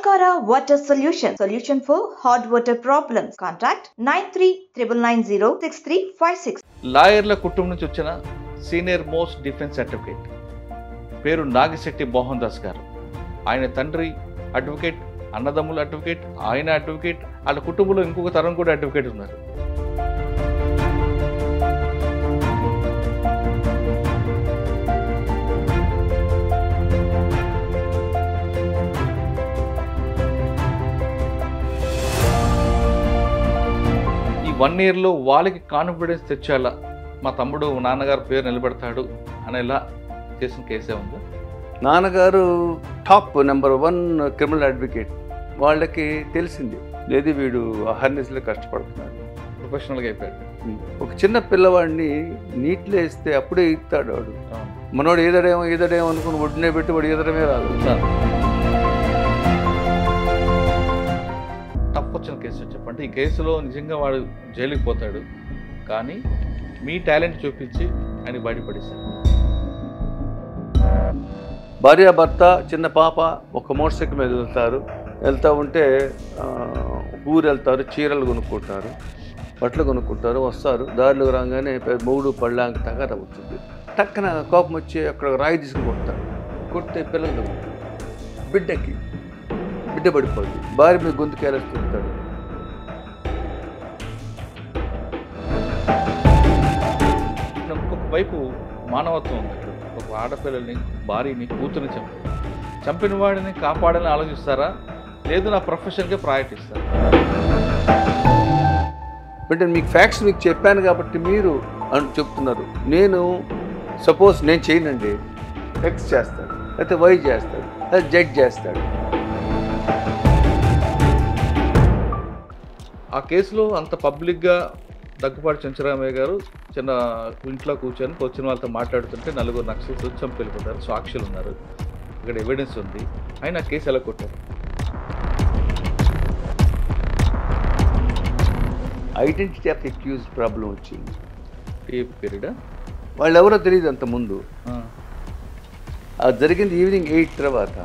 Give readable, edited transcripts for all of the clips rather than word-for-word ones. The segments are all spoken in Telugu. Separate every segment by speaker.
Speaker 1: Sankara Water Solution for hot water problems. Contact 9399906356.
Speaker 2: లాయర్ల కుటుంబం నుంచి వచ్చిన సీనియర్ మోస్ట్ డిఫెన్స్ అడ్వకేట్ పేరు నాగిశెట్టి మోహన్ దాస్ గారు. ఆయన తండ్రి అడ్వకేట్, అన్నదమ్ముల అడ్వకేట్, ఆయన అడ్వకేట్, వాళ్ళ కుటుంబంలో ఇంకొక తరం కూడా అడ్వకేట్ ఉన్నారు. ఈ 1 yearలో వాళ్ళకి కాన్ఫిడెన్స్ తెచ్చేలా మా తమ్ముడు నాన్నగారు పేరు నిలబెడతాడు అనేలా చేసిన కేసే ఉంది.
Speaker 3: నాన్నగారు టాప్ నెంబర్ 1 క్రిమినల్ అడ్వకేట్. వాళ్ళకి తెలిసింది లేదు వీడు అహర్నిశలో కష్టపడుతున్నాడు,
Speaker 2: ప్రొఫెషనల్గా అయిపోయాడు.
Speaker 3: ఒక చిన్న పిల్లవాడిని నీటిలో వేస్తే అప్పుడే ఇస్తాడు వాడు. మనోడు ఈదడేమో అనుకుని ఒడ్డునే పెట్టి వాడు ఈదడమే రాదు.
Speaker 2: టఫ్ వచ్చిన కేసు చెప్పండి. ఈ కేసులో నిజంగా వాడు జైలుకి పోతాడు, కానీ మీ టాలెంట్ చూపించి ఆయన బయటపడేశారు.
Speaker 3: భార్యాభర్త, చిన్న పాప ఒక మోటార్ సైకిల్ మీద వెళ్తూ ఉంటే ఊరు వెళ్తారు, చీరలు కొనుక్కుంటారు, బట్టలు కొనుక్కుంటారు, వస్తారు. దారిలో రాగానే 3 పళ్ళాంక తగాద అవుతుంది. టక్కన కోపం వచ్చి అక్కడ రాయి తీసుకుని కొడతారు. కొడితే పిల్లలు బిడ్డ పడిపోద్ది. భార్య మీద గొంతు కేరేస్తుంటాడు.
Speaker 2: ఇంకొక వైపు మానవత్వం ఉంది. ఒక ఆడపిల్లల్ని, భార్యని, కూతుర్ని చంపిన వాడిని కాపాడాలని ఆలోచిస్తారా, లేదు నా ప్రొఫెషన్కే ప్రయారిటీ ఇస్తారా?
Speaker 3: అంటే మీకు ఫ్యాక్ట్స్ మీకు చెప్పాను కాబట్టి మీరు చెప్తున్నారు. నేను సపోజ్ నేను చేయనండి, ఎక్స్ చేస్తాడు, లేకపోతే వై చేస్తాడు, లేదా జెడ్ చేస్తాడు.
Speaker 2: ఆ కేసులో అంత పబ్లిక్గా దగ్గుపాటి చెంచరామయ్య గారు చిన్న ఇంట్లో కూర్చొని వచ్చిన వాళ్ళతో మాట్లాడుతుంటే 4 నక్సల్స్ చంపి వెళ్ళిపోతారు. సాక్షులు ఉన్నారు, ఇక్కడ ఎవిడెన్స్ ఉంది. ఆయన ఆ కేసు ఎలా కొట్టారు?
Speaker 3: ఐడెంటిటీ ఆఫ్ అక్యూజ్డ్ ప్రాబ్లం వచ్చింది.
Speaker 2: A period?
Speaker 3: వాళ్ళు ఎవరో తెలియదు అంత ముందు. అది జరిగింది ఈవినింగ్ 8 తర్వాత.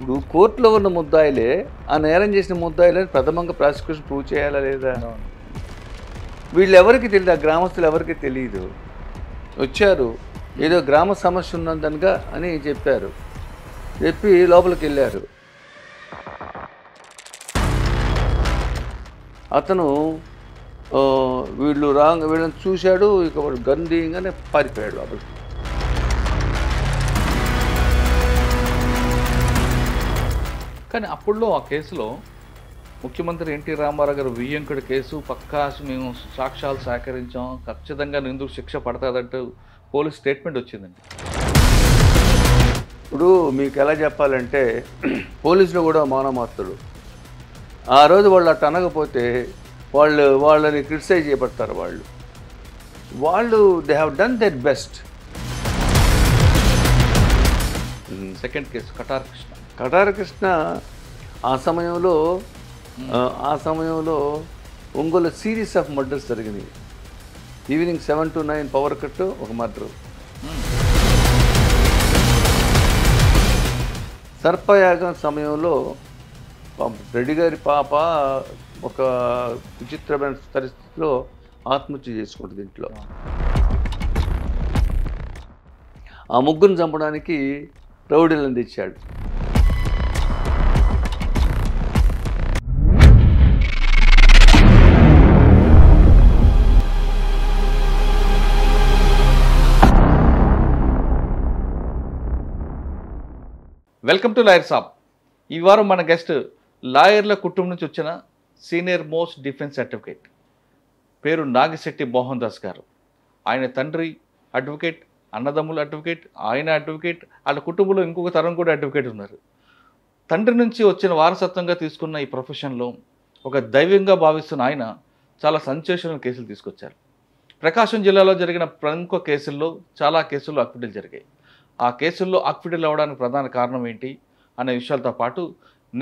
Speaker 3: ఇప్పుడు కోర్టులో ఉన్న ముద్దాయిలే ఆ నేరం చేసిన ముద్దాయిలని ప్రథమంగా ప్రాసిక్యూషన్ ప్రూవ్ చేయాలా లేదా? వీళ్ళు ఎవరికి తెలియదు, ఆ గ్రామస్తులు ఎవరికి తెలియదు. వచ్చారు, ఏదో గ్రామ సమస్య ఉన్నదనగా అని చెప్పారు. చెప్పి లోపలికి వెళ్ళారు. అతను వీళ్ళని చూశాడు, ఇక వాడు గన్ తీయగానే పారిపోయాడు లోపలికి.
Speaker 2: కానీ అప్పుడులో ఆ కేసులో ముఖ్యమంత్రి ఎన్టీ రామారావు గారు వియ్యంకుడి కేసు పక్కా మేము సాక్ష్యాలు సేకరించాం, ఖచ్చితంగా నిందుకు శిక్ష పడతాదంటూ పోలీస్ స్టేట్మెంట్ వచ్చిందండి.
Speaker 3: ఇప్పుడు మీకు ఎలా చెప్పాలంటే పోలీసులు కూడా మానవమాత్రుడు. ఆ రోజు వాళ్ళు అట్ట అనకపోతే వాళ్ళని క్రిటిసైజ్ చేయబడతారు. వాళ్ళు they have done their best.
Speaker 2: Second case
Speaker 3: Katara Krishna ఆ సమయంలో ఒంగోలు సిరీస్ ఆఫ్ మర్డర్స్ జరిగినాయి. ఈవినింగ్ 7 to 9 పవర్ కట్, ఒక మర్డరు. సర్పయాగం సమయంలో రెడ్డి గారి పాప ఒక విచిత్రమైన పరిస్థితిలో ఆత్మహత్య చేసుకుంటుంది ఇంట్లో. ఆ ముగ్గురిని చంపడానికి రౌడీలను తెచ్చాడు.
Speaker 2: వెల్కమ్ టు లాయర్ సాబ్. ఈ వారం మన గెస్ట్ లాయర్ల కుటుంబం నుంచి వచ్చిన సీనియర్ మోస్ట్ డిఫెన్స్ అడ్వకేట్ పేరు నాగిశెట్టి మోహన్ దాస్ గారు. ఆయన తండ్రి అడ్వకేట్, అన్నదమ్ముల అడ్వకేట్, ఆయన అడ్వకేట్, వాళ్ళ కుటుంబంలో ఇంకొక తరం కూడా అడ్వకేట్ ఉన్నారు. తండ్రి నుంచి వచ్చిన వారసత్వంగా తీసుకున్న ఈ ప్రొఫెషన్లో ఒక దైవ్యంగా భావిస్తున్న ఆయన చాలా సెన్సేషనల్ కేసులు తీసుకొచ్చారు. ప్రకాశం జిల్లాలో జరిగిన ప్రముఖ కేసుల్లో చాలా కేసుల్లో అక్విడల్ జరిగాయి. ఆ కేసుల్లో అక్విడల్ అవ్వడానికి ప్రధాన కారణం ఏంటి అనే విషయాలతో పాటు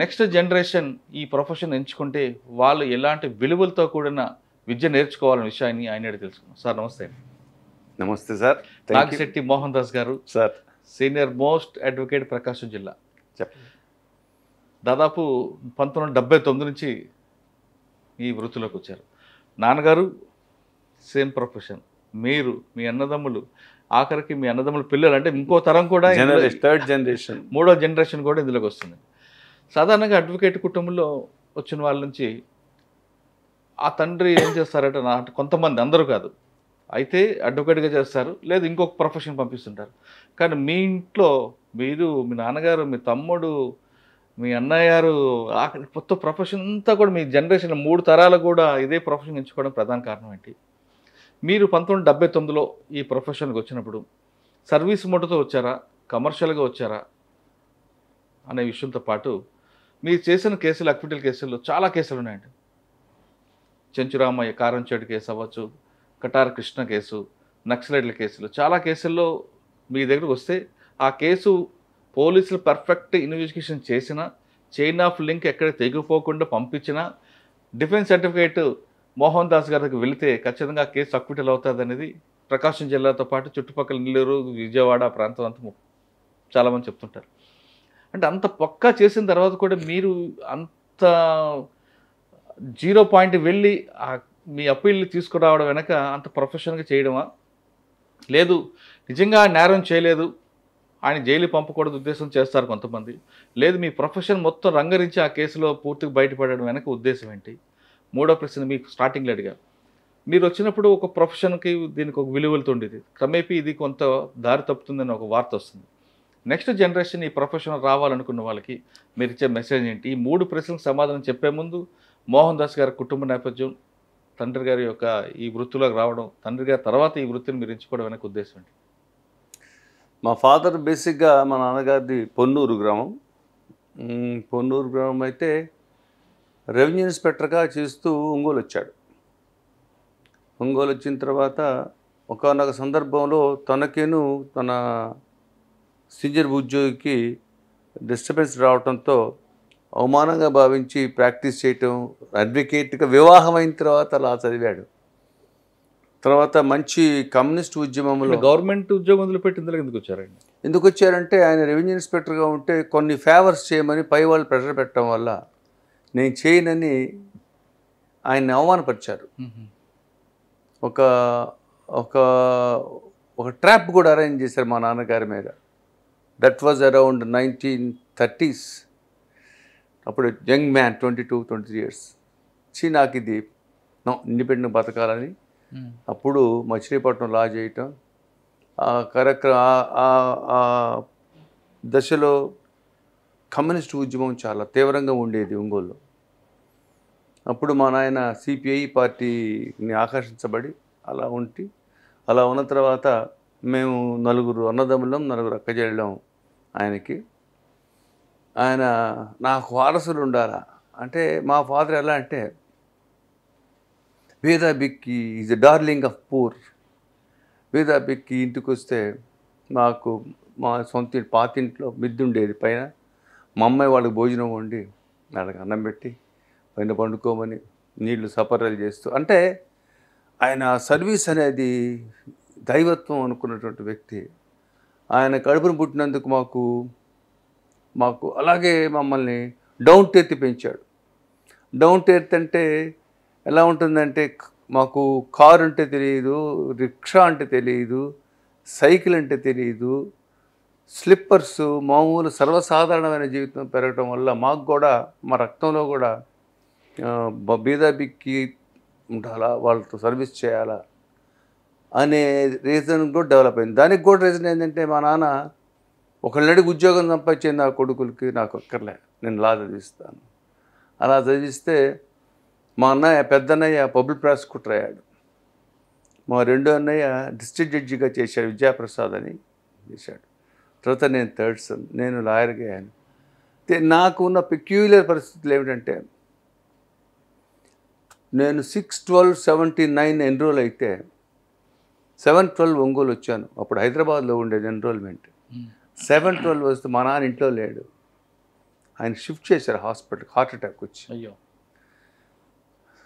Speaker 2: నెక్స్ట్ జనరేషన్ ఈ ప్రొఫెషన్ ఎంచుకుంటే వాళ్ళు ఎలాంటి విలువలతో కూడిన విద్య నేర్చుకోవాలనే విషయాన్ని ఆయన తెలుసుకున్నాం. సార్ నమస్తే.
Speaker 3: నమస్తే సార్.
Speaker 2: నాగిశెట్టి మోహన్ దాస్ గారు,
Speaker 3: సార్,
Speaker 2: సీనియర్ మోస్ట్ అడ్వకేట్ ప్రకాశం జిల్లా.
Speaker 3: చెప్పండి.
Speaker 2: దాదాపు 1979 నుంచి ఈ వృత్తిలోకి వచ్చారు. నాన్నగారు సేమ్ ప్రొఫెషన్, మీరు మీ అన్నదమ్ములు, ఆఖరికి మీ అన్నదమ్ముల పిల్లలు, అంటే ఇంకో తరం కూడా
Speaker 3: థర్డ్ జనరేషన్,
Speaker 2: మూడో జనరేషన్ కూడా ఇందులోకి వస్తుంది. సాధారణంగా అడ్వకేట్ కుటుంబంలో వచ్చిన వాళ్ళ నుంచి ఆ తండ్రి ఏం చేస్తారంటే, కొంతమంది, అందరూ కాదు, అయితే అడ్వకేట్గా చేస్తారు, లేదు ఇంకొక ప్రొఫెషన్ పంపిస్తుంటారు. కానీ మీ ఇంట్లో మీరు, మీ నాన్నగారు, మీ తమ్ముడు, మీ అన్నయ్య గారు, ఆఖరి మొత్తం ప్రొఫెషన్ అంతా కూడా మీ జనరేషన్ 3 తరాలు కూడా ఇదే ప్రొఫెషన్ ఎంచుకోవడం ప్రధాన కారణం ఏంటి? మీరు 1979లో ఈ ప్రొఫెషన్కి వచ్చినప్పుడు సర్వీస్ మోటతో వచ్చారా, కమర్షియల్గా వచ్చారా అనే విషయంతో పాటు మీరు చేసిన కేసులు, అక్విటల్ కేసుల్లో చాలా కేసులు ఉన్నాయండి. చెంచురామయ్య కారంచేడు కేసు అవ్వచ్చు, కటార కృష్ణ కేసు, నక్సలైట్ల కేసులు, చాలా కేసుల్లో మీ దగ్గరకు వస్తే ఆ కేసు పోలీసులు పర్ఫెక్ట్ ఇన్వెస్టిగేషన్ చేసినా, చైన్ ఆఫ్ లింక్ ఎక్కడ తెగిపోకుండా పంపించినా, డిఫెన్స్ సర్టిఫికేట్ మోహన్ దాస్ గారికి వెళితే ఖచ్చితంగా కేసు అక్విటల్ అవుతుంది అనేది ప్రకాశం జిల్లాతో పాటు చుట్టుపక్కల నెల్లూరు, విజయవాడ ప్రాంతం అంతా చాలామంది చెప్తుంటారు. అంటే అంత పక్కా చేసిన తర్వాత కూడా మీరు అంత 0 పాయింట్ వెళ్ళి మీ అప్పీల్ని తీసుకురావడం వెనక అంత ప్రొఫెషనల్గా చేయడమా, లేదు నిజంగా నేరం చేయలేదు, ఆయన జైలు పంపకూడదు ఉద్దేశం చేస్తారు కొంతమంది, లేదు మీ ప్రొఫెషన్ మొత్తం రంగరించి ఆ కేసులో పూర్తిగా బయటపడడం వెనక ఉద్దేశం ఏంటి? మూడో ప్రశ్న మీకు స్టార్టింగ్లో అడిగా, మీరు వచ్చినప్పుడు ఒక ప్రొఫెషన్కి దీనికి ఒక విలువలతో ఉండేది, క్రమేపీ ఇది కొంత దారి తప్పుతుందని ఒక వార్త వస్తుంది. నెక్స్ట్ జనరేషన్ ఈ ప్రొఫెషన్ రావాలనుకున్న వాళ్ళకి మీరు ఇచ్చే మెసేజ్ ఏంటి? ఈ 3 ప్రశ్నలకు సమాధానం చెప్పే ముందు మోహన్ దాస్ గారి కుటుంబ నేపథ్యం, తండ్రి గారి యొక్క ఈ వృత్తిలోకి రావడం, తండ్రి గారి తర్వాత ఈ వృత్తిని మీరు ఎంచుకోవడం వెనక ఉద్దేశం ఏంటి?
Speaker 3: మా ఫాదర్ బేసిక్గా మా నాన్నగారిది పొన్నూరు గ్రామం. పొన్నూరు గ్రామం అయితే రెవెన్యూ ఇన్స్పెక్టర్గా చేస్తూ ఒంగోలు వచ్చాడు. ఒంగోలు వచ్చిన తర్వాత ఒకానొక సందర్భంలో తనకేను తన సీనియర్ ఉద్యోగికి డిస్టర్బెన్స్ రావడంతో అవమానంగా భావించి ప్రాక్టీస్ చేయటం, అడ్వకేట్గా వివాహం అయిన తర్వాత అలా చదివాడు. తర్వాత మంచి కమ్యూనిస్ట్ ఉద్యమంలో
Speaker 2: గవర్నమెంట్ ఉద్యోగం వదిలిపెట్టి ఇందులో ఎందుకు వచ్చారండి?
Speaker 3: ఎందుకు వచ్చారంటే ఆయన రెవెన్యూ ఇన్స్పెక్టర్గా ఉంటే కొన్ని ఫేవర్స్ చేయమని పై వాళ్ళు ప్రెషర్ పెట్టడం వల్ల నేను చేయనని ఆయన్ని అవమానపరిచారు. ఒక ఒక ఒక ట్రాప్ కూడా అరేంజ్ చేశారు మా నాన్నగారి మీద. That was around 1930s. అప్పుడు యంగ్ మ్యాన్, 22-23 years. నాకు ఇది ఇండిపెండెంట్ బతకాలని అప్పుడు మచిలీపట్నం లా చేయటం, ఆ దశలో కమ్యూనిస్ట్ ఉద్యమం చాలా తీవ్రంగా ఉండేది ఒంగోలులో. అప్పుడు మా నాయన సిపిఐ పార్టీని ఆకర్షించబడి అలా ఉన్న తర్వాత మేము 4 అన్నదమ్ములం, 4 అక్కచెల్లెళ్ళం ఆయనకి. ఆయన నాకు వారసులు ఉండాలా అంటే, మా ఫాదర్ ఎలా అంటే, Veda Bikki is the darling of poor. Veda Bikki ఇంటికి వస్తే మాకు మా సొంత పాతింట్లో మిద్ది ఉండేది పైన. మా అమ్మాయి వాళ్ళకి భోజనం వండి వాళ్ళకి అన్నం పెట్టి పైన పండుకోమని నీళ్లు సపర్యలు చేస్తూ, అంటే ఆయన సర్వీస్ అనేది దైవత్వం అనుకున్నటువంటి వ్యక్తి. ఆయన కడుపును పుట్టినందుకు మాకు అలాగే మమ్మల్ని డౌన్ టు ఎర్త్ పెంచాడు. డౌన్ టు ఎర్త్ అంటే ఎలా ఉంటుందంటే, మాకు కారు అంటే తెలియదు, రిక్షా అంటే తెలియదు, సైకిల్ అంటే తెలియదు, స్లిప్పర్సు మామూలు సర్వసాధారణమైన జీవితం పెరగటం వల్ల మాకు కూడా మా రక్తంలో కూడా బీదాబిక్కి ఉండాలా, వాళ్ళతో సర్వీస్ చేయాలా అనే రీజన్ కూడా డెవలప్ అయింది. దానికి కూడా రీజన్ ఏంటంటే, మా నాన్న ఒకళ్ళడికి ఉద్యోగం సంపాదించేది నా కొడుకులకి, నాకు అక్కర్లే, నేను లా చదివిస్తాను. అలా చదివిస్తే మా అన్నయ్య, పెద్దన్నయ్య పబ్లిక్ ప్రాసిక్యూటర్ అయ్యాడు. మా రెండో అన్నయ్య డిస్ట్రిక్ట్ జడ్జిగా చేశాడు, విద్యాప్రసాద్ అని చేశాడు. తర్వాత నేను థర్డ్ సన్, నేను లాయర్గా అయ్యాను. నాకు ఉన్న పెక్యూలియర్ పరిస్థితులు ఏమిటంటే, నేను 6/12/79 ఎన్రోల్ అయితే 7/12 ఒంగోలు వచ్చాను. అప్పుడు హైదరాబాద్లో ఉండేది ఎన్రోల్మెంట్. 7/12 వస్తే మా నాన్న ఇంట్లో లేడు, ఆయన షిఫ్ట్ చేశారు హాస్పిటల్కి, హార్ట్ అటాక్ వచ్చి.
Speaker 2: అయ్యో,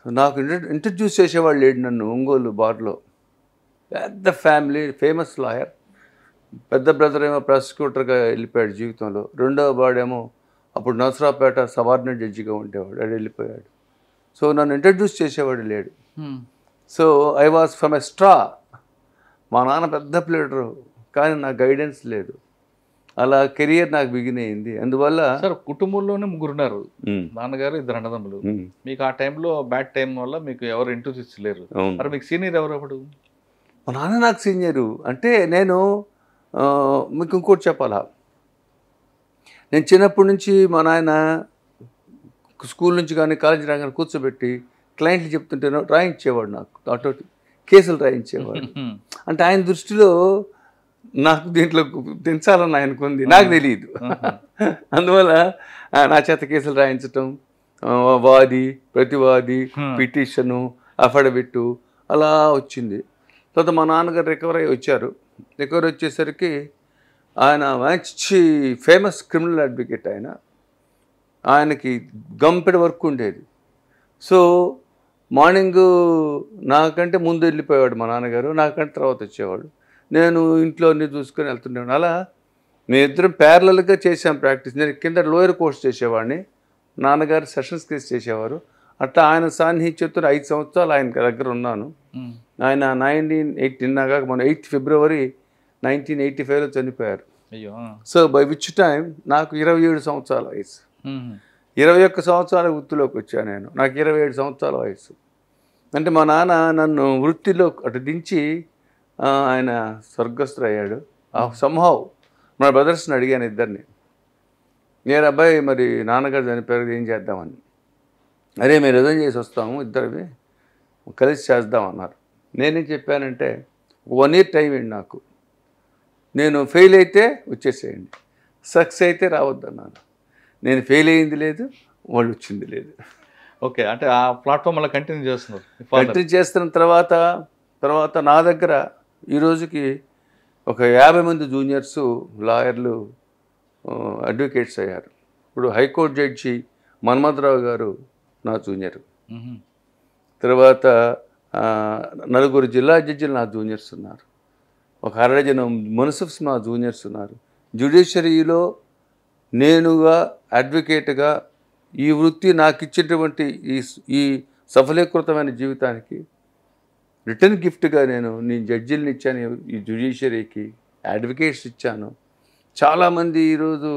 Speaker 3: నాకు ఇంట్రడ్యూస్ చేసేవాళ్ళు లేడు నన్ను ఒంగోలు బార్లో. పెద్ద ఫ్యామిలీ, ఫేమస్ లాయర్, పెద్ద బ్రదర్ ఏమో ప్రాసిక్యూటర్గా వెళ్ళిపోయాడు జీవితంలో, రెండవ వాడేమో అప్పుడు నసరాపేట సబార్డినేట్ జడ్జిగా ఉండేవాడు, అది వెళ్ళిపోయాడు. సో నన్ను ఇంట్రడ్యూస్ చేసేవాడు లేడు. So I was from a straw. మా నాన్న పెద్ద ప్లేడరు, కానీ నాకు గైడెన్స్ లేదు. అలా కెరియర్ నాకు బిగిన్ అయింది. అందువల్ల
Speaker 2: సార్ కుటుంబంలోనే ముగ్గురున్నారు, నాన్నగారు, ఇద్దరు అన్నదమ్ములు. మీకు ఆ టైంలో బ్యాడ్ టైం వల్ల మీకు ఎవరు ఇంట్రడ్యూస్ లేరు. మరి మీకు సీనియర్ ఎవరు అప్పుడు?
Speaker 3: మా నాన్న నాకు సీనియరు. అంటే నేను మీకు ఇంకోటి చెప్పాలా, నేను చిన్నప్పటి నుంచి మా నాయన స్కూల్ నుంచి కానీ కాలేజీ రాగానే కూర్చోబెట్టి క్లయింట్లు చెప్తుంటే రాయించేవాడు, నాకు అటు కేసులు రాయించేవాడు. అంటే ఆయన దృష్టిలో నాకు దీంట్లో దించాలని ఆయనకుంది, నాకు తెలియదు. అందువల్ల నా చేత కేసులు రాయించటం, వాది ప్రతివాది, పిటిషను, అఫిడవిట్ అలా వచ్చింది. తర్వాత మా నాన్నగారు రికవర్ అయ్యి వచ్చారు. రికవర్ వచ్చేసరికి ఆయన మంచి ఫేమస్ క్రిమినల్ అడ్వకేట్. ఆయనకి గంపెడ వర్క్ ఉండేది. సో మార్నింగ్ నాకంటే ముందు వెళ్ళిపోయేవాడు మా నాన్నగారు, నాకంటే తర్వాత వచ్చేవాడు. నేను ఇంట్లో అన్నీ చూసుకొని వెళ్తుండేవాడు. అలా మేమిద్దరం ప్యారలల్గా చేసాం ప్రాక్టీస్. నేను కింద లోయర్ కోర్స్ చేసేవాడిని, నాన్నగారు సెషన్స్ కేసు చేసేవారు. అట్లా ఆయన సాన్నిహిత్యంతో 5 సంవత్సరాలు ఆయన దగ్గర ఉన్నాను. ఆయన 1980 మన 8 ఫిబ్రవరి 1985లో చనిపోయారు. సో బై విచ్ టైం నాకు 27 సంవత్సరాల వయసు. 21 సంవత్సరాల వృత్తిలోకి వచ్చాను నేను, నాకు 27 సంవత్సరాల వయసు. అంటే మా నాన్న నన్ను వృత్తిలో అటు దించి ఆయన స్వర్గస్థుడయ్యాడు. సంహవ్ మన బ్రదర్స్ని అడిగాను ఇద్దరిని, నేను అబ్బాయి మరి నాన్నగారు చనిపోయారు, ఏం చేద్దామని. అరే మేము రిజైన్ చేసి వస్తాము, ఇద్దరివి కలిసి చేద్దామన్నారు. నేనేం చెప్పానంటే 1 year టైం ఇవ్వండి నాకు, నేను ఫెయిల్ అయితే వచ్చేసేయండి, సక్సెస్ అయితే రావద్దన్నాను. నేను ఫెయిల్ అయ్యింది లేదు, వాళ్ళు వచ్చింది లేదు.
Speaker 2: ఓకే, అంటే ఆ ప్లాట్ఫామ్ అలా కంటిన్యూ చేస్తున్నారు.
Speaker 3: కంటిన్యూ చేస్తున్న తర్వాత నా దగ్గర ఈ రోజుకి ఒక 50 మంది జూనియర్స్ లాయర్లు అడ్వకేట్స్ అయ్యారు. ఇప్పుడు హైకోర్టు జడ్జి మన్మథరావు గారు నా జూనియర్, తర్వాత 4 జిల్లా జడ్జిలు నా జూనియర్స్ ఉన్నారు, ఒక 60 జనం మున్సిఫ్స్ మా జూనియర్స్ ఉన్నారు. జ్యుడిషియరీలో నేనుగా అడ్వకేట్గా ఈ వృత్తి నాకు ఇచ్చేటువంటి ఈ సఫలీకృతమైన జీవితానికి రిటర్న్ గిఫ్ట్గా నేను జడ్జిల్ని ఇచ్చాను, ఈ జ్యుడిషియరీకి అడ్వకేట్స్ ఇచ్చాను. చాలామంది ఈరోజు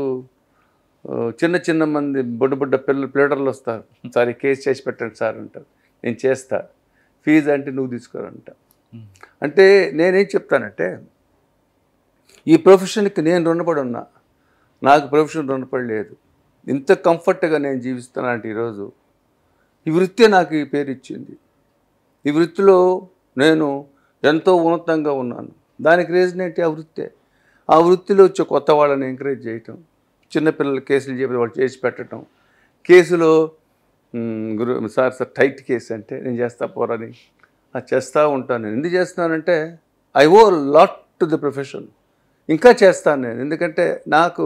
Speaker 3: చిన్న మంది బుడ్డ ప్లేటర్లు వస్తారు, సార్ కేసు చేసి పెట్టండి సార్ అంటారు, నేను చేస్తా, ఫీజు అంటే నువ్వు తీసుకోరంట. అంటే నేనేం చెప్తానంటే ఈ ప్రొఫెషన్కి నేను రుణపడి ఉన్నా, నాకు ప్రొఫెషన్ రుణపడి లేదు. ఇంత కంఫర్ట్గా నేను జీవిస్తానంటే ఈరోజు ఈ వృత్తే నాకు ఈ పేరు ఇచ్చింది. ఈ వృత్తిలో నేను ఎంతో ఉన్నతంగా ఉన్నాను. దానికి రీజన్ ఏంటి? ఆ వృత్తే. ఆ వృత్తిలో వచ్చే కొత్త వాళ్ళని ఎంకరేజ్ చేయటం, చిన్నపిల్లలు కేసులు చెప్పి వాళ్ళు చేసి పెట్టడం, కేసులో సార్ టైట్ కేసు అంటే నేను చేస్తా పోరని అది చేస్తూ ఉంటాను. నేను ఎందుకు చేస్తున్నానంటే I owe lot to the profession. ఇంకా చేస్తాను నేను, ఎందుకంటే నాకు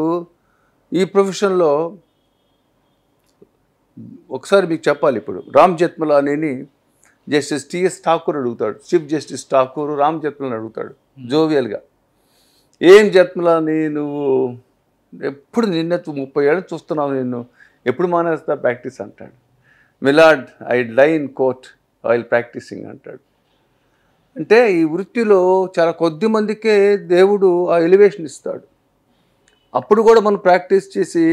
Speaker 3: ఈ ప్రొఫెషన్లో ఒకసారి మీకు చెప్పాలి. ఇప్పుడు రామ్ జెత్మలానీని జస్టిస్ టిఎస్ ఠాకూర్ అడుగుతాడు, చీఫ్ జస్టిస్ ఠాకూర్ రామ్ జెత్మలాని అడుగుతాడు జోవియల్గా, ఏం జెత్మలాని నువ్వు ఎప్పుడు 30 ఏళ్ళు చూస్తున్నావు, నిన్ను ఎప్పుడు మానేస్తా ప్రాక్టీస్ అంటాడు. Milord I die in court while practising అంటాడు. అంటే ఈ వృత్తిలో చాలా కొద్ది మందికే దేవుడు ఆ ఎలివేషన్ ఇస్తాడు. అప్పుడు కూడా మనం ప్రాక్టీస్ చేసి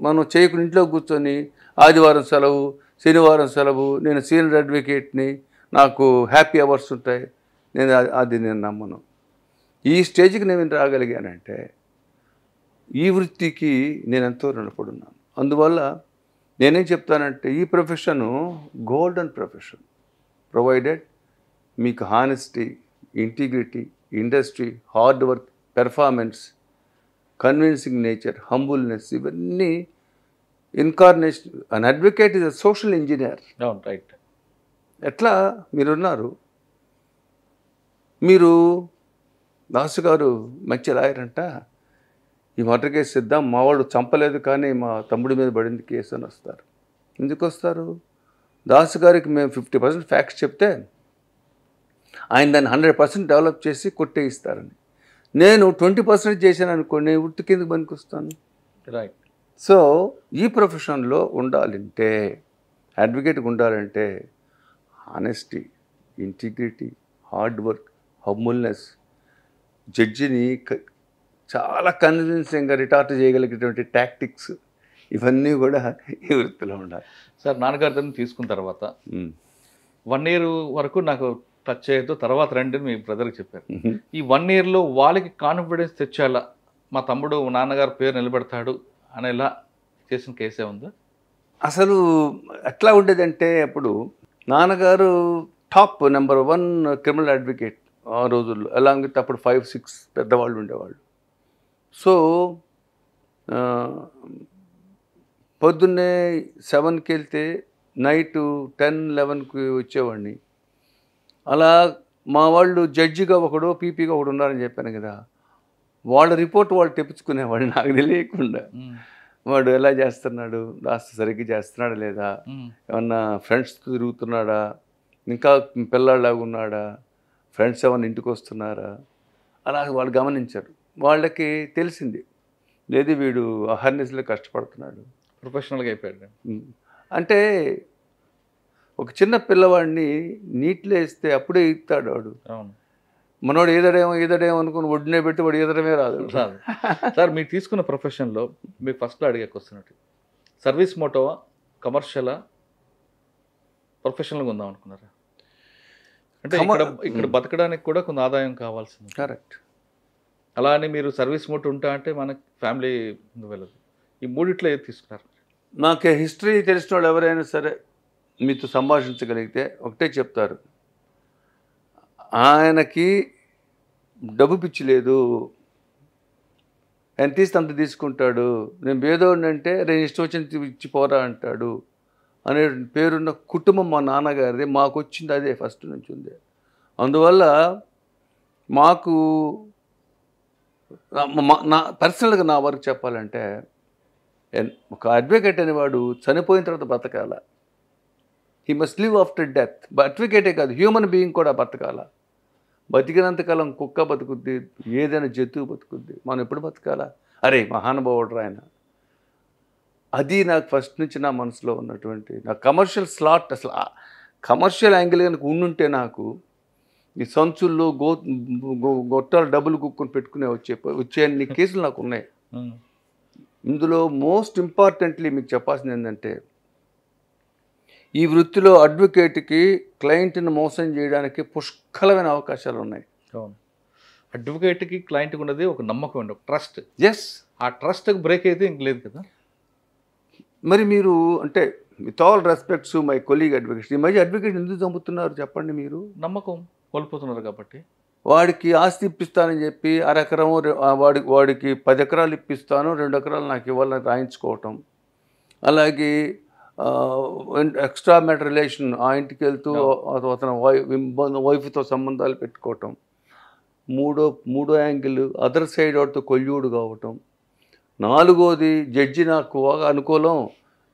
Speaker 3: మనం చేయకుండా ఇంట్లో కూర్చొని ఆదివారం సెలవు, శనివారం సెలవు, నేను సీనియర్ అడ్వకేట్ని, నాకు హ్యాపీ అవర్స్ ఉంటాయి, అది నేను నమ్మను. ఈ స్టేజ్కి నేను రాగలిగానంటే ఈ వృత్తికి నేను ఎంతో రుణపడున్నాను. అందువల్ల నేనేం చెప్తానంటే ఈ ప్రొఫెషను గోల్డెన్ ప్రొఫెషన్, ప్రొవైడెడ్ మీకు honesty, integrity, industry, hard work, performance, convincing nature, humbleness, ఇవన్నీ incarnation. An advocate is a social engineer.
Speaker 2: Right.
Speaker 3: ఎట్లా మీరున్నారు, మీరు దాసు గారు మంచి లాయర్ అంట, ఈ మర్డర్ కేసు ఇద్దాం, మా వాడు చంపలేదు కానీ మా తమ్ముడి మీద పడింది కేసు అని వస్తారు. ఎందుకు వస్తారు? దాసు గారికి మేము 50% ఫ్యాక్ట్స్ చెప్తే ఆయన దాన్ని 100% డెవలప్ చేసి కొట్టేయిస్తారని. నేను 20% చేశాను అనుకోండి, నేను వృత్తి కిందకి పనికొస్తాను.
Speaker 2: రైట్.
Speaker 3: సో ఈ ప్రొఫెషన్లో ఉండాలంటే, అడ్వకేట్గా ఉండాలంటే honesty, integrity, hard work, humbleness, జడ్జిని చాలా కన్విన్సింగ్గా రిటార్ట్ చేయగలిగేటువంటి టాక్టిక్స్, ఇవన్నీ కూడా ఈ వృత్తిలో ఉండాలి.
Speaker 2: సార్ నాన్నగారితో తీసుకున్న తర్వాత 1 year వరకు నాకు టచ్ చేయొద్దు, తర్వాత రండి అని మీ బ్రదర్కి చెప్పారు. ఈ 1 yearలో వాళ్ళకి కాన్ఫిడెన్స్ తెచ్చేలా మా తమ్ముడు నాన్నగారి పేరు నిలబెడతాడు అనేలా చేసిన కేసే ఉందా?
Speaker 3: అసలు ఎట్లా ఉండేదంటే, అప్పుడు నాన్నగారు టాప్ నెంబర్ 1 క్రిమినల్ అడ్వకేట్ ఆ రోజుల్లో. అలాంగ్ విత్ అప్పుడు 5-6 పెద్దవాళ్ళు ఉండేవాళ్ళు. సో పొద్దున్నే 7కి వెళ్తే నైట్ 10-11కి వచ్చేవాడిని. అలా మా వాళ్ళు జడ్జిగా ఒకడు, పీపీగా ఒకడు ఉన్నారని చెప్పాను కదా, వాళ్ళ రిపోర్ట్ వాళ్ళు తెప్పించుకునేవాడు నాకు తెలియకుండా. వాడు ఎలా చేస్తున్నాడు, రాస్తే సరిగ్గా చేస్తున్నాడా లేదా, ఏమన్నా ఫ్రెండ్స్తో తిరుగుతున్నాడా, ఇంకా పిల్లాడిలాగా ఉన్నాడా, ఫ్రెండ్స్ ఏమన్నా ఇంటికి వస్తున్నారా, అలా వాళ్ళు గమనించారు. వాళ్ళకి తెలిసింది, లేదు వీడు అహర్నిశలో కష్టపడుతున్నాడు,
Speaker 2: ప్రొఫెషనల్గా అయిపోయాడు.
Speaker 3: అంటే ఒక చిన్న పిల్లవాడిని నీటిలో వేస్తే అప్పుడే ఈతాడు వాడు.
Speaker 2: అవును.
Speaker 3: మనోడు ఈదడేమో అనుకుని ఒడ్డునే పెట్టి వాడు ఈదడమే రాదు.
Speaker 2: సార్ మీరు తీసుకున్న ప్రొఫెషన్లో మీకు ఫస్ట్లో అడిగాక వస్తున్నట్టు సర్వీస్ మోటోవా, కమర్షియలా, ప్రొఫెషనల్గా ఉందాం అనుకున్నారా? అంటే ఇక్కడ బతకడానికి కూడా కొంత ఆదాయం కావాల్సింది.
Speaker 3: కరెక్ట్.
Speaker 2: అలా అని మీరు సర్వీస్ మోటో ఉంటా అంటే మనకి ఫ్యామిలీ వెళ్ళదు. ఈ మూడిట్లో ఏది తీసుకున్నారు?
Speaker 3: నాకు హిస్టరీ తెలిసిన వాళ్ళు ఎవరైనా సరే మీతో సంభాషించగలిగితే ఒకటే చెప్తారు, ఆయనకి డబ్బు పిచ్చి లేదు, ఎంత ఇస్తే అంత తీసుకుంటాడు, నేను పేదోడిని అంటే నేను ఇష్టం వచ్చిన ఇచ్చిపోరా అంటాడు అనే పేరున్న కుటుంబం మా నాన్నగారిది. మాకు వచ్చింది అదే, ఫస్ట్ నుంచి ఉంది. అందువల్ల మాకు నా పర్సనల్గా నా వరకు చెప్పాలంటే, ఒక అడ్వకేట్ అనేవాడు చనిపోయిన తర్వాత బతకాల. He must live after death. అడ్వకేటే కాదు, హ్యూమన్ బీయింగ్ కూడా బతకాల. బతికినంతకాలం కుక్క బతుకుద్ది, ఏదైనా జంతువు బతుకుద్ది, మనం ఎప్పుడు బతకాలా? అరే మహానుభావుడు ఆయన. అది నాకు ఫస్ట్ నుంచి నా మనసులో ఉన్నటువంటి, నా కమర్షియల్ స్లాట్, అసలు కమర్షియల్ యాంగిల్ కనుక ఉండుంటే నాకు ఈ సంచుల్లో గొట్టాలు డబ్బులు కుక్కుని పెట్టుకునే వచ్చే అన్ని కేసులు నాకు ఉన్నాయి. ఇందులో మోస్ట్ ఇంపార్టెంట్లీ మీకు చెప్పాల్సింది ఏంటంటే, ఈ వృత్తిలో అడ్వకేట్కి క్లయింట్ని మోసం చేయడానికి పుష్కలమైన అవకాశాలు ఉన్నాయి.
Speaker 2: అవును. అడ్వకేట్కి క్లయింట్కి ఉన్నది ఒక నమ్మకం అండి, ఒక ట్రస్ట్.
Speaker 3: ఎస్.
Speaker 2: ఆ ట్రస్ట్కి బ్రేక్ అయితే ఇంక లేదు కదా.
Speaker 3: మరి మీరు అంటే with all respects my colleague advocates, ఈ మధ్య అడ్వకేట్ ఎందుకు చంపుతున్నారు చెప్పండి మీరు?
Speaker 2: నమ్మకం కోల్పోతున్నారు కాబట్టి.
Speaker 3: వాడికి ఆస్తి ఇప్పిస్తానని చెప్పి అరెకరం వాడికి 10 ఎకరాలు ఇప్పిస్తాను, 2 ఎకరాలు నాకు ఇవ్వాలని రాయించుకోవటం, అలాగే ఎక్స్ట్రా మ్యాటర్ రిలేషన్, ఆ ఇంటికి వెళ్తూ అతను వైఫ్తో సంబంధాలు పెట్టుకోవటం, మూడో యాంగిల్ అదర్ సైడ్ వాడితో కొల్యూడు కావటం, 4వది జడ్జి నాకు అనుకూలం,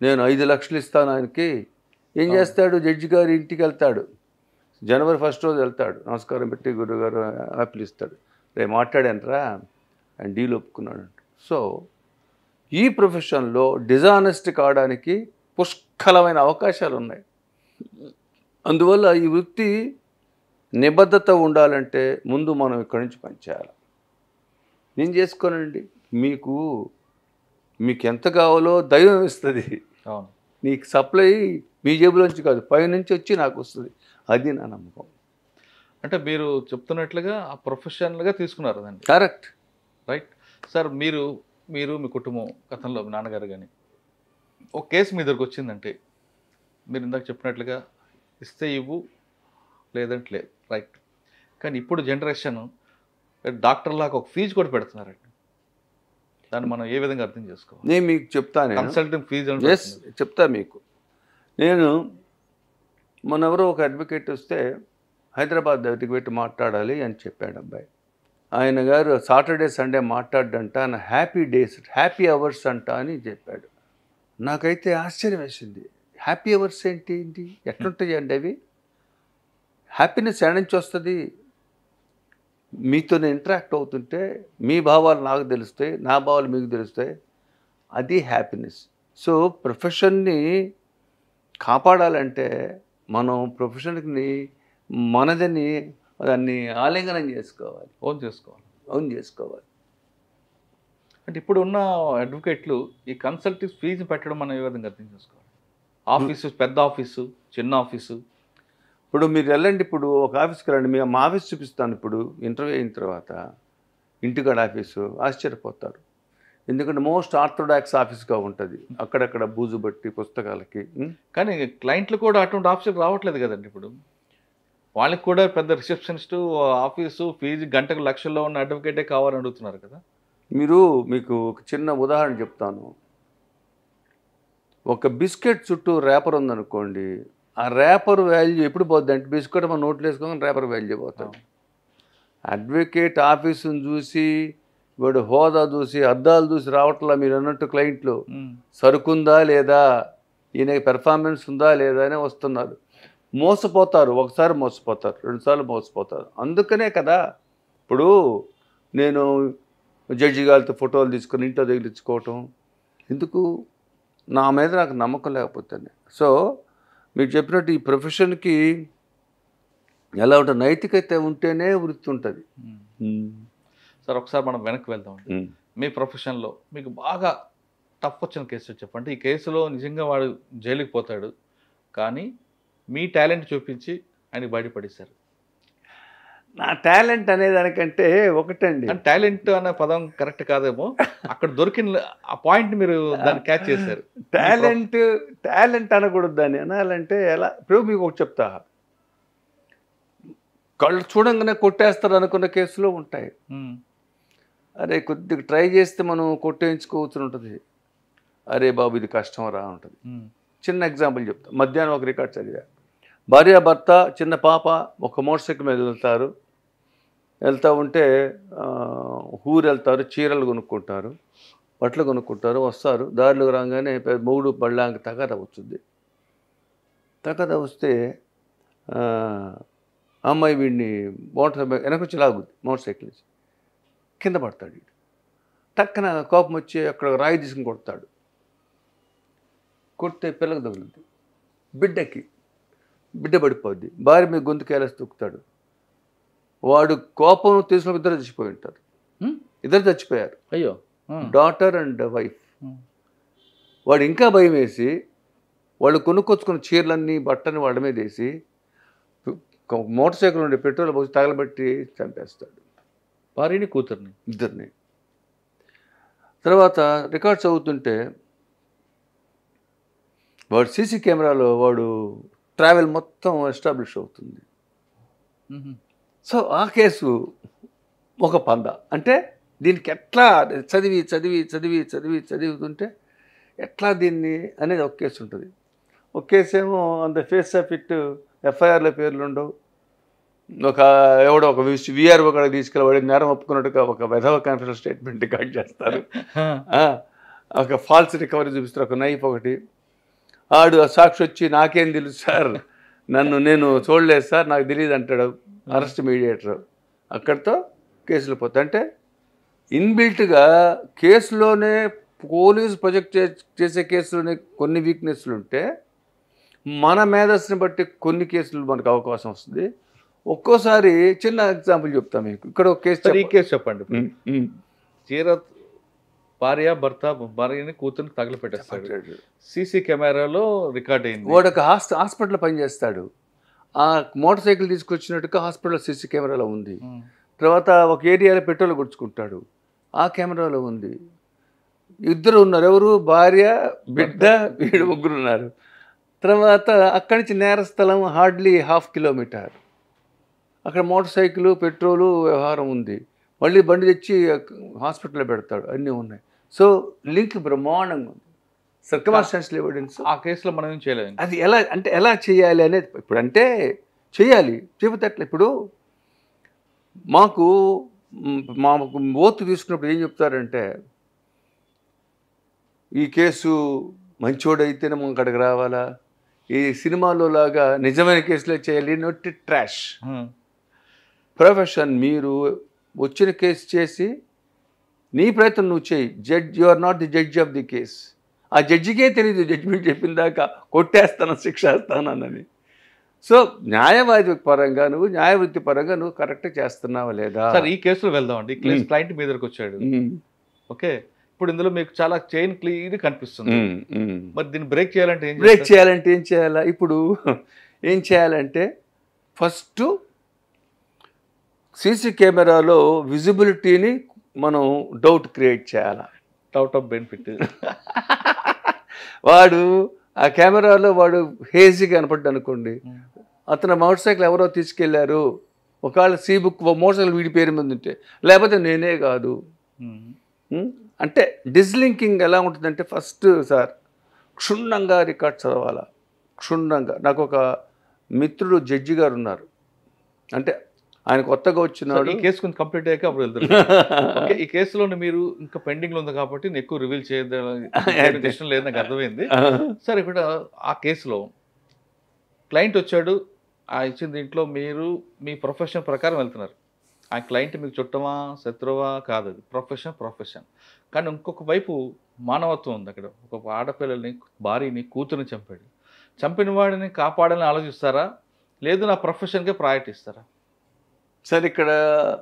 Speaker 3: నేను 5 లక్షలు ఇస్తాను ఆయనకి. ఏం చేస్తాడు, జడ్జి గారి ఇంటికి వెళ్తాడు, జనవరి 1st రోజు వెళ్తాడు, నమస్కారం పెట్టి గురుగారు యాపిల్ ఇస్తాడు, రేపు మాట్లాడానరా ఆయన డీల్ ఒప్పుకున్నాడు. సో ఈ ప్రొఫెషన్లో డిజానెస్ట్ కావడానికి పుష్కలమైన అవకాశాలు ఉన్నాయి. అందువల్ల ఈ వృత్తి నిబద్ధత ఉండాలంటే ముందు మనం ఇక్కడి నుంచి పనిచేయాలి. నేను చేసుకోనండి, మీకు ఎంత కావాలో దైవం ఇస్తుంది.
Speaker 2: అవును.
Speaker 3: నీకు సప్లై మీ జేబులోంచి కాదు, పైనుంచి వచ్చి నాకు వస్తుంది. అది నా నమ్మకం.
Speaker 2: అంటే మీరు చెప్తున్నట్లుగా ఆ ప్రొఫెషనల్గా తీసుకున్నారు అండి.
Speaker 3: కరెక్ట్.
Speaker 2: రైట్. సార్ మీరు మీ కుటుంబం గతంలో మీ నాన్నగారు కానీ ఒక కేసు మీ దగ్గరకు వచ్చిందంటే, మీరు ఇందాక చెప్పినట్లుగా ఇస్తే ఇవ్వు లేదంటే లేదు, రైట్. కానీ ఇప్పుడు జనరేషన్ డాక్టర్లాగా ఒక ఫీజు కూడా పెడుతున్నారండి. దాన్ని మనం ఏ విధంగా అర్థం చేసుకోవాలి?
Speaker 3: నేను మీకు చెప్తాను,
Speaker 2: కన్సల్టింగ్ ఫీజు
Speaker 3: చెప్తా మీకు. నేను మొన్నెవరో ఒక అడ్వకేట్ వస్తే హైదరాబాద్ దగ్గరికి పెట్టి మాట్లాడాలి అని చెప్పాడు అబ్బాయి. ఆయన గారు సాటర్డే సండే మాట్లాడంట, నా హ్యాపీ అవర్స్ అంట అని చెప్పాడు. నాకైతే ఆశ్చర్యం వేసింది. హ్యాపీ అవర్స్ ఏంటి, ఎట్లుంటాయి అండి అవి? హ్యాపీనెస్ ఎక్కడి నుంచి వస్తుంది? మీతో ఇంటరాక్ట్ అవుతుంటే మీ భావాలు నాకు తెలుస్తాయి, నా భావాలు మీకు తెలుస్తాయి. అది హ్యాపీనెస్. సో ప్రొఫెషన్ని కాపాడాలంటే మనం ప్రొఫెషన్కి మనదని దాన్ని ఆలింగనం చేసుకోవాలి, ఓన్ చేసుకోవాలి.
Speaker 2: అంటే ఇప్పుడు ఉన్న అడ్వకేట్లు ఈ కన్సల్టింగ్ ఫీజు పెట్టడం మనం ఏ విధంగా అర్థం చేసుకోవాలి? ఆఫీసు, పెద్ద ఆఫీసు, చిన్న ఆఫీసు.
Speaker 3: ఇప్పుడు మీరు వెళ్ళండి, ఇప్పుడు ఒక ఆఫీస్కి రండి, మేము మా ఆఫీస్ చూపిస్తాను. ఇప్పుడు ఇంటర్వ్యూ అయిన తర్వాత ఇంటికాడ ఆఫీసు ఆశ్చర్యపోతారు. ఎందుకంటే మోస్ట్ ఆర్థోడాక్స్ ఆఫీస్గా ఉంటుంది, అక్కడక్కడ బూజు బట్టి పుస్తకాలకి.
Speaker 2: కానీ క్లయింట్లు కూడా అటువంటి ఆఫీసులకు రావట్లేదు కదండి. ఇప్పుడు వాళ్ళకి కూడా పెద్ద రిసెప్షనిస్టు, ఆఫీసు, ఫీజు గంటకు లక్షల్లో ఉన్న అడ్వకేటే కావాలని అడుగుతున్నారు కదా.
Speaker 3: మీకు ఒక చిన్న ఉదాహరణ చెప్తాను. ఒక బిస్కెట్ చుట్టూ రేపర్ ఉందనుకోండి, ఆ రేపర్ వాల్యూ ఎప్పుడు పోద్ది అంటే బిస్కెట్ మనం నోట్లు వేసుకోగానే రేపర్ వాల్యూ పోతుంది. అడ్వకేట్ ఆఫీసును చూసి, వాడు హోదా చూసి, అద్దాలు చూసి రావట్లా. మీరు అన్నట్టు క్లయింట్లు సరుకుందా లేదా, ఈయనకి పెర్ఫార్మెన్స్ ఉందా లేదా అని వస్తున్నారు. మోసపోతారు, ఒకసారి మోసపోతారు, రెండుసార్లు మోసపోతారు. అందుకనే కదా ఇప్పుడు నేను జడ్జి గారితో ఫోటోలు తీసుకొని ఇంట్లో తగిలించుకోవటం ఎందుకు? నా మీద నాకు నమ్మకం లేకపోతేనే. సో మీరు చెప్పినట్టు ఈ ప్రొఫెషన్కి ఎలా ఉంటుంది, నైతికత ఉంటేనే వృత్తి ఉంటుంది.
Speaker 2: సార్ ఒకసారి మనం వెనక్కి వెళ్దాం. మీ ప్రొఫెషన్లో మీకు బాగా టఫ్ వచ్చిన కేసు చెప్పండి. ఈ కేసులో నిజంగా వాడు జైలుకి పోతాడు, కానీ మీ టాలెంట్ చూపించి ఆయన బయటపడేశారు.
Speaker 3: నా టాలెంట్ అనేదానికంటే ఒకటండి,
Speaker 2: టాలెంట్ అనే పదం కరెక్ట్ కాదేమో, అక్కడ దొరికిన ఆ పాయింట్ మీరు దాన్ని క్యాచ్ చేశారు.
Speaker 3: టాలెంట్ అనకూడదు, దాన్ని అనాలంటే ఎలా? ఇప్పుడు మీకు ఒకటి చెప్తా, కళ్ళు చూడంగానే కొట్టేస్తారు అనుకున్న కేసులో ఉంటాయి. అరే కొద్దిగా ట్రై చేస్తే మనం కొట్టేయించుకోవచ్చు ఉంటుంది. అరే బాబు ఇది కష్టం రా ఉంటుంది. చిన్న ఎగ్జాంపుల్ చెప్తా. మధ్యాహ్నం ఒక రికార్డ్ చదివా. భార్యాభర్త, చిన్న పాప ఒక మోటార్ సైకిల్ మీద వెళ్తూ ఉంటే ఊరు వెళ్తారు, చీరలు కొనుక్కుంటారు, బట్టలు కొనుక్కుంటారు, వస్తారు. దారిలో రాగానే మూడు బళ్ళాంక తగాదా వచ్చింది. తగాదా వస్తే అమ్మాయి వీడిని వెనకొచ్చి లాగుద్ది, మోటార్ సైకిల్ నుంచి కింద పడతాడు. వీడు టక్కన కోపం వచ్చి అక్కడ రాయి తీసుకుని కొడతాడు. కొడితే పిల్లకి తగులుద్ది, బిడ్డ పడిపోద్ది. భార్య మీద గొంతుకేలేసి తొక్కుతాడు. వాడు కోపం తీసుకున్న ఇద్దరు చచ్చిపోయి ఉంటారు. ఇద్దరు చచ్చిపోయారు,
Speaker 2: అయ్యో,
Speaker 3: డాటర్ అండ్ వైఫ్. వాడు ఇంకా భయం వేసి వాళ్ళు కొనుక్కొచ్చుకున్న చీరలన్నీ బట్టని వాళ్ళ మీద వేసి మోటార్ సైకిల్ నుండి పెట్రోల్ పోసి తగలబెట్టి చంపేస్తాడు
Speaker 2: భార్యని, కూతుర్ని,
Speaker 3: ఇద్దరిని. తర్వాత రికార్డ్స్ అవుతుంటే వాడు సీసీ కెమెరాలో వాడు ట్రావెల్ మొత్తం ఎస్టాబ్లిష్ అవుతుంది. సో ఆ కేసు ఒక పంద. అంటే దీనికి ఎట్లా చదువుతుంటే ఎట్లా దీన్ని అనేది ఒక కేసు ఉంటుంది. ఒక కేసు ఏమో అంత ఫేస్ ఆఫ్ ఇట్, ఎఫ్ఐఆర్లో పేర్లు ఉండవు. ఎవడో ఒక విఆర్ఓ కూడా తీసుకెళ్ళి నేరం ఒప్పుకున్నట్టుగా ఒక వెధవ కాన్ఫిడెన్స్ స్టేట్మెంట్ రికార్డ్ చేస్తారు. ఒక ఫాల్స్ రికవరీ చూపిస్తారు, ఒక నైఫ్ ఒకటి. ఆడు సాక్షి వచ్చి నాకేం తెలుసు సార్, నేను చూడలేదు సార్, నాకు తెలియదు అంటాడు అరెస్ట్ మీడియేటర్. అక్కడితో కేసులు పోతాయి. అంటే ఇన్బిల్ట్గా కేసులోనే పోలీసు ప్రొజెక్ట్ చేసే కేసులోనే కొన్ని వీక్నెస్లు ఉంటే మన మేధస్సుని బట్టి కొన్ని కేసులు మనకు అవకాశం వస్తుంది. ఒక్కోసారి చిన్న ఎగ్జాంపుల్ చెప్తాను మీకు. ఇక్కడ ఒక కేసు,
Speaker 2: ఈ కేసు చెప్పండి. చీర భార్యని కూతుర్ని తగలపెట్టేస్తాడు, సీసీ కెమెరాలో రికార్డ్ అయింది.
Speaker 3: వాడు ఒక హాస్పిటల్లో పనిచేస్తాడు. ఆ మోటార్ సైకిల్ తీసుకొచ్చినట్టుగా హాస్పిటల్లో సీసీ కెమెరాలో ఉంది. తర్వాత ఒక ఏరియాలో పెట్రోల్ కొడుచుకుంటాడు, ఆ కెమెరాలో ఉంది. ఇద్దరు ఉన్నారు, ఎవరు? భార్య, బిడ్డ, వీడు, ముగ్గురు ఉన్నారు. తర్వాత అక్కడి నుంచి నేరస్థలం హార్డ్లీ 1/2 కిలోమీటర్. అక్కడ మోటార్ సైకిల్, పెట్రోలు వ్యవహారం ఉంది. మళ్ళీ బండి తెచ్చి హాస్పిటల్లో పెడతాడు, అన్నీ ఉన్నాయి. సో లింక్ బ్రహ్మాండంగా ఉంది. Circumstantial evidence.
Speaker 2: ఆ కేసులో మనం ఏం చేయలేదు.
Speaker 3: అది ఎలా చేయాలి అనేది ఇప్పుడు అంటే చేయాలి, చెబితే అట్లా. ఇప్పుడు మాకు ఓతు తీసుకున్నప్పుడు ఏం చెప్తారంటే, ఈ కేసు మంచోడైతేనే మనం అక్కడికి రావాలా, ఈ సినిమాలో లాగా నిజమైన కేసులే చేయాలి, నొట్టి ట్రాష్. ప్రొఫెషన్. మీరు వచ్చిన కేసు చేసి నీ ప్రయత్నం నువ్వు చేయి. You are not the judge of the case. ఆ జడ్జికే తెలియదు జడ్జిమెంట్ చెప్పిన దాకా కొట్టేస్తాను, శిక్ష వేస్తానని. సో న్యాయవాది పరంగా నువ్వు, న్యాయ వృత్తి పరంగా నువ్వు కరెక్ట్ చేస్తున్నావా లేదా?
Speaker 2: సార్ ఈ కేసులో వెళ్దామండి. క్లయింట్ మీ దగ్గరకు వచ్చాడు, ఓకే. ఇప్పుడు ఇందులో మీకు చాలా చైన్ క్లియర్ కనిపిస్తుంది. మరి దీన్ని బ్రేక్ చేయాలంటే
Speaker 3: ఏం చేయాలా? ఇప్పుడు ఏం చేయాలంటే ఫస్ట్ సీసీ కెమెరాలో విజిబిలిటీని మనం డౌట్ క్రియేట్ చేయాలా.
Speaker 2: Out of benefit.
Speaker 3: వాడు ఆ కెమెరాలో వాడు హేజీగా కనపడ్డా అనుకోండి, అతను మోటార్ సైకిల్ ఎవరో తీసుకెళ్లారు, ఒకవేళ సీ బుక్ మోటార్ సైకిల్ వీడి పేరు మీద ఉంటే, లేకపోతే నేనే కాదు. అంటే డిస్లింకింగ్ ఎలా ఉంటుందంటే ఫస్ట్ సార్ క్షుణ్ణంగా రికార్డ్ చదవాలా. క్షుణ్ణంగా. నాకు ఒక మిత్రుడు జడ్జి గారు ఉన్నారు. అంటే ఆయన కొత్తగా వచ్చినాడు.
Speaker 2: ఈ కేసు కొంచెం కంప్లీట్ అయ్యాక అప్పుడు వెళ్తారు. ఈ కేసులో మీరు ఇంకా పెండింగ్లో ఉంది కాబట్టి నేను ఎక్కువ రివీల్ చేయడం ఇష్టం లేదు, నాకు అర్థమైంది. సార్ ఇక్కడ ఆ కేసులో క్లయింట్ వచ్చాడు, ఆ ఇచ్చిన దీంట్లో మీరు మీ ప్రొఫెషన్ ప్రకారం వెళ్తున్నారు. ఆ క్లయింట్ మీకు చుట్టమా శత్రువా కాదు, అది ప్రొఫెషన్. కానీ ఇంకొక వైపు మానవత్వం ఉంది అక్కడ. ఒక ఆడపిల్లల్ని, భార్యని, కూతురుని చంపాడు. చంపిన వాడిని కాపాడాలని ఆలోచిస్తారా, లేదు నా ప్రొఫెషన్కే ప్రయారిటీ ఇస్తారా?
Speaker 3: సార్ ఇక్కడ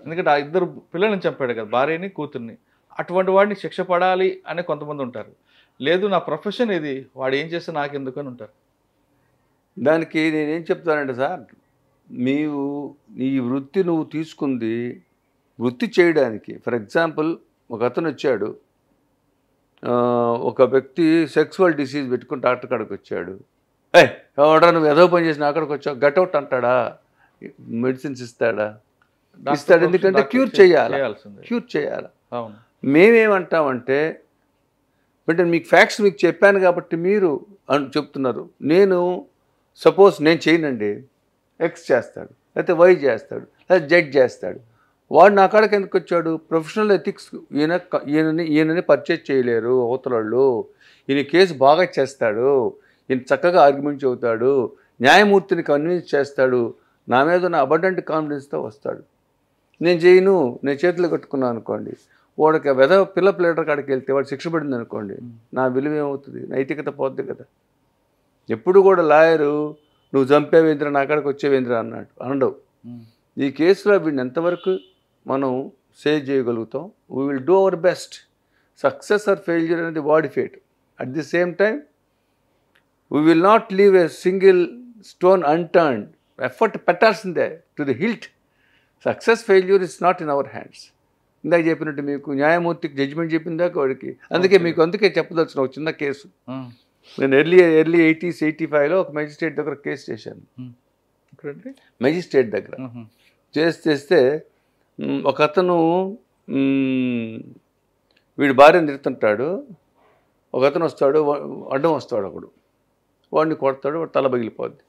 Speaker 2: ఎందుకంటే ఆ ఇద్దరు పిల్లల్ని చంపాడు కదా, భార్యని కూతుర్ని. అటువంటి వాడిని శిక్ష పడాలి అని కొంతమంది ఉంటారు. లేదు నా ప్రొఫెషన్ ఇది, వాడు ఏం చేస్తే నాకెందుకు అని ఉంటారు.
Speaker 3: దానికి నేనేం చెప్తానంటే సార్, నీవు ఈ వృత్తి నువ్వు తీసుకుంది వృత్తి చేయడానికి. ఫర్ ఎగ్జాంపుల్ ఒక అతను వచ్చాడు, ఒక వ్యక్తి సెక్సువల్ డిసీజ్ పెట్టుకుని డాక్టర్ కాడికి వచ్చాడు. ఎవడా నువ్వు ఏదో పని చేసిన అక్కడికి వచ్చావు, గట్అవుట్ అంటాడా? మెడిసిన్స్ ఇస్తాడా? ఇస్తాడు. ఎందుకంటే క్యూర్ చేయాలి. మేమేమంటామంటే అంటే మీకు ఫ్యాక్ట్స్ మీకు చెప్పాను కాబట్టి మీరు చెప్తున్నారు. నేను సపోజ్ నేను చేయనండి, ఎక్స్ చేస్తాడు, లేకపోతే వై చేస్తాడు, లేకపోతే జెడ్ చేస్తాడు. వాడు నా కాడికి ఎందుకు వచ్చాడు? Professional ethics. ఈయనని పర్చేజ్ చేయలేరు అవతలాళ్ళు, ఈయన కేసు బాగా చేస్తాడు, ఈయన చక్కగా ఆర్గ్యుమెంట్ చెబుతాడు, న్యాయమూర్తిని కన్విన్స్ చేస్తాడు, నా మీద ఉన్న అబండెంట్ కాన్ఫిడెన్స్తో వస్తాడు. నేను చేయను, నేను చేతులు కట్టుకున్నాను అనుకోండి, వాడికి పిల్ల ప్లేటర్ కాడికి వెళ్తే వాడు శిక్ష పడింది అనుకోండి, నా విలువ ఏమవుతుంది? నైతికత పోద్ది కదా. ఎప్పుడు కూడా లాయరు నువ్వు చంపేవేంద్ర నా కాడికి వచ్చేవేంద్ర అనడు. ఈ కేసులో వీడిని ఎంతవరకు మనం సేవ్ చేయగలుగుతాం? We will do our best. Success or failure అనేది వాడి fate. At the same time we will not leave a single stone unturned. Effort పెట్టాల్సిందే to the hilt. Success failure is not in our hands. ఇందాక చెప్పినట్టు మీకు న్యాయమూర్తికి జడ్జిమెంట్ చెప్పిందాక వాడికి. అందుకే చెప్పదలుచిన ఒక చిన్న కేసు. నేను ఎర్లీ 80s 85లో ఒక మెజిస్ట్రేట్ దగ్గర కేసు చేశాను. మెజిస్ట్రేట్ దగ్గర చేస్తే ఒక అతను వీడి భార్యను తిడుతుంటాడు. ఒక అతను వస్తాడు, అడ్డం వస్తాడు, ఒకడు వాడిని కొడతాడు, వాడు తల పగిలిపోద్ది.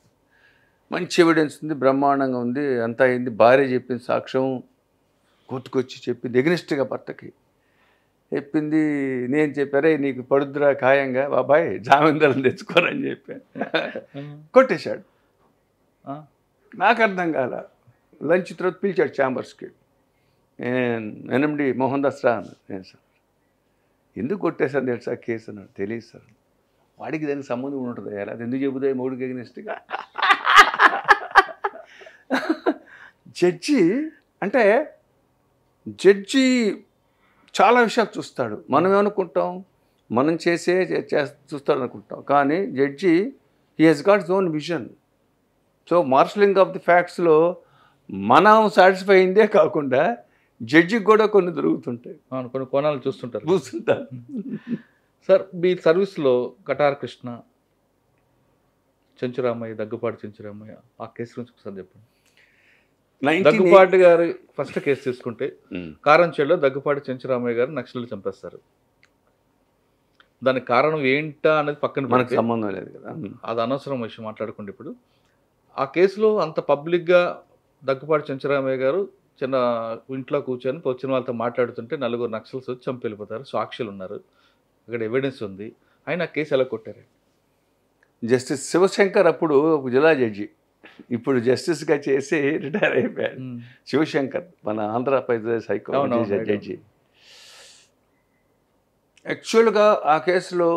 Speaker 3: మంచి ఎవిడెన్స్ ఉంది, బ్రహ్మాండంగా ఉంది, అంతా అయింది. భార్య చెప్పిన సాక్ష్యం కొట్టుకొచ్చి చెప్పింది ఎగ్నిస్ట్గా భర్తకి చెప్పింది. నేను చెప్పారే నీకు పడుద్దురా ఖాయంగా బాబాయ్, జామీందారుని తెచ్చుకోరని చెప్పాను. కొట్టేశాడు. నాకు అర్థం కాల. లంచ్ తర్వాత పిలిచాడు ఛాంబర్స్కి. ఎన్ఎండి మోహన్ దాస్ రా అన్నాడు. నేను సార్ ఎందుకు కొట్టేశాను తెలుసా కేసు అన్నాడు. తెలియదు సార్. వాడికి దానికి సంబంధం ఉంటుంది, ఎలా అది ఎందుకు చెబుతాయి మూడుకి ఎగ్నిస్ట్గా. జడ్జి చాలా విషయాలు చూస్తాడు. మనం ఏమనుకుంటాం, మనం చూస్తాడు అనుకుంటాం. కానీ judge he has got his own vision. So marshalling of the ఫ్యాక్ట్స్లో మనం సాటిస్ఫై అయిందే కాకుండా జడ్జికి కూడా కొన్ని దొరుకుతుంటాయి,
Speaker 2: కొన్ని కోణాలు చూస్తుంటారు. సార్ మీ సర్వీస్లో కటార్ కృష్ణ, చెంచురామయ్య, దగ్గుపాటి చెంచురామయ్య, ఆ కేసు గురించి ఒకసారి చెప్పండి. దగ్గుపాటి గారు ఫస్ట్ కేసు తీసుకుంటే కారంచేడులో దగ్గుపాటి చెంచురామయ్య గారు నక్సలు చంపేస్తారు. దానికి కారణం ఏంటా అనేది పక్కన
Speaker 3: మనకు సంబంధం లేదు కదా,
Speaker 2: అది అనవసరం విషయం మాట్లాడుకుంటే. ఇప్పుడు ఆ కేసులో అంత పబ్లిక్గా దగ్గుపాటి చెంచురామయ్య గారు చిన్న ఇంట్లో కూర్చొని వచ్చిన వాళ్ళతో మాట్లాడుతుంటే 4 నక్సల్స్ వచ్చి చంపి వెళ్ళిపోతారు. సాక్షులు ఉన్నారు, అక్కడ ఎవిడెన్స్ ఉంది. ఆయన ఆ కేసు ఎలా కొట్టారు?
Speaker 3: జస్టిస్ శివశంకర్ అప్పుడు జిల్లా జడ్జి, ఇప్పుడు జస్టిస్గా చేసి రిటైర్ అయిపోయాడు. శివశంకర్, మన ఆంధ్రప్రదేశ్ హైకోర్టు జడ్జి. యాక్చువల్గా ఆ కేసులో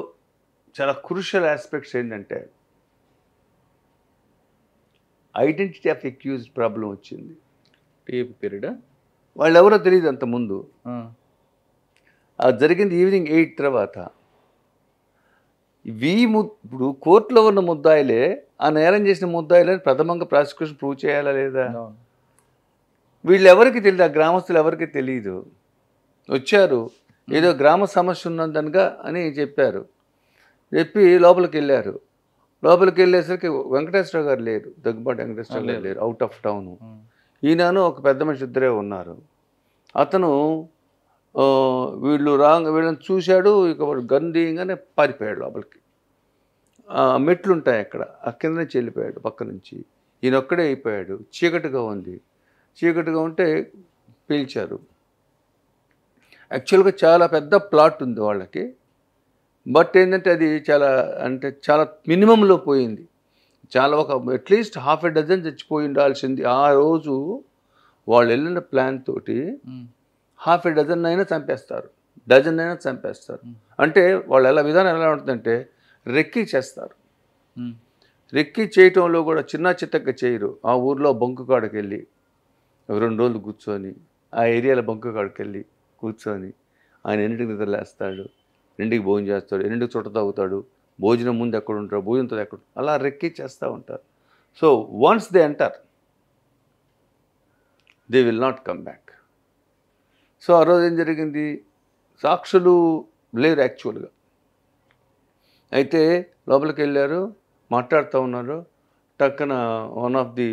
Speaker 3: చాలా క్రూషియల్ ఆస్పెక్ట్స్ ఏంటంటే ఐడెంటిటీ ఆఫ్ అక్యూజ్డ్ ప్రాబ్లం వచ్చింది.
Speaker 2: టీఏపీ పీరియడ్
Speaker 3: వాళ్ళు ఎవరో తెలియదు అంతకుముందు. అది జరిగింది ఈవినింగ్ 8 తర్వాత. ఇప్పుడు కోర్టులో ఉన్న ముద్దాయిలే ఆ నేరం చేసిన ముద్దాయిలని ప్రథమంగా ప్రాసిక్యూషన్ ప్రూవ్ చేయాలా లేదా? వీళ్ళు ఎవరికి తెలియదు, ఆ గ్రామస్తులు ఎవరికి తెలియదు. వచ్చారు, ఏదో గ్రామ సమస్య ఉన్నదనగా అని చెప్పారు. చెప్పి లోపలికి వెళ్ళారు. లోపలికి వెళ్ళేసరికి వెంకటేశ్వర గారు లేరు, దగ్గుబాటి వెంకటేశ్వర గారు లేరు, అవుట్ ఆఫ్ టౌన్. ఈయనను ఒక పెద్ద మనిషి ఇద్దరే ఉన్నారు. అతను వీళ్ళని చూశాడు, ఇక గన్ తీయగానే పారిపోయాడు లోపలికి. మెట్లు ఉంటాయి అక్కడ, ఆ కింద నుంచి వెళ్ళిపోయాడు పక్క నుంచి. ఈయన ఒక్కడే అయిపోయాడు. చీకటిగా ఉంది. చీకటిగా ఉంటే పీల్చారు. యాక్చువల్గా చాలా పెద్ద ప్లాట్ ఉంది వాళ్ళకి. బట్ ఏంటంటే అది చాలా మినిమంలో పోయింది. చాలా ఒక అట్లీస్ట్ హాఫ్ ఎ డజన్ చచ్చిపోయి ఉండాల్సింది. ఆ రోజు వాళ్ళు వెళ్ళిన ప్లాన్ తోటి హాఫ్ ఎ డజన్ అయినా చంపేస్తారు, డజన్ అయినా చంపేస్తారు. అంటే వాళ్ళు విధానం ఎలా ఉంటుందంటే రెక్కి చేస్తారు. రెక్కి చేయటంలో కూడా చిత్తగా చేయరు. ఆ ఊర్లో బంకు కాడికి వెళ్ళి 2 రోజులు కూర్చొని, ఆ ఏరియాలో బంకు కాడికి వెళ్ళి కూర్చొని ఆయన 2ంటికి నిద్రలేస్తాడు, 2ంటికి భోజనం చేస్తాడు, 2ంటికి చుట్ట తాగుతాడు, భోజనం ముందు ఎక్కడ ఉంటారు, భోజనంతో ఎక్కడ, అలా రెక్కి చేస్తూ ఉంటారు. So once they enter they will not come back. So ఆ రోజు ఏం జరిగింది, సాక్షులు లేరు యాక్చువల్గా. అయితే లోపలికి వెళ్ళారు, మాట్లాడుతూ ఉన్నారు. టక్కన one of the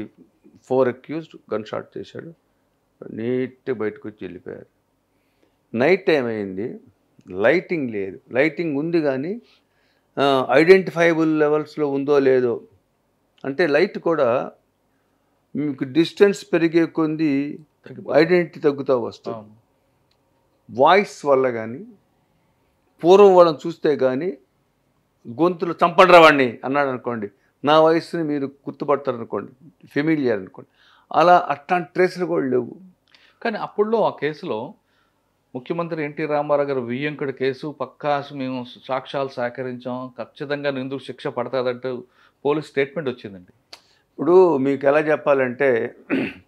Speaker 3: 4 accused gun shot చేశాడు. నీట్గా బయటకు వచ్చి వెళ్ళిపోయారు. నైట్ టైం అయింది, లైటింగ్ లేదు. లైటింగ్ ఉంది కానీ ఐడెంటిఫైబుల్ లెవెల్స్లో ఉందో లేదో. అంటే లైట్ కూడా మీకు డిస్టెన్స్ పెరిగే కొద్దీ ఐడెంటిటీ తగ్గుతూ వస్తుంది. వాయిస్ వల్ల కానీ, పూర్వం వాళ్ళని చూస్తే కానీ, గొంతులు చంపడరా వాడిని అన్నాడు అనుకోండి, నా వయసుని మీరు గుర్తుపడతారనుకోండి, ఫెమిలియర్ అనుకోండి, అట్లాంటి ట్రేస్లు కూడా లేవు.
Speaker 2: కానీ అప్పుడులో ఆ కేసులో ముఖ్యమంత్రి ఎన్టీ రామారావు గారు వియ్యంకుడి కేసు పక్కా మేము సాక్ష్యాలు సేకరించాం, ఖచ్చితంగా నిందుకు శిక్ష పడతాదంటూ పోలీస్ స్టేట్మెంట్ వచ్చిందండి.
Speaker 3: ఇప్పుడు మీకు ఎలా చెప్పాలంటే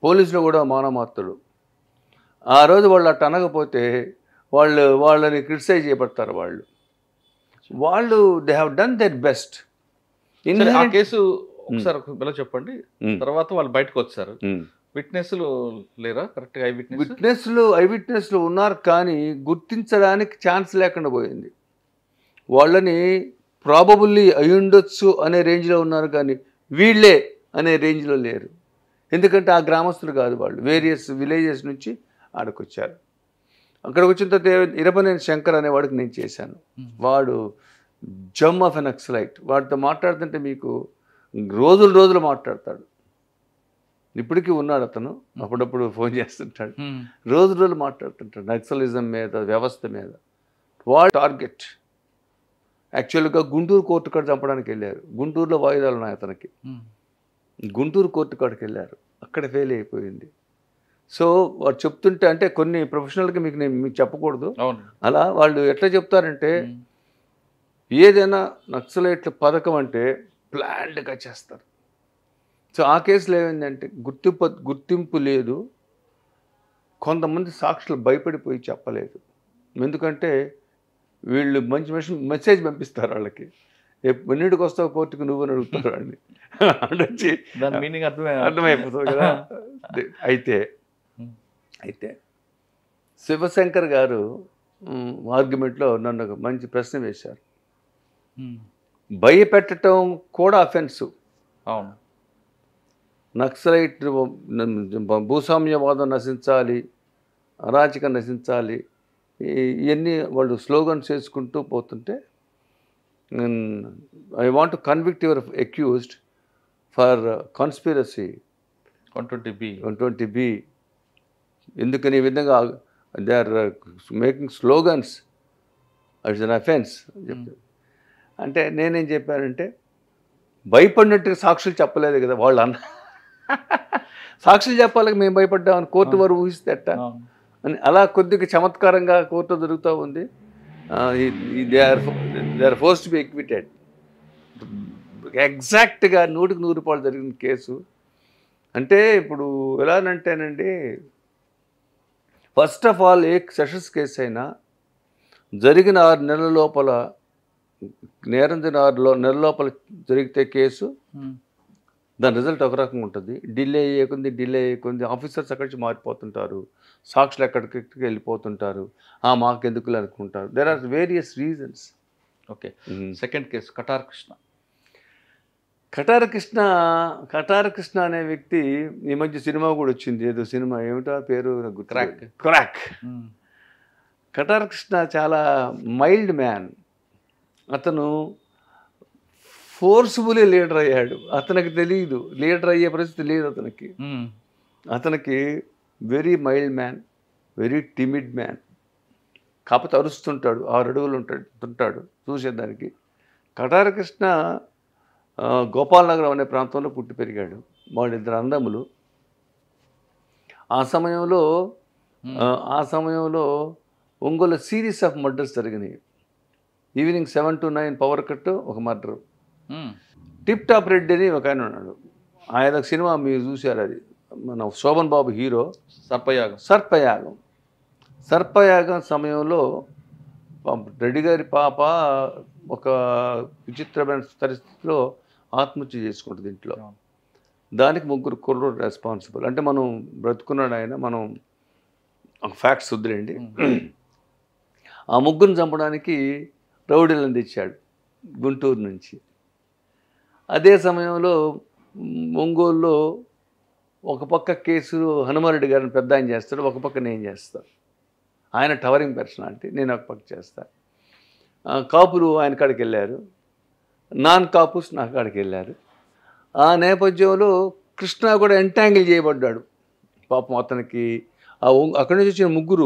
Speaker 3: పోలీసులు కూడా మానమాత్రుడు. ఆ రోజు వాళ్ళు అట్ట అనకపోతే వాళ్ళని క్రిటిసైజ్ చేయబడతారు. వాళ్ళు they have done their best.
Speaker 2: ఆ కేసు ఒకసారి ఇలా చెప్పండి. తర్వాత వాళ్ళు బయటకు వచ్చారు. విట్నెస్లు లేరా? కరెక్ట్గా ఐ విట్నెస్లు ఉన్నారు కానీ గుర్తించడానికి ఛాన్స్ లేకుండా పోయింది. వాళ్ళని ప్రాబబుల్లీ అయ్యుండొచ్చు అనే రేంజ్లో ఉన్నారు కానీ వీళ్ళే అనే రేంజ్లో లేరు. ఎందుకంటే ఆ గ్రామస్తులు కాదు, వాళ్ళు వేరియస్ విలేజెస్ నుంచి ఆడకొచ్చారు. అక్కడికి వచ్చిన తర్వాత ఇరపనేని శంకర్ అనేవాడికి నేను చేశాను. వాడు జమ్ ఆఫ్ ఎన్ నక్సలైట్. వాడితో మాట్లాడుతుంటే మీకు రోజులు మాట్లాడతాడు. ఇప్పటికీ ఉన్నాడు అతను, అప్పుడప్పుడు ఫోన్ చేస్తుంటాడు, రోజులు మాట్లాడుతుంటాడు నక్సలిజం మీద, వ్యవస్థ మీద. వాడు టార్గెట్ యాక్చువల్గా గుంటూరు కోర్టు కాడ చంపడానికి వెళ్ళారు. గుంటూరులో వాయిదాలు ఉన్నాయి అతనికి. గుంటూరు కోర్టు కాడికి వెళ్ళారు, అక్కడ ఫెయిల్ అయిపోయింది. సో వాడు చెప్తుంటే, అంటే కొన్ని ప్రొఫెషనల్గా మీకు చెప్పకూడదు, అలా వాళ్ళు ఎట్లా చెప్తారంటే ఏదైనా నక్సలైట్ల పథకం అంటే ప్లాన్డ్గా చేస్తారు. సో ఆ కేసులో ఏమైందంటే గుర్తింపు లేదు. కొంతమంది సాక్షులు భయపడిపోయి చెప్పలేదు. ఎందుకంటే వీళ్ళు మంచి మెసేజ్ పంపిస్తారు వాళ్ళకి, ఎన్నిటికి వస్తావు కోర్టుకు నువ్వు అని అడుగుతారు వాడిని. వచ్చి మీనింగ్
Speaker 3: అర్థమైపోతుంది కదా. అయితే శివశంకర్ గారు ఆర్గ్యుమెంట్లో నన్ను ఒక మంచి ప్రశ్న వేశారు. భయపెట్టడం కూడా అఫెన్సు.
Speaker 2: అవును,
Speaker 3: నక్సలైట్ భూస్వామ్యవాదం నశించాలి, అరాచకం నశించాలి, ఇవన్నీ వాళ్ళు స్లోగన్స్ చేసుకుంటూ పోతుంటే I want to convict your accused for conspiracy 120B. ఎందుకని ఈ విధంగా దే ఆర్ మేకింగ్ భయపడినట్టుగా సాక్షులు చెప్పలేదు కదా వాళ్ళు అన్న. సాక్షులు చెప్పాలి మేము భయపడ్డామని కోర్టు వారు ఊహిస్తే అట్ట అని అలా కొద్దిగా చమత్కారంగా కోర్టు జరుగుతూ ఉంది. They are forced to be acquitted. ఎగ్జాక్ట్గా 100కి 100 జరిగిన కేసు. అంటే ఇప్పుడు ఎలానంటేనండి, first of all a sessions case అయినా జరిగిన 6 నెలల లోపల, నేరం జరిగిన 6 నెలల లోపల జరిగితే కేసు, దాని రిజల్ట్ ఒక రకంగా ఉంటుంది. డిలే అయ్యేకుంది ఆఫీసర్స్ అక్కడి నుంచి మారిపోతుంటారు, సాక్షులు ఎక్కడికి వెళ్ళిపోతుంటారు, మాకు ఎందుకులే అనుకుంటారు. There are various reasons.
Speaker 2: Okay, second case Katar Krishna అనే వ్యక్తి ఈ మధ్య సినిమా కూడా వచ్చింది, ఏదో సినిమా ఏమిటో పేరు క్రాక్. కటార్ కృష్ణ చాలా మైల్డ్ మ్యాన్. అతను ఫోర్స్ఫుల్లీ లీడర్ అయ్యాడు. అతనికి తెలియదు, లీడర్ అయ్యే పరిస్థితి లేదు అతనికి. అతనికి very mild man, very timid man. కాకపోతే అరుస్తుంటాడు, 6 అడుగులు ఉంటాడు చూసేదానికి. కటార్ కృష్ణ గోపాలనగరం అనే ప్రాంతంలో పుట్టి పెరిగాడు. వాళ్ళిద్దరు అన్నదమ్ములు. ఆ సమయంలో ఒంగోలు సిరీస్ ఆఫ్ మర్డర్స్ జరిగినాయి. ఈవినింగ్ 7 to 9 పవర్ కట్, ఒక మర్డర్. టిప్ టాప్ రెడ్డి అని ఒక ఆయన ఉన్నాడు. ఆయన సినిమా మీరు చూశారు, అది మన శోభన్ బాబు హీరో. సర్పయాగం సమయంలో రెడ్డి గారి పాప ఒక విచిత్రమైన పరిస్థితిలో ఆత్మహత్య చేసుకుంటుంది ఇంట్లో. దానికి 3 కుర్రోడు రెస్పాన్సిబుల్. అంటే మనం బ్రతుకున్నాడు ఆయన, మనం ఫ్యాక్ట్స్ వద్దులేండి. ఆ 3 చంపడానికి రౌడీలను తెచ్చాడు గుంటూరు నుంచి. అదే సమయంలో ఒంగోలులో ఒక పక్క కేసు హనుమారెడ్డి గారిని పెద్ద ఆయన చేస్తాడు, ఒక పక్క నేను చేస్తాను. ఆయన టవరింగ్ పర్సనాలిటీ, నేను ఒక పక్క చేస్తాను. కాపులు ఆయన కాడికి వెళ్ళారు, నాన్ కాపుస్ నా కాడికి వెళ్ళారు. ఆ నేపథ్యంలో కృష్ణ కూడా ఎంటాంగిల్ చేయబడ్డాడు. పాపం అతనికి అక్కడి నుంచి వచ్చిన 3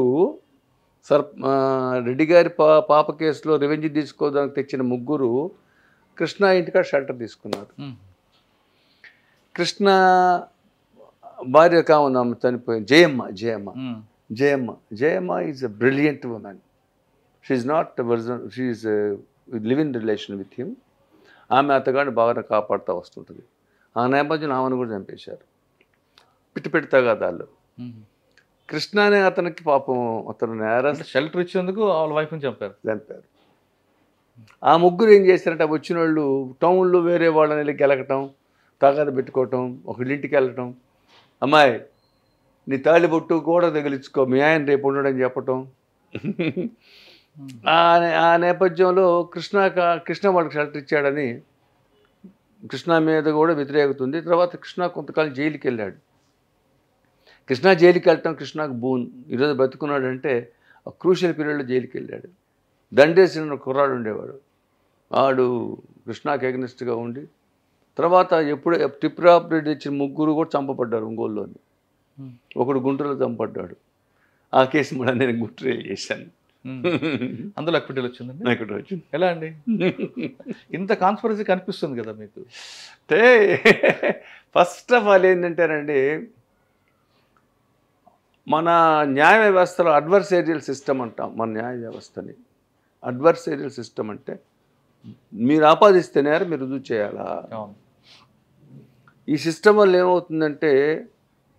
Speaker 2: రెడ్డి గారి పాప కేసులో రివెంజ్ తీసుకోవడానికి తెచ్చిన 3 కృష్ణ ఇంటికాడ షెల్టర్ తీసుకున్నారు. కృష్ణ భార్య కావున్నాము చనిపోయింది, Jayamma is a brilliant women. She not she live in relation with him. ఆమె అతగాడిని బాగా కాపాడుతూ వస్తుంటుంది. ఆ నేపథ్యంలో ఆమెను కూడా చంపేశారు, పిట్టి తగాదాలు. కృష్ణ అనే అతనికి పాపం అతను షెల్టర్ ఇచ్చేందుకు వాళ్ళ వైఫ్ని చంపారు.
Speaker 3: ఆ 3 ఏం చేశారంటే, వచ్చిన వాళ్ళు టౌన్లో వేరే వాళ్ళని వెళ్ళి గెలకటం, తగాద పెట్టుకోవటం, ఒకళ్ళింటికి వెళ్ళటం, అమ్మాయి నీ తాళిబొట్టు కూడా తగిలించుకో, మీ ఆయన రేపు ఉండడని చెప్పటం. ఆ నేపథ్యంలో కృష్ణ వాళ్ళకి షెల్టర్ ఇచ్చాడని కృష్ణ మీద కూడా వ్యతిరేకత ఉంది. తర్వాత కృష్ణ కొంతకాలం జైలుకి వెళ్ళాడు. కృష్ణ జైలుకి వెళ్ళటం కృష్ణకు బూన్. ఈరోజు బతుకున్నాడంటే ఆ క్రూషియల్ పీరియడ్లో జైలుకి వెళ్ళాడు. దండేసిన కుర్రాడు ఉండేవాడు, వాడు కృష్ణకి ఎగనిస్ట్గా ఉండి తర్వాత ఎప్పుడు టిప్ టాప్ రెడ్డి ఇచ్చిన 3 కూడా చంపబడ్డారు ఒంగోలులోని. ఒకడు గుంటూరులో చంపబడ్డాడు. ఆ కేసు మళ్ళీ నేను గుంటూరు చేశాను.
Speaker 2: అందులో అక్విటల్ వచ్చిందండి.
Speaker 3: అక్కడ వచ్చింది.
Speaker 2: ఎలా అండి ఇంత కాన్స్పిరసీ కనిపిస్తుంది కదా మీకు?
Speaker 3: అంటే ఫస్ట్ ఆఫ్ ఆల్ ఏంటంటేనండి, మన న్యాయ వ్యవస్థలో అడ్వర్సేరియల్ సిస్టమ్ అంటాం. మన న్యాయ వ్యవస్థని అడ్వర్సేరియల్ సిస్టమ్ అంటే మీరు ఆపాదిస్తేనే మీరు రుజువు చేయాలా. ఈ సిస్టమ్ వల్ల ఏమవుతుందంటే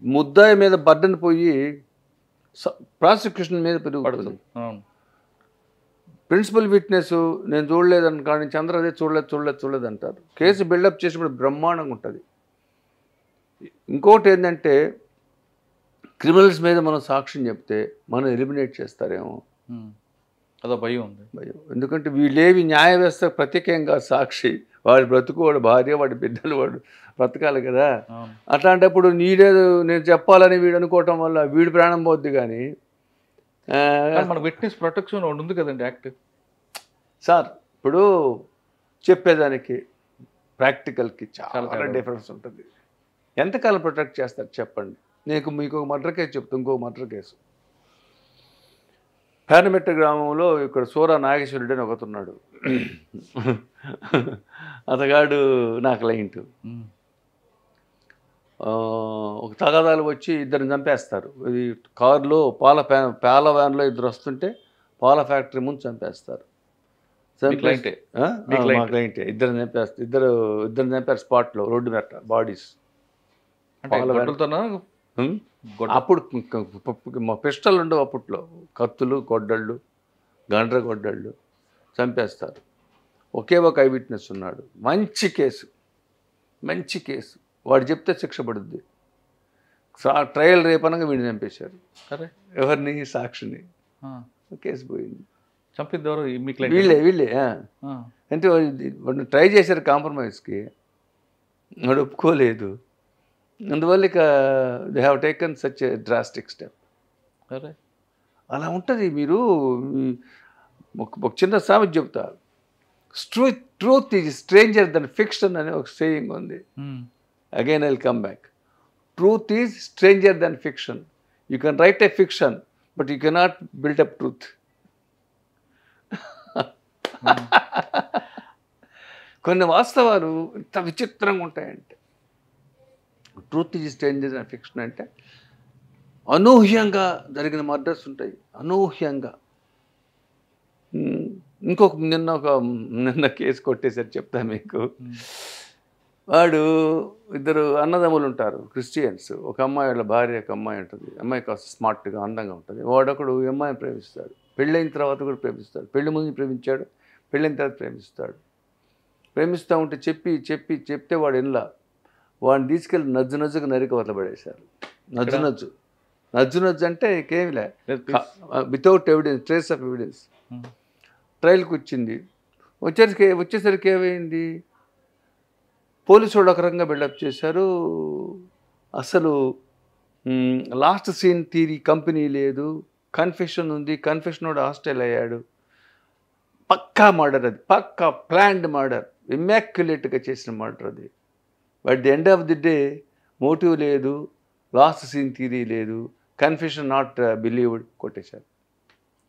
Speaker 3: ముద్దాయి మీద బర్డన్ పోయి ప్రాసిక్యూషన్ మీద పెరుగుతుంది. ప్రిన్సిపల్ విట్నెస్ నేను చూడలేదని కానీ చంద్ర అదే చూడలేదు అంటారు. కేసు బిల్డప్ చేసినప్పుడు బ్రహ్మాండంగా ఉంటుంది. ఇంకోటి ఏంటంటే క్రిమినల్స్ మీద మనం సాక్ష్యం చెప్తే మనం ఎలిమినేట్ చేస్తారేమో,
Speaker 2: అదో భయం ఉంది.
Speaker 3: ఎందుకంటే వీళ్ళేవి న్యాయ వ్యవస్థ ప్రత్యేకంగా సాక్షి, వాడి బ్రతుకు, వాడి భార్య, వాడి బిడ్డలు, వాడు బ్రతకాలి కదా. అట్లాంటప్పుడు నీడేదో నేను చెప్పాలని వీడు అనుకోవటం వల్ల వీడి ప్రాణం పోద్ది. కానీ
Speaker 2: మన విట్నెస్ ప్రొటెక్షన్ ఉంది కదండి యాక్ట్.
Speaker 3: సార్ ఇప్పుడు చెప్పేదానికి ప్రాక్టికల్కి చాలా డిఫరెన్స్ ఉంటుంది. ఎంతకాలం ప్రొటెక్ట్ చేస్తారు చెప్పండి. మీకు ఒక మర్డర్ కేసు చెప్తా, ఇంకో మర్డర్ కేసు. పేరమెట్ట గ్రామంలో ఇక్కడ సూరా నాగేశ్వరుడు అని ఒకతున్నాడు. అతగాడు నా క్లయింట్. ఒక తగాదాలు వచ్చి ఇద్దరిని చంపేస్తారు. ఇది కారులో పాల వ్యాన్లో ఇద్దరు వస్తుంటే పాల ఫ్యాక్టరీ ముందు చంపేస్తారు.
Speaker 2: క్లయింటే
Speaker 3: మా క్లయింటే. ఇద్దరిని చంపారు స్పాట్లో, రోడ్డు మీద బాడీస్. అప్పుడు పిస్టల్ ఉండవు అప్పట్లో, కత్తులు, గొడ్డళ్ళు, గండ్ర గొడ్డళ్ళు చంపేస్తారు. ఒకే ఒక ఐ విట్నెస్ ఉన్నాడు. మంచి కేసు. వాడు చెప్తే శిక్ష పడుద్ది. ట్రయల్ రేపనగా వీడిని చంపేశారు.
Speaker 2: అరే
Speaker 3: ఎవరిని? సాక్షిని. కేసు పోయింది.
Speaker 2: చంపింది ఎవరు?
Speaker 3: వీళ్ళే. అంటే వాడిని ట్రై చేశారు కాంప్రమైజ్కి, వాడు ఒప్పుకోలేదు. అందువల్ల ఇక they have taken such a drastic step.
Speaker 2: అరే
Speaker 3: అలా ఉంటుంది. మీరు ఒక చిన్న సామెత చెప్తా. Truth is stranger then fiction అనే ఒక సేయింగ్ ఉంది. Again I will come back. Truth is stranger then fiction. You can write a fiction but you cannot build up truth. కొన్ని వాస్తవాలు ఇంత విచిత్రంగా ఉంటాయంటే, truth is stranger then fiction అంటే అనూహ్యంగా జరిగిన మర్డర్స్ ఉంటాయి. అనూహ్యంగా. నిన్న కేసు కొట్టేసరి చెప్తా మీకు. వాడు ఇద్దరు అన్నదమ్ములు ఉంటారు, క్రిస్టియన్స్. ఒక అమ్మాయి వాళ్ళ భార్య, ఒక అమ్మాయి ఉంటుంది. అమ్మాయి కాస్త స్మార్ట్గా అందంగా ఉంటుంది. వాడొకడు అమ్మాయిని ప్రేమిస్తాడు. పెళ్ళైన తర్వాత కూడా ప్రేమిస్తాడు. పెళ్లి ముందు ప్రేమించాడు, పెళ్ళైన తర్వాత ప్రేమిస్తాడు. ప్రేమిస్తూ ఉంటే చెప్తే వాడు ఎన్లా వాడిని తీసుకెళ్ళి నజ్జుగా నరికి వదలబడేశారు. నజ్జు అంటే ఇంకేమిలే, without evidence, trace of evidence. ట్రయల్కి వచ్చింది. వచ్చేసరికి ఏమైంది, పోలీసు వాళ్ళు ఒక రకంగా బిల్డప్ చేశారు. అసలు లాస్ట్ సీన్ థియరీ కంపెనీ లేదు, కన్ఫెషన్ ఉంది, కన్ఫెషన్ వాడు హాస్టల్ అయ్యాడు. పక్కా మర్డర్ అది, పక్కా ప్లాన్డ్ మర్డర్, ఇమ్మాక్యులేట్గా చేసిన మర్డర్ అది. But the end of the day motive లేదు, లాస్ట్ సీన్ థియరీ లేదు, కన్ఫెషన్ నాట్ బిలీవ్డ్, కొట్టేశారు.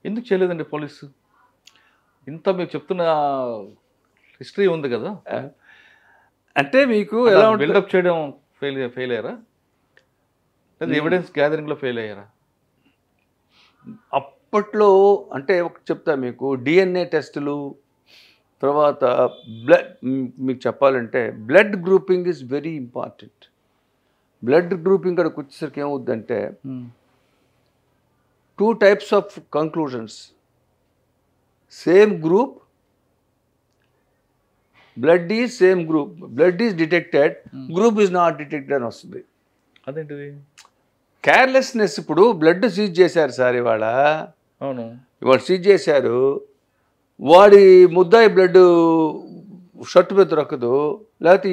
Speaker 2: ఎందుకు చేయలేదండి పోలీసు? ఇంత మీరు చెప్తున్న హిస్టరీ ఉంది కదా,
Speaker 3: అంటే మీకు ఎలా
Speaker 2: బిల్డప్ చేయడం ఫెయిల్ అయ్యారా? లేదా ఎవిడెన్స్ గ్యాదరింగ్లో ఫెయిల్ అయ్యారా?
Speaker 3: అప్పట్లో అంటే ఒకటి చెప్తా మీకు, డిఎన్ఏ టెస్టులు, తర్వాత బ్లడ్, మీకు చెప్పాలంటే blood grouping is very important. Blood grouping అక్కడికి వచ్చేసరికి ఏమవుద్దంటే 2 types of conclusions. Same group, blood is same group, blood is detected, group is not detected అని వస్తుంది.
Speaker 2: అదేంటిది?
Speaker 3: కేర్లెస్నెస్. ఇప్పుడు బ్లడ్ సీజ్ చేశారు సార్ ఇవాళ.
Speaker 2: అవును,
Speaker 3: ఇవాళ సీజ్ చేశారు. వాడి ముద్దాయి బ్లడ్ షర్ట్ మీద దొరకదు, లేకపోతే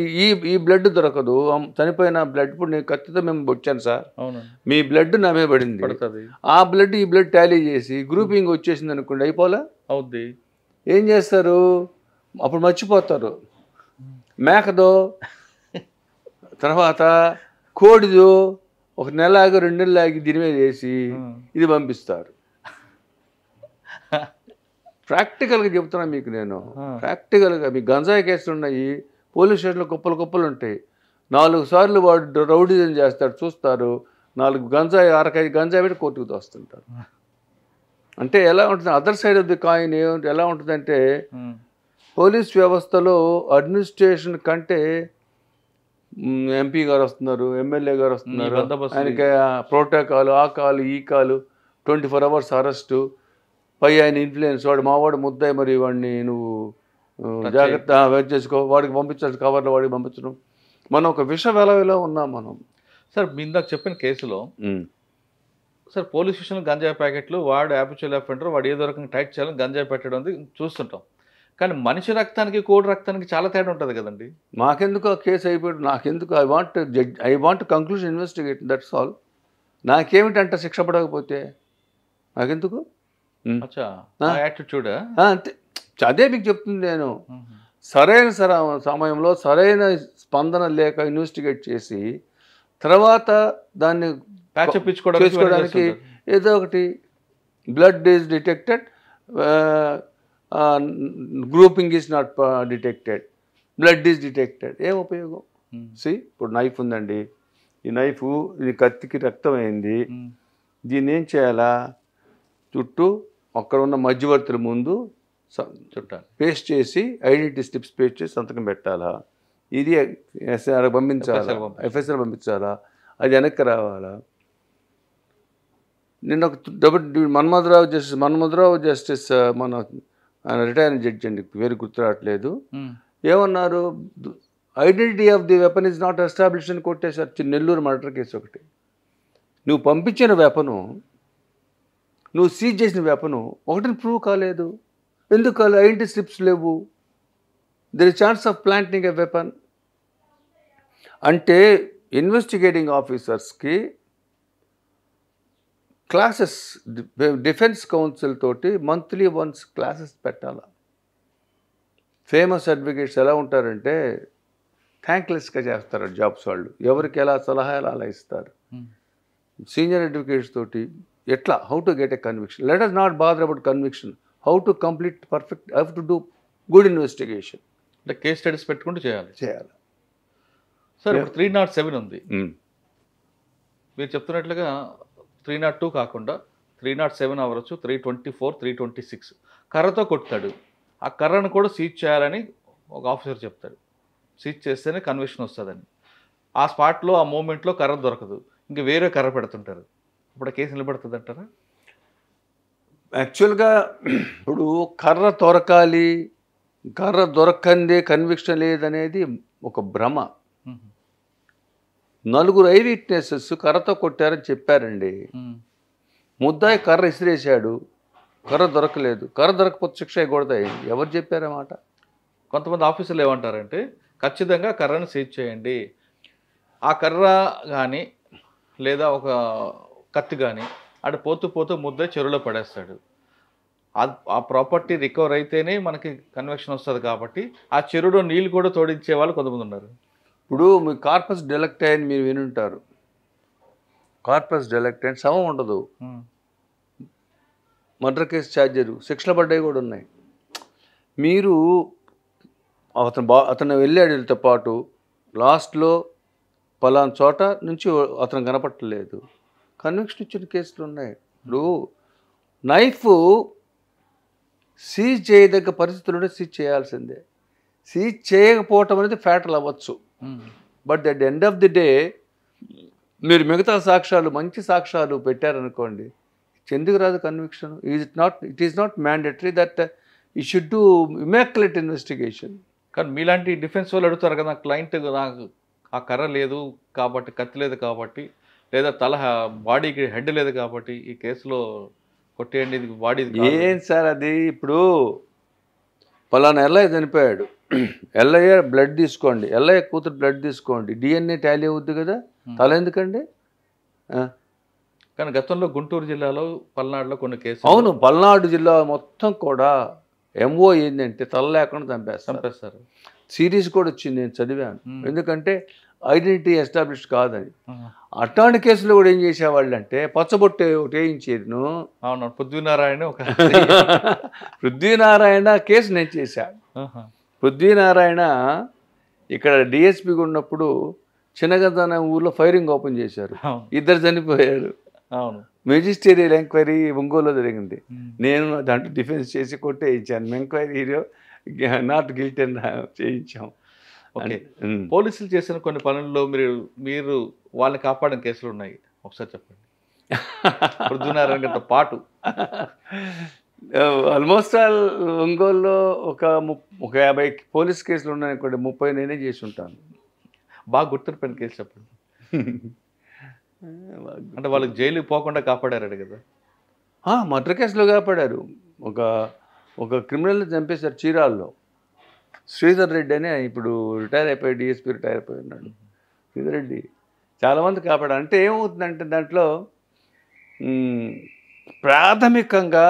Speaker 3: ఈ బ్లడ్ దొరకదు, చనిపోయిన బ్లడ్. ఇప్పుడు నేను కత్తితో మేము వచ్చాను సార్, మీ బ్లడ్ నా మీద పడింది, ఆ బ్లడ్ ఈ బ్లడ్ టాలీ చేసి గ్రూపింగ్ వచ్చేసింది అనుకోండి, అయిపోలే అవుద్ది. ఏం చేస్తారు అప్పుడు? మర్చిపోతారు. మేకదో, తర్వాత కోడిదో, ఒక నెల ఆగి 2 నెలలు ఆగి దీని మీద వేసి ఇది పంపిస్తారు. ప్రాక్టికల్గా చెప్తున్నా మీకు నేను, ప్రాక్టికల్గా. మీకు గంజాయి కేసులు ఉన్నాయి, పోలీస్ స్టేషన్లో కుప్పలు ఉంటాయి. 4 సార్లు వాడు రౌడీజం చేస్తాడు, చూస్తారు. 4 గంజాయి, 6 గంజాయి పెట్టి కోర్టుకు తోస్తుంటారు. అంటే ఎలా ఉంటుంది? Other side of the coin ఎలా ఉంటుందంటే, పోలీస్ వ్యవస్థలో అడ్మినిస్ట్రేషన్ కంటే ఎంపీ గారు వస్తున్నారు, ఎమ్మెల్యే గారు వస్తున్నారు, ఆయనకి ప్రోటోకాల్, ఆ కాలు ఈ కాలు, 24 hours అరెస్టు, పై ఆయన ఇన్ఫ్లుయెన్స్, వాడు మావాడు ముద్దాయి, మరి వాడిని నువ్వు జాగ్రత్త వెయిట్ చేసుకో, వాడికి పంపించాల్సి కవర్లో వాడికి పంపించడం. మనం ఒక విష వెలవిలో ఉన్నాం మనం.
Speaker 2: సార్ మీ ఇందాక చెప్పిన కేసులో సార్ పోలీస్ స్టేషన్లో గంజాయి ప్యాకెట్లు, వాడు యాపిచువల్ అఫెండర్, వాడు ఏదో రకంగా టైట్ చేయాలని గంజాయి పెట్టడం చూస్తుంటాం. కానీ మనిషి రక్తానికి కోడి రక్తానికి చాలా తేడా ఉంటుంది కదండి.
Speaker 3: మాకెందుకు ఆ కేసు అయిపోయాడు, నాకెందుకు? I want conclusion investigate, that's all. నాకేమిటంట శిక్ష పడకపోతే నాకెందుకు?
Speaker 2: యాటిట్యూడ్
Speaker 3: అంతే. అదే మీకు చెప్తుంది నేను. సరైన సమయంలో సరైన స్పందన లేక ఇన్వెస్టిగేట్ చేసి తర్వాత దాన్ని చేసుకోవడానికి ఏదో ఒకటి, blood is detected, grouping is not detected, blood is detected. ఏం ఉపయోగం? ఇప్పుడు నైఫ్ ఉందండి, ఈ నైఫ్ ఇది కత్తికి రక్తం అయింది, దీన్ని ఏం చేయాలా? చుట్టూ అక్కడ ఉన్న మధ్యవర్తుల ముందు చుట్టాలి, పేస్ట్ చేసి ఐడెంటిటీ స్లిప్స్ పేస్ట్ చేసి సంతకం పెట్టాలా? ఇది ఎస్ఐఆర్ పంపించాలా, ఎఫ్ఎస్ఆర్ పంపించాలా, అది వెనక్కి రావాలా? నిన్న ఒక మన్మధరావు జస్టిస్ మన ఆయన రిటైర్డ్ జడ్జి అండి, పేరు గుర్తు రావట్లేదు, ఏమన్నారు? Identity of the weapon is not establish అని కొట్టేశారు. నెల్లూరు మర్డర్ కేసు ఒకటి. నువ్వు పంపించిన వెపను, నువ్వు సీజ్ చేసిన వెపను ఒకటిని ప్రూవ్ కాలేదు. ఎందుకు కాలేదు? ఐడెంటిటీ స్లిప్స్ లేవు. There is chance of planting a weapon. అంటే ఇన్వెస్టిగేటింగ్ ఆఫీసర్స్కి క్లాసెస్, డిఫెన్స్ కౌన్సిల్ తోటి మంత్లీ వన్స్ క్లాసెస్ పెట్టాలా? ఫేమస్ అడ్వకేట్స్ ఎలా ఉంటారంటే థ్యాంక్లెస్గా చేస్తారు జాబ్స్ వాళ్ళు, ఎవరికి ఎలా సలహాలు అలా ఇస్తారు. సీనియర్ అడ్వకేట్స్ తోటి ఎట్లా, how to get a conviction, let us not bother about conviction, how to complete perfect, how to do good investigation.
Speaker 2: అంటే కేస్ స్టడీస్ పెట్టుకుంటూ చేయాలి. సార్ ఇప్పుడు 307 ఉంది, మీరు చెప్తున్నట్లుగా 302 కాకుండా 307 అవ్వచ్చు, 324, 326 కర్రతో కొడతాడు. ఆ కర్రను కూడా సీజ్ చేయాలని ఒక ఆఫీసర్ చెప్తాడు. సీజ్ చేస్తేనే కన్విక్షన్ వస్తుందని. ఆ స్పాట్లో, ఆ మూమెంట్లో కర్ర దొరకదు, ఇంక వేరే కర్ర పెడుతుంటారు. ఇప్పుడు కేసు నిలబడుతుంది అంటారా?
Speaker 3: యాక్చువల్గా ఇప్పుడు కర్ర దొరకాలి, కర్ర దొరకందే కన్విక్షన్ లేదనేది ఒక భ్రమ. 4 ఐ విట్నెసెస్ కర్రతో కొట్టారని చెప్పారండి. ముద్దాయి కర్ర ఇసిరేశాడు, కర్ర దొరకలేదు, కర్ర దొరకపోతే శిక్ష అయ్యకూడదు. ఎవరు చెప్పారన్నమాట?
Speaker 2: కొంతమంది ఆఫీసర్లు ఏమంటారంటే ఖచ్చితంగా కర్రను సీజ్ చేయండి, ఆ కర్ర కానీ లేదా ఒక కత్తి కానీ అటు పోతూ పోతూ ముద్దాయి చెరువులో పడేస్తాడు. ఆ ప్రాపర్టీ రికవర్ అయితేనే మనకి కన్విక్షన్ వస్తుంది. కాబట్టి ఆ చెరువులో నీళ్ళు కూడా తోడించే వాళ్ళు కొంతమంది ఉన్నారు.
Speaker 3: ఇప్పుడు మీ కార్పస్ డెలెక్టై అని మీరు వినుంటారు. కార్పస్ డెలెక్టై శవం ఉండదు, మర్డర్ కేసు ఛార్జరు, శిక్షలు పడ్డాయి కూడా ఉన్నాయి. మీరు అతను వెళ్ళాడితో పాటు లాస్ట్లో పలానా చోట నుంచి అతను కనపట్టలేదు, కన్విక్షన్ ఇచ్చిన కేసులు ఉన్నాయి. ఇప్పుడు నైఫ్ సీజ్ చేయదగ్గ పరిస్థితుల్లో సీజ్ చేయాల్సిందే. సీజ్ చేయకపోవటం అనేది ఫ్యాటల్ అవ్వచ్చు. But at the end of the day మీరు మిగతా సాక్ష్యాలు, మంచి సాక్ష్యాలు పెట్టారనుకోండి, ఎందుకు రాదు conviction? It is not mandatory that you should do immaculate investigation.
Speaker 2: కానీ మీలాంటి డిఫెన్స్ వాళ్ళు అడుగుతారు కదా, క్లయింట్ నాకు ఆ కర్ర లేదు కాబట్టి, కత్తి లేదు కాబట్టి, లేదా బాడీకి హెడ్ లేదు కాబట్టి ఈ కేసులో కొట్టేయండి, ఇది బాడీ.
Speaker 3: ఏం సార్ అది? ఇప్పుడు పలానా ఎల్ఐ చనిపోయాడు, ఎల్ఐఏ బ్లడ్ తీసుకోండి, ఎల్ఐఏ కూతురు బ్లడ్ తీసుకోండి, డిఎన్ఏ టాలీ అవుద్ది కదా, తల ఎందుకండి?
Speaker 2: కానీ గతంలో గుంటూరు జిల్లాలో, పల్నాడులో కొన్ని కేసులు.
Speaker 3: అవును, పల్నాడు జిల్లా మొత్తం కూడా ఎంఓ ఏంటంటే తల లేకుండా చంపేస్తారు. సిరీస్ కూడా వచ్చింది, నేను చదివాను. ఎందుకంటే ఐడెంటిటీ ఎస్టాబ్లిష్ కాదని. అట్లాంటి కేసులో కూడా ఏం చేసేవాళ్ళు అంటే పచ్చబొట్టు ఒకటి వేయించేది.
Speaker 2: అవును, పృథ్వీనారాయణ
Speaker 3: పృథ్వీనారాయణ కేసు నేను చేశాను. పృథ్వీనారాయణ ఇక్కడ డిఎస్పీగా ఉన్నప్పుడు చిన్నగద్దాన ఊర్లో ఫైరింగ్ ఓపెన్ చేశారు, 2 చనిపోయారు.
Speaker 2: అవును,
Speaker 3: మెజిస్టేరియల్ ఎంక్వైరీ ఒంగోలులో జరిగింది. నేను దాంట్లో డిఫెన్స్ చేసి కొట్టే ఇచ్చాను. ఎంక్వైరీలో నాట్ గిల్టీ అని చేయించాం.
Speaker 2: ఓకే, పోలీసులు చేసిన కొన్ని పనుల్లో మీరు వాళ్ళని కాపాడిన కేసులు ఉన్నాయి, ఒకసారి చెప్పండి. పృథ్వీనారాయణ గారితో పాటు
Speaker 3: ఆల్మోస్ట్ ఆల్ ఒంగోలులో ఒక 50 పోలీస్ కేసులు ఉన్నాయనుకోండి, 30 నేనే చేసి ఉంటాను.
Speaker 2: బాగా గుర్తుపెట్టిన కేసు చెప్పండి. అంటే వాళ్ళకి జైలుకి పోకుండా కాపాడారు కదా?
Speaker 3: మర్డర్ కేసులో కాపాడారు. ఒక క్రిమినల్ని చంపేశారు చీరాల్లో, శ్రీధర్ రెడ్డి అని. ఇప్పుడు రిటైర్ అయిపోయి డిఎస్పీ రిటైర్ అయిపోయి ఉన్నాడు శ్రీధర్ రెడ్డి. చాలామంది కాపాడారు. అంటే ఏమవుతుందంటే దాంట్లో ప్రాథమికంగా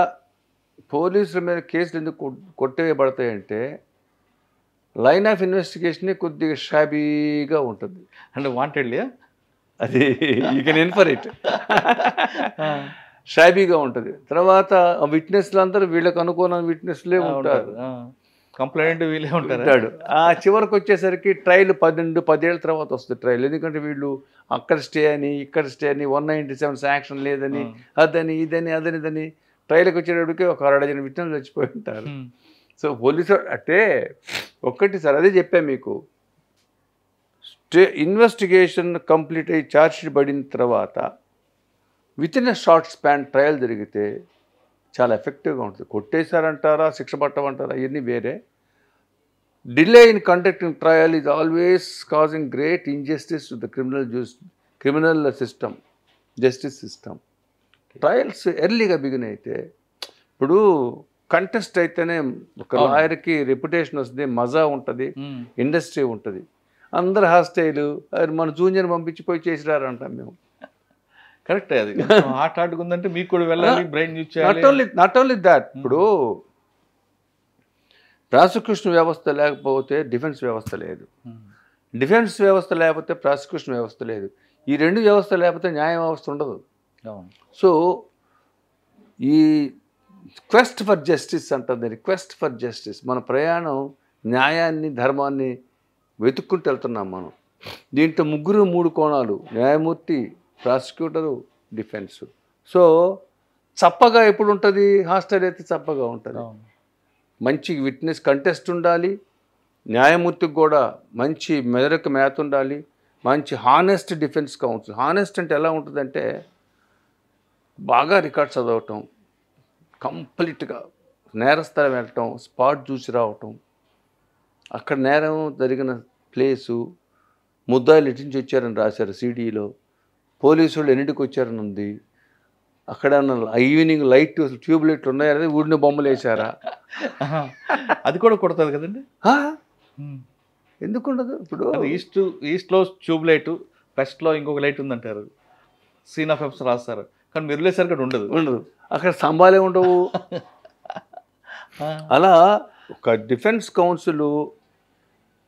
Speaker 3: పోలీసుల మీద కేసులు ఎందుకు కొట్టేయబడతాయంటే లైన్ ఆఫ్ ఇన్వెస్టిగేషన్ కొద్దిగా షాబీగా ఉంటుంది.
Speaker 2: అంటే వాంటెడ్లీ
Speaker 3: అది యూ కెన్ ఇన్ఫర్ ఇట్, షాబీగా ఉంటుంది. తర్వాత విట్నెస్లు అందరూ వీళ్ళకి అనుకూలమైన విట్నెస్లే ఉంటారు.
Speaker 2: కంప్లైంట్ వీళ్ళే ఉంటారు.
Speaker 3: ఉంటాడు. ఆ చివరికి వచ్చేసరికి ట్రయల్ 10 ఏళ్ళ తర్వాత వస్తుంది ట్రయల్. ఎందుకంటే వీళ్ళు అక్కడ స్టే అని ఇక్కడ స్టే అని 197 శాంక్షన్ లేదని అదని ఇదని అదనిదని ట్రయల్కి వచ్చేటప్పటికి ఒక 6 విట్నెస్లు చచ్చిపోయి ఉంటారు. సో పోలీసు అంటే ఒక్కటి సార్ అదే చెప్పాను మీకు, ఇన్వెస్టిగేషన్ కంప్లీట్ అయ్యి ఛార్జ్షీట్ పడిన తర్వాత with in a short span trial జరిగితే చాలా ఎఫెక్టివ్గా ఉంటుంది. కొట్టేశారంటారా, శిక్ష పట్టమంటారా, ఇవన్నీ వేరే. Delay in conducting trial is always causing great injustice to the criminal system, justice system. Trials ఎర్లీగా బిగిన్ అయితే, ఇప్పుడు కంటెస్ట్ అయితేనే ఒక లాయర్కి రెప్యుటేషన్ వస్తుంది, మజా ఉంటుంది, ఇండస్ట్రీ ఉంటుంది. అందరు హాస్టైలు మన జూనియర్ పంపించిపోయి చేసిరారంటాం మేము.
Speaker 2: కరెక్టే, అది హార్ట్ హార్ట్గా ఉందంటే మీకు కూడా వెళ్ళాలి, బ్రెయిన్ యూజ్ చేయాలి.
Speaker 3: నాట్ ఓన్లీ దాట్, ఇప్పుడు ప్రాసిక్యూషన్ వ్యవస్థ లేకపోతే డిఫెన్స్ వ్యవస్థ లేదు, డిఫెన్స్ వ్యవస్థ లేకపోతే ప్రాసిక్యూషన్ వ్యవస్థ లేదు, ఈ రెండు వ్యవస్థ లేకపోతే న్యాయ వ్యవస్థ ఉండదు. సో ఈ క్వెస్ట్ ఫర్ జస్టిస్ అంటుంది, రిక్వెస్ట్ ఫర్ జస్టిస్. మన ప్రయాణం న్యాయాన్ని ధర్మాన్ని వెతుక్కుంటూ వెళ్తున్నాం మనం. దీంట్లో 3 కోణాలు, న్యాయమూర్తి, ప్రాసిక్యూటరు, డిఫెన్స్. సో చప్పగా ఎప్పుడు ఉంటుంది, హాస్టల్ అయితే చప్పగా ఉంటుంది. మంచి విట్నెస్ కంటెస్ట్ ఉండాలి, న్యాయమూర్తికి కూడా మంచి మెదడుకు మేత ఉండాలి, మంచి హానెస్ట్ డిఫెన్స్ కౌన్సిల్. హానెస్ట్ అంటే ఎలా ఉంటుందంటే బాగా రికార్డ్ చదవటం, కంప్లీట్గా నేరస్థలం వెళ్ళటం, స్పాట్ చూసి రావటం, అక్కడ నేరం జరిగిన ప్లేసు, ముద్దాయిలు ఎటు నుంచి వచ్చారని రాశారు సీడీలో, పోలీసు వాళ్ళు ఎన్నింటికి వచ్చారని ఉంది, అక్కడ ఈవినింగ్ లైట్ ట్యూబ్ లైట్లు ఉన్నాయనేది ఊడిన బొమ్మలు వేసారా,
Speaker 2: అది కూడా కొడుతుంది కదండి.
Speaker 3: ఎందుకు ఉండదు? ఇప్పుడు
Speaker 2: ఈస్ట్లో ట్యూబ్ లైట్, వెస్ట్లో ఇంకొక లైట్ ఉందంటారు, సీన్ ఆఫ్ ఎఫ్స్ రాస్తారు, కానీ మీరు వెళ్ళేసరికి ఉండదు.
Speaker 3: అక్కడ స్తంభాలే ఉండవు. అలా ఒక డిఫెన్స్ కౌన్సిల్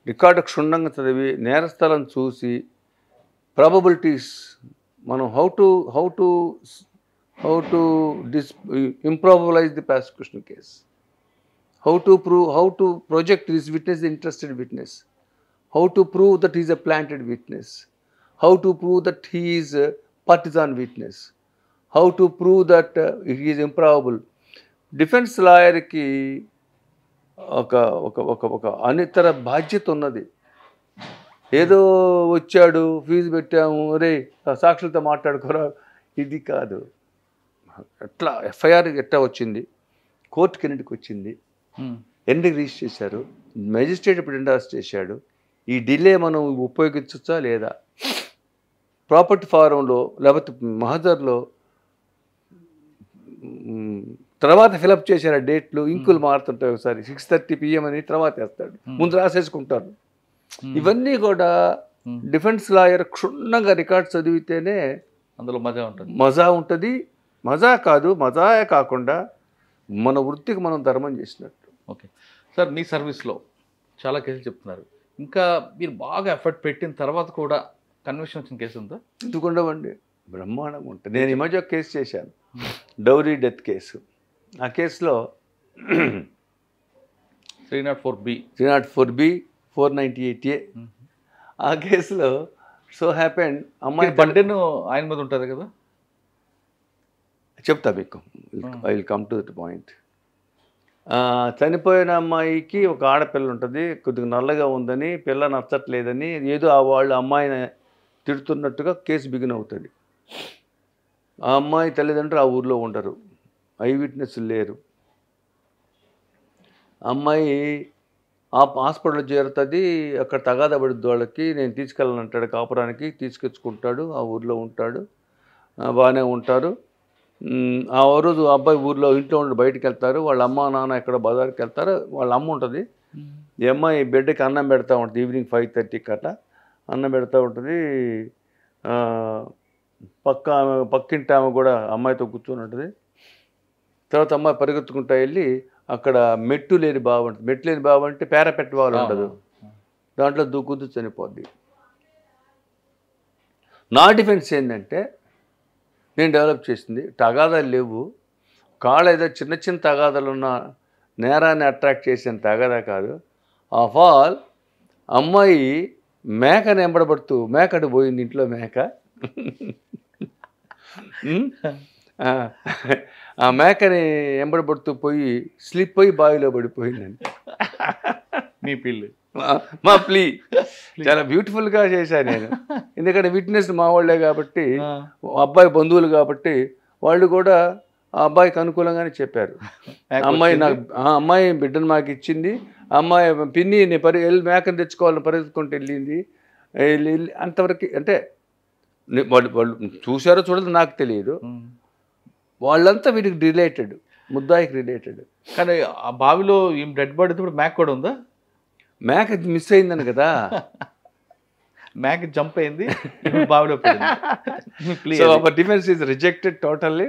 Speaker 3: రికార్డు క్షుణ్ణంగా చదివి నేరస్థలం చూసి ప్రాబబిలిటీస్ మనం how to improbabilize the prosecution case, how to project this witness, the interested witness, how to prove that he is a planted witness, how to prove that he is a partisan witness, how to prove that he is improbable. Defence లాయర్కి ఒక అనితర బాధ్యత ఉన్నది. ఏదో వచ్చాడు, ఫీజు పెట్టాము, రే సాక్షులతో మాట్లాడుకోరా, ఇది కాదు. ఎట్లా ఎఫ్ఐఆర్ ఎట్లా వచ్చింది, కోర్టుకి ఎన్నింటికి వచ్చింది, ఎన్నింటికి రిజిస్టర్ చేశారు, మెజిస్ట్రేట్ ఇప్పుడు ఎండార్స్ చేశాడు, ఈ డిలే మనం ఉపయోగించవచ్చా లేదా, ప్రాపర్టీ ఫారంలో లేకపోతే మహజర్లో తర్వాత ఫిలప్ చేశారు డేట్లు, ఇంకులు మారుతుంటాయి, ఒకసారి 6:30 PM అని తర్వాత వేస్తాడు, ముందు రాసేసుకుంటారు. ఇవన్నీ కూడా డిఫెన్స్ లాయర్ క్షుణ్ణంగా రికార్డ్ చదివితేనే
Speaker 2: అందులో
Speaker 3: మజా ఉంటుంది. మజా కాదు, మజాయే కాకుండా మన వృత్తికి మనం ధర్మం చేసినట్టు.
Speaker 2: ఓకే సార్, మీ సర్వీస్లో చాలా కేసులు చెప్తున్నారు, ఇంకా మీరు బాగా ఎఫర్ట్ పెట్టిన తర్వాత కూడా కన్విక్షన్ వచ్చిన కేసు ఉందా?
Speaker 3: ఎందుకుండవండి, బ్రహ్మాండంగా ఉంటుంది. నేను ఈ మధ్య ఒక కేసు చేశాను, డౌరీ డెత్ కేసు. ఆ కేసులో
Speaker 2: 304B
Speaker 3: 498A. ఆ కేసులో సో హ్యాపెండ్ అమ్మాయి
Speaker 2: బర్త్డేను ఆయన మీద ఉంటుంది కదా,
Speaker 3: చెప్తా మీకు, I will come to that point. చనిపోయిన అమ్మాయికి ఒక ఆడపిల్ల ఉంటుంది, కొద్దిగా నల్లగా ఉందని, పిల్ల నచ్చట్లేదని, ఏదో వాళ్ళు అమ్మాయిని తిడుతున్నట్టుగా కేసు బిగిన్ అవుతుంది. ఆ అమ్మాయి తల్లిదండ్రులు ఆ ఊర్లో ఉండరు, ఐ విట్నెస్ లేరు. అమ్మాయి హాస్పిటల్లో చేరుతుంది, అక్కడ తగాదా పడుద్ది వాళ్ళకి, నేను తీసుకెళ్ళనంటాడు కాపురానికి, తీసుకొచ్చుకుంటాడు, ఆ ఊర్లో ఉంటాడు, బాగానే ఉంటారు. ఆ రోజు అబ్బాయి ఊర్లో ఇంట్లో ఉండి బయటికి వెళ్తారు, వాళ్ళ అమ్మ నాన్న ఎక్కడ బజార్కి వెళ్తారు, వాళ్ళ అమ్మ ఉంటుంది. ఈ అమ్మాయి బిడ్డకి అన్నం పెడతా ఉంటుంది, ఈవినింగ్ 5:30 కట్ట అన్నం పెడతా ఉంటుంది. పక్కింటి ఆమె కూడా అమ్మాయితో కూర్చొని ఉంటుంది. తర్వాత అమ్మాయి పరిగెత్తుకుంటా వెళ్ళి అక్కడ మెట్టు లేని బావి ఉంటుంది, మెట్టు లేని బావి అంటే పేరపెట్ట వాళ్ళు ఉండదు, దాంట్లో దూకుతూ చనిపోద్ది. నా డిఫెన్స్ ఏంటంటే, నేను డెవలప్ చేసింది తగాదాలు లేవు, కాళ్ళ ఏదో చిన్న చిన్న తగాదాలు ఉన్న నేరాన్ని అట్రాక్ట్ చేసిన తగదా కాదు. ఆఫ్ ఆల్ అమ్మాయి మేకని ఎంబడబడుతూ మేకడు పోయింది ఇంట్లో మేక. ఆ మేకని ఎంబడబడుతూ పోయి స్లిప్ అయ్యి బావిలో పడిపోయిందండి.
Speaker 2: మీ పిల్లి
Speaker 3: మా ప్లీ చాలా బ్యూటిఫుల్గా చేశాను నేను. ఎందుకంటే విట్నెస్ మా వాళ్ళే కాబట్టి, అబ్బాయి బంధువులు కాబట్టి వాళ్ళు కూడా ఆ అబ్బాయికి అనుకూలంగానే చెప్పారు. అమ్మాయి బిడ్డను మాకు ఇచ్చింది, అమ్మాయి పిన్ని వెళ్ళి మేకను తెచ్చుకోవాలని పరిగెత్తుకుంటూ వెళ్ళింది. అంతవరకు అంటే వాళ్ళు చూసారో చూడదు నాకు తెలియదు. వాళ్ళంతా వీటికి రిలేటెడ్, ముద్దాయికి రిలేటెడ్.
Speaker 2: కానీ ఆ బావిలో డెడ్ బాడీ ఇప్పుడు మేక కూడా ఉందా?
Speaker 3: మేక మిస్ అయిందని కదా,
Speaker 2: మేక జంప్ అయింది బావిలో పడింది.
Speaker 3: So our defence is rejected totally.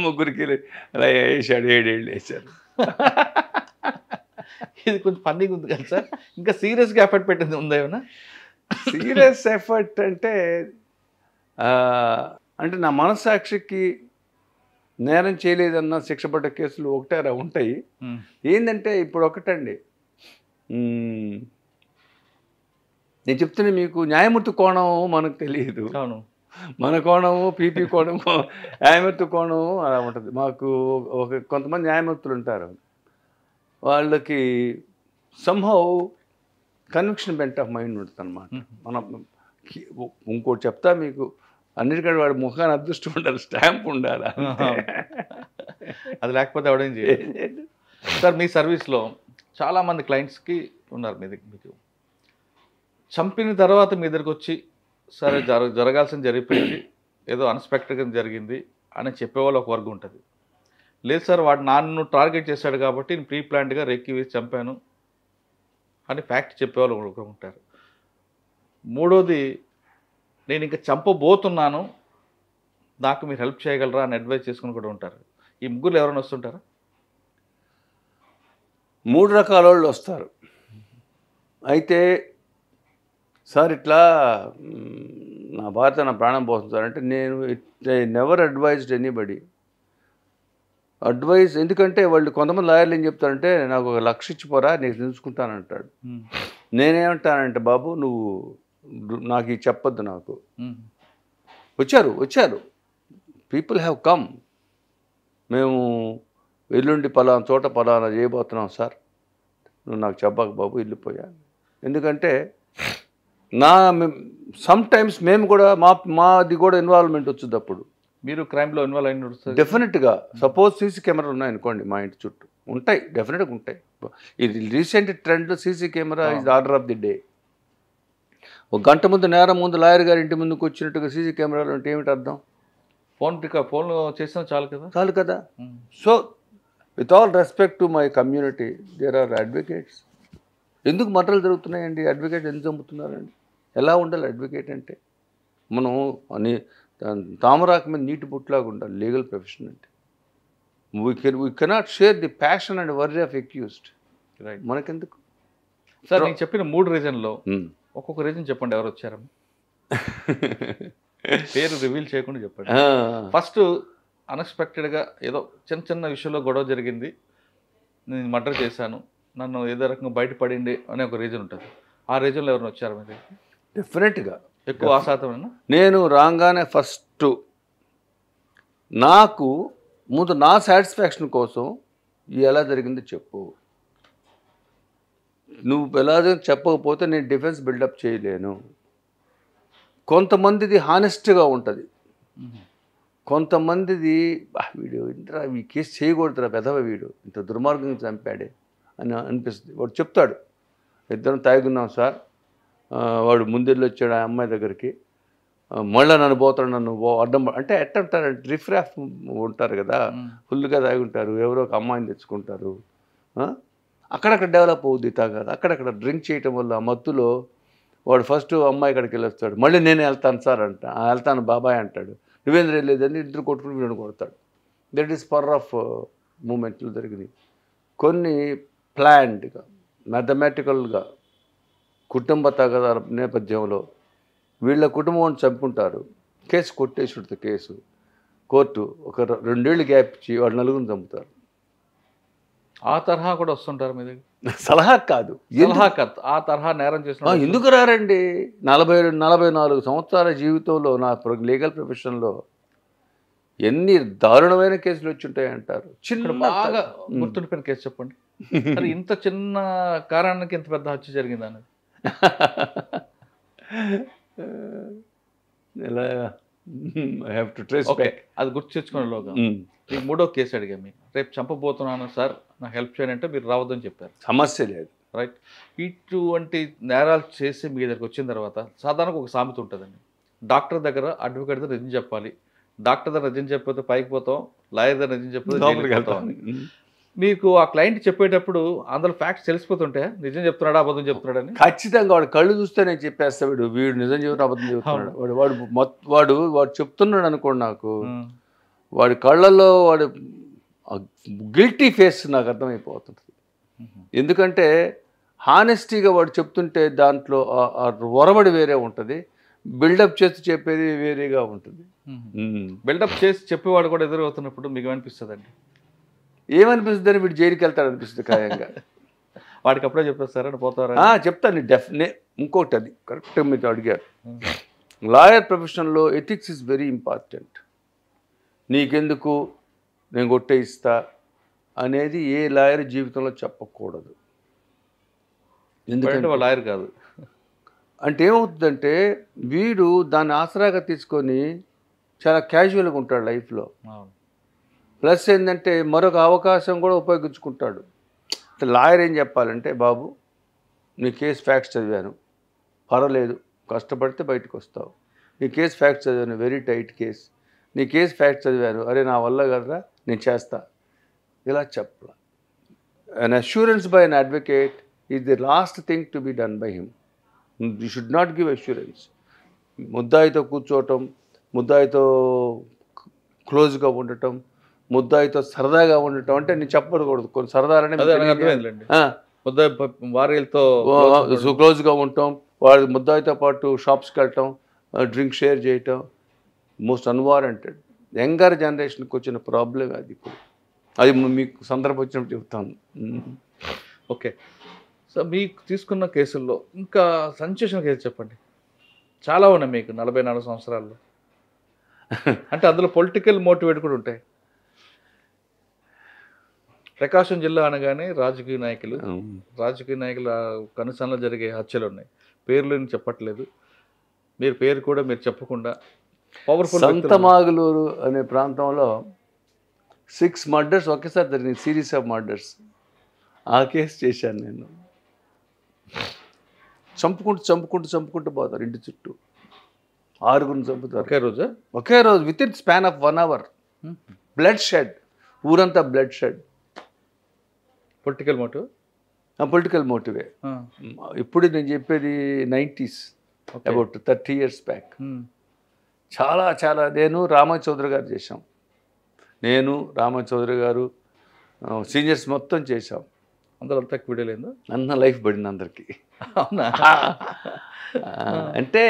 Speaker 3: ముగ్గురికి అలా వేసాడు, 7 ఏళ్ళు వేశారు.
Speaker 2: ఇది కొంచెం ఫన్నీగా ఉంది కదా సార్. ఇంకా సీరియస్గా ఎఫర్ట్ పెట్టింది ఉందా ఏమన్నా?
Speaker 3: సీరియస్ ఎఫర్ట్ అంటే నా మనస్సాక్షికి నేరం చేయలేదన్న శిక్ష పడ్డ కేసులు ఒకటారా ఉంటాయి. ఏంటంటే ఇప్పుడు ఒకటండి, నేను చెప్తున్నా మీకు, న్యాయమూర్తి కోణం మనకు తెలియదు. మన కోణము, పీపీ కోణము, న్యాయమూర్తి కోణము అలా ఉంటుంది. మాకు కొంతమంది న్యాయమూర్తులు ఉంటారు, వాళ్ళకి somehow conviction bent of mind ఉంటుంది అన్నమాట. మనం ఇంకోటి చెప్తా మీకు, అన్నిటికంటే వాడి ముఖాన్ని అదృష్టం ఉండాలి, స్టాంప్ ఉండాలి,
Speaker 2: అది లేకపోతే ఎవడేం చేయలేదు. సార్ మీ సర్వీస్లో చాలామంది క్లయింట్స్కి ఉన్నారు, మీకు చంపిన తర్వాత మీ దగ్గరికి వచ్చి సరే జరగాల్సింది జరిగిపోయింది, ఏదో అన్ఎక్స్పెక్టెడ్గా జరిగింది అని చెప్పేవాళ్ళు ఒక వర్గం ఉంటుంది. లేదు సార్ వాడు నన్ను టార్గెట్ చేశాడు కాబట్టి నేను ప్రీ ప్లాన్డ్గా రెక్కి వేసి చంపాను అని ఫ్యాక్ట్ చెప్పేవాళ్ళు ఒకరు ఉంటారు. మూడోది, నేను ఇంకా చంపబోతున్నాను, నాకు మీరు హెల్ప్ చేయగలరా అని అడ్వైస్ చేసుకుని కూడా ఉంటారు. ఈ ముగ్గురు ఎవరైనా వస్తుంటారా?
Speaker 3: 3 రకాల వాళ్ళు వస్తారు. అయితే సార్ ఇట్లా నా భార్య నా ప్రాణం పోతుంది సార్ అంటే, నేను నెవర్ అడ్వైజ్డ్ ఎనీబడి. ఎందుకంటే వాళ్ళు కొంతమంది లాయర్లు ఏం చెప్తారంటే, నాకు 1 లక్ష ఇచ్చిపోరా నేను తెలుసుకుంటానంటాడు. నేనేమంటానంటే, బాబు నువ్వు నాకు ఇది చెప్పొద్దు. నాకు వచ్చారు పీపుల్ హ్యావ్ కమ్, మేము ఎల్లుండి పలానా చోట పలానా చేయబోతున్నాం సార్, నువ్వు నాకు చెప్పక బాబు వెళ్ళిపోయా. ఎందుకంటే సమ్టైమ్స్ మేము కూడా మాది కూడా ఇన్వాల్వ్మెంట్ వచ్చింది. అప్పుడు
Speaker 2: మీరు క్రైమ్లో ఇన్వాల్వ్ అయిన
Speaker 3: డెఫినెట్గా. సపోజ్ సీసీ కెమెరా ఉన్నాయనుకోండి మా ఇంటి చుట్టూ, ఉంటాయి, డెఫినెట్గా ఉంటాయి. ఇది రీసెంట్ ట్రెండ్లో CC camera is order of the day. 1 గంట ముందు నేరం ముందు లాయర్ గారి ఇంటి ముందుకు వచ్చినట్టుగా సీసీ కెమెరాలు అంటే ఏమిటి అర్థం?
Speaker 2: ఫోన్ చేసినా చాలు కదా.
Speaker 3: So with all respect to my community, there are advocates. ఎందుకు మర్డర్లు జరుగుతున్నాయండి? అడ్వకేట్ ఎందుకు చంపుతున్నారండి? ఎలా ఉండాలి అడ్వకేట్ అంటే? మనం తామరాకు మీద నీటి బుట్లాగా ఉండాలి లీగల్ ప్రొఫెషన్ అంటే. We cannot share the passion and worry of accused. Right, మనకెందుకు
Speaker 2: సార్? నేను చెప్పిన 3 రీజన్లో ఒక్కొక్క రీజన్ చెప్పండి, ఎవరు వచ్చారు? పేరు రివీల్ చేయకుండా చెప్పండి. ఫస్ట్, అన్ఎక్స్పెక్టెడ్గా ఏదో చిన్న విషయంలో గొడవ జరిగింది, నేను మర్డర్ చేశాను, నన్ను ఏదో రకంగా బయటపడింది అనే ఒక రీజన్ ఉంటుంది. ఆ రీజన్లో ఎవరైనా వచ్చారు మీద?
Speaker 3: డెఫినెట్గా
Speaker 2: ఎక్కువ ఆశాతమేనా?
Speaker 3: నేను రాగానే ఫస్ట్ నాకు ముందు నా సాటిస్ఫాక్షన్ కోసం ఎలా జరిగిందో చెప్పు. నువ్వు ఎలా చెప్పకపోతే నేను డిఫెన్స్ బిల్డప్ చేయలేను. కొంతమందిది హానెస్ట్గా ఉంటుంది, కొంతమందిది వీడు ఇంటరా ఈ కేసు చేయకూడదురా పెదవ, వీడు ఇంత దుర్మార్గంగా చంపాడే అని అనిపిస్తుంది. వాడు చెప్తాడు, 2 తాగున్నాం సార్, వాడు ముందెళ్ళి వచ్చాడు ఆ అమ్మాయి దగ్గరికి, మళ్ళీ నన్ను పోతాడు, నన్ను అడ్డం అంటే ఎట్టంటారంటే రిఫ్రాఫ్ ఉంటారు కదా, ఫుల్గా తాగి ఉంటారు, ఎవరో ఒక అమ్మాయిని తెచ్చుకుంటారు, అక్కడక్కడ డెవలప్ అవుద్ది తాగాదు. అక్కడక్కడ డ్రింక్ చేయటం వల్ల ఆ మత్తులో వాడు ఫస్ట్ అమ్మాయి ఇక్కడికి వెళ్ళొస్తాడు, మళ్ళీ నేను వెళ్తాను సార్ అంట, వెళ్తాను బాబాయ్ అంటాడు, నువ్వేంద్ర వెళ్ళలేదని 2 కొట్టుకుని వీడిని కొడతాడు. దట్ ఈస్ పవర్ ఆఫ్ మూమెంట్లు జరిగినాయి. కొన్ని ప్లాన్డ్గా మ్యాథమెటికల్గా కుటుంబ తగాదాల నేపథ్యంలో వీళ్ళ కుటుంబం చంపుకుంటారు, కేసు కొట్టేసుడుతో కేసు కోర్టు ఒక 2 ఏళ్ళు గ్యాప్ ఇచ్చి వాళ్ళు 4 చంపుతారు.
Speaker 2: ఆ తరహా కూడా వస్తుంటారు మీ దగ్గర?
Speaker 3: సలహా కాదు,
Speaker 2: సలహా కాదు, ఆ తరహా నేరం చేసిన
Speaker 3: ఎందుకు రారండి? 44 సంవత్సరాల జీవితంలో నా లీగల్ ప్రొఫెషన్లో ఎన్ని దారుణమైన కేసులు వచ్చి ఉంటాయి అంటారు.
Speaker 2: ఇక్కడ
Speaker 3: చిన్న
Speaker 2: బాగా గుర్తుండిపోయిన కేసు చెప్పండి. మరి ఇంత చిన్న కారణానికి ఇంత పెద్ద హత్య జరిగింది అనేది
Speaker 3: ఎలా I have to trace
Speaker 2: okay,
Speaker 3: back.
Speaker 2: అది గుర్తు తెచ్చుకునేలోగా మీకు 3వ కేసు అడిగా. మీకు రేపు చంపబోతున్నాను సార్, నాకు హెల్ప్ చేయండి అంటే మీరు రావద్దని చెప్పారు.
Speaker 3: సమస్య లేదు.
Speaker 2: రైట్. ఇటువంటి నేరాలు చేసి మీ దగ్గరికి వచ్చిన తర్వాత సాధారణంగా ఒక సామెత ఉంటుందండి, డాక్టర్ దగ్గర అడ్వకేట్ దగ్గర నిజం చెప్పాలి, డాక్టర్ దగ్గర నిజం చెప్పితే పైకి పోతాం, లాయర్ దగ్గర నిజం చెప్పితే జైలుకి పోతాం అని. మీకు ఆ క్లయింట్ చెప్పేటప్పుడు అందులో ఫ్యాక్ట్స్ తెలిసిపోతుంటే నిజం చెప్తున్నాడా అబద్ధం చెప్తున్నాడని?
Speaker 3: ఖచ్చితంగా వాడు కళ్ళు చూస్తే నేను చెప్పేస్తా, వీడు నిజం చెబుతాడు అబద్ధం చెబుతున్నాడు. వాడు చెప్తున్నాడు అనుకోండి, నాకు వాడి కళ్ళల్లో వాడు గిల్టీ ఫేస్ నాకు అర్థమైపోతుంది. ఎందుకంటే హానెస్టీగా వాడు చెప్తుంటే దాంట్లో ఒరబడి వేరే ఉంటుంది, బిల్డప్ చేసి చెప్పేది వేరేగా ఉంటుంది.
Speaker 2: బిల్డప్ చేసి చెప్పేవాడు కూడా ఎదురవుతున్నప్పుడు మీకు ఏమనిపిస్తుందండి?
Speaker 3: ఏమనిపిస్తుంది? వీడు జైలుకి వెళ్తాడు అనిపిస్తుంది ఖాయంగా.
Speaker 2: వాడికి అప్పుడే చెప్పేస్తారని పోతారా?
Speaker 3: చెప్తాను ఇంకోటి, అది కరెక్ట్గా మీరు అడిగారు. లాయర్ ప్రొఫెషన్లో ఎథిక్స్ ఇస్ వెరీ ఇంపార్టెంట్. నీకెందుకు నేను కొట్టేయిస్తా అనేది ఏ లాయర్ జీవితంలో చెప్పకూడదు.
Speaker 2: ఎందుకంటే వాళ్ళ లాయర్ కాదు
Speaker 3: అంటే ఏమవుతుందంటే వీడు దాన్ని ఆసరాగా తీసుకొని చాలా క్యాజువల్గా ఉంటాడు లైఫ్లో. ప్లస్ ఏంటంటే మరొక అవకాశం కూడా ఉపయోగించుకుంటాడు. లాయర్ ఏం చెప్పాలంటే, బాబు నీ కేసు ఫ్యాక్ట్స్ చదివాను, పర్వాలేదు, కష్టపడితే బయటకు వస్తావు. నీ కేసు ఫ్యాక్ట్స్ చదివాను, వెరీ టైట్ కేస్, నీ కేసు ఫ్యాక్ట్స్ చదివాను, అరే నా వల్ల కదరా నేను చేస్తా, ఇలా చెప్పాల. An assurance by an advocate is the last thing to be done by him. You should not give assurance. ముద్దాయితో కూర్చోవటం, ముద్దాయితో క్లోజ్గా ఉండటం, ముద్దాయితో సరదాగా ఉండటం అంటే నేను చెప్పకూడదు. కొన్ని సరదాలనే
Speaker 2: వారితో
Speaker 3: క్లోజ్గా ఉండటం, వాడి ముద్దాయితో పాటు షాప్స్కి వెళ్ళటం, డ్రింక్ షేర్ చేయటం మోస్ట్ అన్వారంటెడ్. యంగర్ జనరేషన్కి వచ్చిన ప్రాబ్లం అది. ఇప్పుడు అది మీకు సందర్భం వచ్చినప్పుడు చెప్తాను.
Speaker 2: ఓకే, సో మీకు తీసుకున్న కేసుల్లో ఇంకా సంచేషన్ కేసు చెప్పండి. చాలా ఉన్నాయి మీకు 44 సంవత్సరాల్లో. అంటే అందులో పొలిటికల్ మోటివేట్ కూడా ఉంటాయి. ప్రకాశం జిల్లా అనగానే రాజకీయ నాయకుల కనుసన్నలో జరిగే హత్యలు ఉన్నాయి. పేర్లు చెప్పట్లేదు, మీరు పేరు కూడా మీరు చెప్పకుండా పవర్ఫుల్.
Speaker 3: సంతమాగులూరు అనే ప్రాంతంలో 6 మర్డర్స్ ఒకేసారి జరిగింది, సిరీస్ ఆఫ్ మర్డర్స్. ఆ కేసు చేశాను నేను. చంపుకుంటూ పోతారు ఇంటి చుట్టూ, 6గురిని చంపుతారు ఒకే రోజు with in span of 1 hour. Blood shed, ఊరంతా బ్లడ్ షెడ్.
Speaker 2: పొలిటికల్
Speaker 3: మోటివే. ఇప్పుడు నేను చెప్పేది 90s, అబౌట్ 30 years బ్యాక్. చాలా నేను రామచౌదరి గారు చేశాం, నేను రామచౌదరి గారు సీనియర్స్ మొత్తం చేశాం.
Speaker 2: అందరూ అంతా వీడియో లేదు,
Speaker 3: అన్న లైఫ్ పడింది అందరికీ. అంటే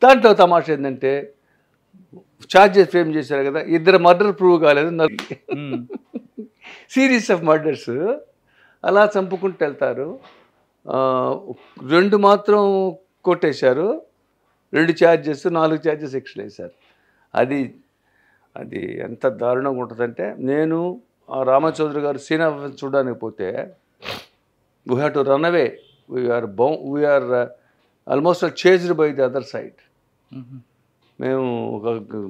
Speaker 3: దాంట్లో తమాషా ఏంటంటే ఛార్జెస్ ఫ్రేమ్ చేశారు కదా, 2 మర్డర్ ప్రూవ్ కాలేదు, సిరీస్ ఆఫ్ మర్డర్స్. అలా చంపుకుంటూ వెళ్తారు. 2 మాత్రం కొట్టేశారు, 2 ఛార్జెస్, 4 ఛార్జెస్ ఎక్స్ట్రా వేశారు. అది ఎంత దారుణంగా ఉంటుందంటే, నేను రామచౌదరి గారు సీనా చూడడానికి పోతే we have to run away. We are almost chased by the other side. మేము ఒక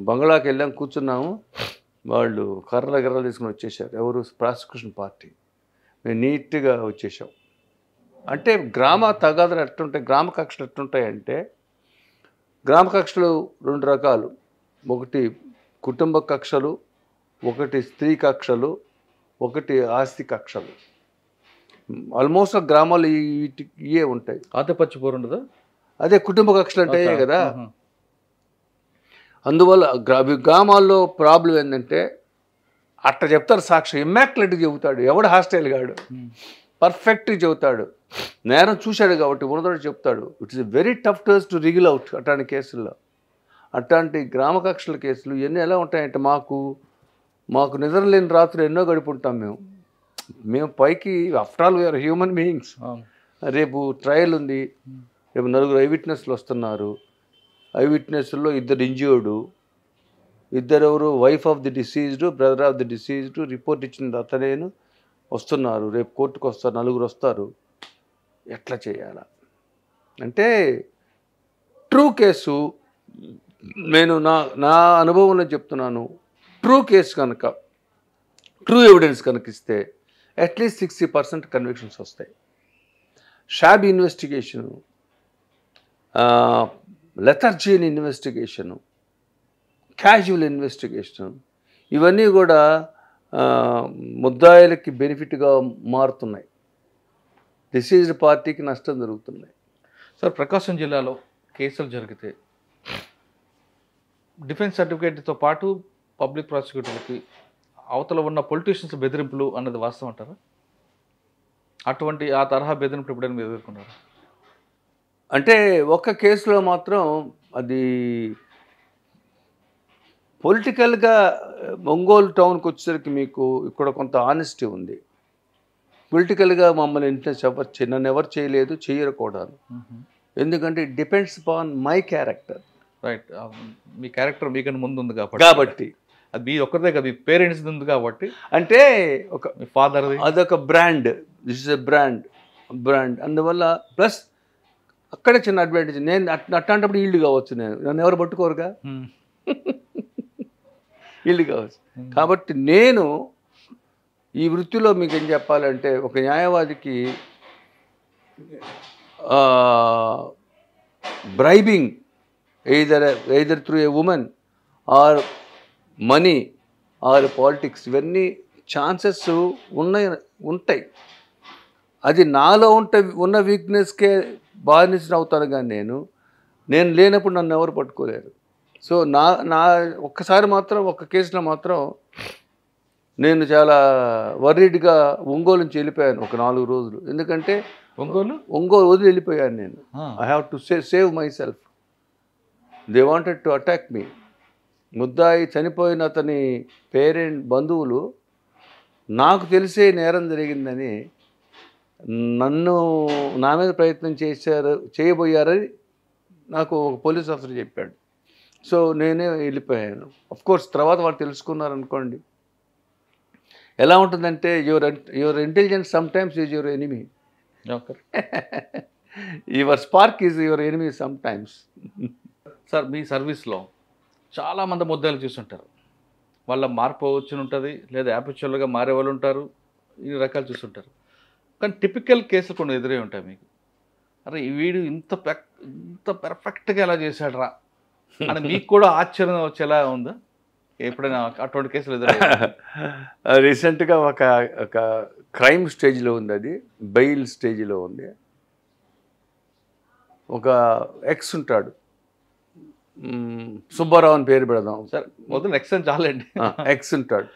Speaker 3: బంగ్లాకి వెళ్ళాం, కూర్చున్నాము, వాళ్ళు కర్రలు తీసుకుని వచ్చేసారు. ఎవరు? Prosecution party. మేము నీట్గా వచ్చేసాం. అంటే గ్రామ తగాదాలు ఎట్టుంటాయి, గ్రామ కక్షలు ఎట్టుంటాయంటే, గ్రామ కక్షలు 2 రకాలు. ఒకటి కుటుంబ కక్షలు, ఒకటి స్త్రీ కక్షలు, ఒకటి ఆస్తి కక్షలు. ఆల్మోస్ట్ గ్రామాలు ఇవే ఉంటాయి.
Speaker 2: ఆధిపత్యపోరు ఉండదు, అదే
Speaker 3: కుటుంబ కక్షలు అంటాయే కదా. అందువల్ల గ్రామాల్లో ప్రాబ్లం ఏంటంటే, అట్ట చెప్తారు సాక్షి, ఇమ్మాక్యులేట్గా చెబుతాడు, ఎవడు హాస్టైల్ గాడు పర్ఫెక్ట్గా చెబుతాడు. నేరం చూశాడు కాబట్టి ఉన్నదోడు చెప్తాడు. It's very tough to wriggle out అట్లాంటి కేసుల్లో. అట్లాంటి గ్రామ కక్షల కేసులు ఇవన్నీ ఎలా ఉంటాయంటే, మాకు నిద్ర లేని రాత్రులు ఎన్నో గడుపుంటాం మేము. మేము పైకి after all we are human beings. రేపు ట్రయల్ ఉంది, రేపు 4 ఐ విట్నెస్లు వస్తున్నారు. ఐ విట్నెస్లో 2 ఇంజ్యూర్డు, 2 ఎవరు wife of the deceased, brother of the deceased, report ఇచ్చిన అతనేను వస్తున్నారు. రేపు కోర్టుకు వస్తారు, 4 వస్తారు. ఎట్లా చేయాలా అంటే ట్రూ కేసు, నేను నా అనుభవంలో చెప్తున్నాను, ట్రూ కేసు కనుక, ట్రూ ఎవిడెన్స్ కనుక ఇస్తే అట్లీస్ట్ 60% కన్విక్షన్స్ వస్తాయి. Shabby investigation, lethargic investigation, casual investigation, ఇవన్నీ కూడా ముద్దాయిలకి బెనిఫిట్గా మారుతున్నాయి. డిసీజ్డ్ పార్టీకి నష్టం జరుగుతున్నాయి.
Speaker 2: సార్, ప్రకాశం జిల్లాలో కేసులు జరిగితే డిఫెన్స్ సర్టిఫికేట్తో పాటు పబ్లిక్ ప్రాసిక్యూటర్లకి అవతల ఉన్న పొలిటీషియన్స్ బెదిరింపులు అన్నది వాస్తవం అంటారా? అటువంటి ఆ తరహా బెదిరింపులు ఎప్పుడైనా మీరు ఎదుర్కొన్నారు?
Speaker 3: అంటే ఒక కేసులో మాత్రం అది పొలిటికల్గా ఒంగోలు టౌన్కి వచ్చేసరికి మీకు ఇక్కడ కొంత ఆనెస్టీ ఉంది. పొలిటికల్గా మమ్మల్ని ఇన్ఫ్లుయెన్స్ నన్ను ఎవరు చేయలేదు, చేయరు కూడా. ఎందుకంటే it depends upon my character.
Speaker 2: Right, me character మీకన్నా ముందు ఉంది కాబట్టి అది మీ ఒక్కరిదే కదా, మీ పేరెంట్స్ ఉంది కాబట్టి.
Speaker 3: అంటే ఒక
Speaker 2: మీ ఫాదర్,
Speaker 3: అదొక brand, this is a brand. అందువల్ల ప్లస్ అక్కడే చిన్న అడ్వాంటేజ్, నేను అట్లాంటప్పుడు ఈల్డ్ కావచ్చు, నన్ను ఎవరు పట్టుకోరుగా, ఈల్డ్ కావచ్చు. కాబట్టి నేను ఈ వృత్తిలో మీకు ఏం చెప్పాలంటే, ఒక న్యాయవాదికి bribing either through a women or money or politics, ఇవన్నీ ఛాన్సెస్ ఉంటాయి. అది నాలో ఉన్న వీక్నెస్కే బానిస అవుతాను, కానీ నేను లేనప్పుడు నన్ను ఎవరు పట్టుకోలేరు. సో నా ఒక్కసారి మాత్రం, ఒక్క కేసులో మాత్రం నేను చాలా వర్రీడ్గా ఒంగోలు నుంచి వెళ్ళిపోయాను ఒక 4 రోజులు. ఎందుకంటే ఒంగోలు వదిలి వెళ్ళిపోయాను నేను. I have to save my self. They wanted to attack me. ముద్దాయి చనిపోయిన అతని బంధువులు నాకు తెలిసే నేరం జరిగిందని నా మీద ప్రయత్నం చేయబోయారని నాకు ఒక పోలీస్ ఆఫీసర్ చెప్పాడు. సో నేనే వెళ్ళిపోయాను. అఫ్కోర్స్ తర్వాత వాళ్ళు తెలుసుకున్నారనుకోండి. ఎలా ఉంటుందంటే your intelligence sometimes is your enemy. Your spark is your enemy sometimes.
Speaker 2: Sir, మీ సర్వీస్లో చాలామంది ముద్దాయిలు చూస్తుంటారు. వాళ్ళ మార్పు వచ్చి ఉంటుంది, లేదా యాపిచువల్గా మారే వాళ్ళు ఉంటారు, ఇన్ని రకాలు చూస్తుంటారు. కానీ టిపికల్ కేసులు కొన్ని ఎదురే ఉంటాయి మీకు. అరే వీడు ఇంత పర్ఫెక్ట్గా ఎలా చేశాడు రా అని మీకు కూడా ఆశ్చర్యం వచ్చేలా ఉందా ఎప్పుడైనా అటువంటి కేసులు ఎదురు?
Speaker 3: రీసెంట్గా ఒక క్రైమ్ స్టేజ్లో ఉంది, అది బెయిల్ స్టేజ్లో ఉంది. ఒక ఎక్స్ ఉంటాడు, సుబ్బారావు అని పేరు పెడదాం
Speaker 2: సార్, మొదలు ఎక్స్ అని చాలండి.
Speaker 3: ఎక్స్ ఉంటాడు.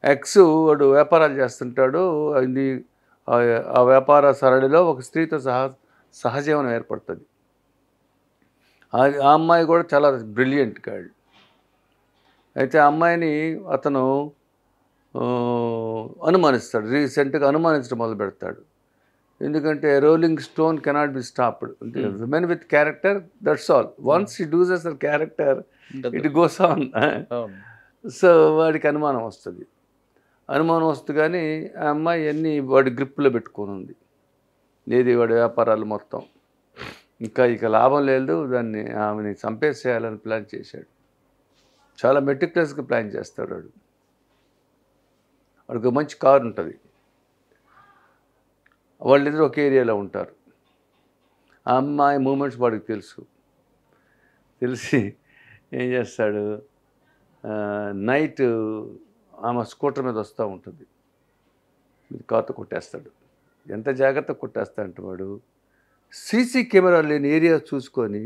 Speaker 3: ఎక్స్ వాడు వ్యాపారాలు చేస్తుంటాడు. అది ఆ వ్యాపార సరళిలో ఒక స్త్రీతో సహజీవనం ఏర్పడుతుంది. ఆ అమ్మాయి కూడా చాలా బ్రిలియంట్ గర్ల్. అయితే ఆ అమ్మాయిని అతను అనుమానిస్తాడు. రీసెంట్గా అనుమానించడం మొదలు పెడతాడు. ఎందుకంటే rolling stone cannot be stopped. అంటే women with character, that's all. Once he does a character, it goes on. So వాడికి అనుమానం వస్తుంది. కానీ ఆ అమ్మాయి అన్నీ వాడి గ్రిప్లో పెట్టుకొని ఉంది. ఏది వాడి వ్యాపారాలు మొత్తం. ఇక లాభం లేదు, ఆమెని చంపేసేయాలని ప్లాన్ చేశాడు. చాలా మెటిక్యులస్గా ప్లాన్ చేస్తాడు వాడు. వాడికి మంచి కారు ఉంటుంది. వాళ్ళిద్దరు ఒక ఏరియాలో ఉంటారు. ఆ అమ్మాయి మూమెంట్స్ వాడికి తెలిసి ఏం చేస్తాడు, నైట్ ఆమె స్కూటర్ మీద వస్తూ ఉంటుంది, కారుతో కొట్టేస్తాడు. ఎంత జాగ్రత్త కొట్టేస్తాడంటే వాడు సీసీ కెమెరా లేని ఏరియా చూసుకొని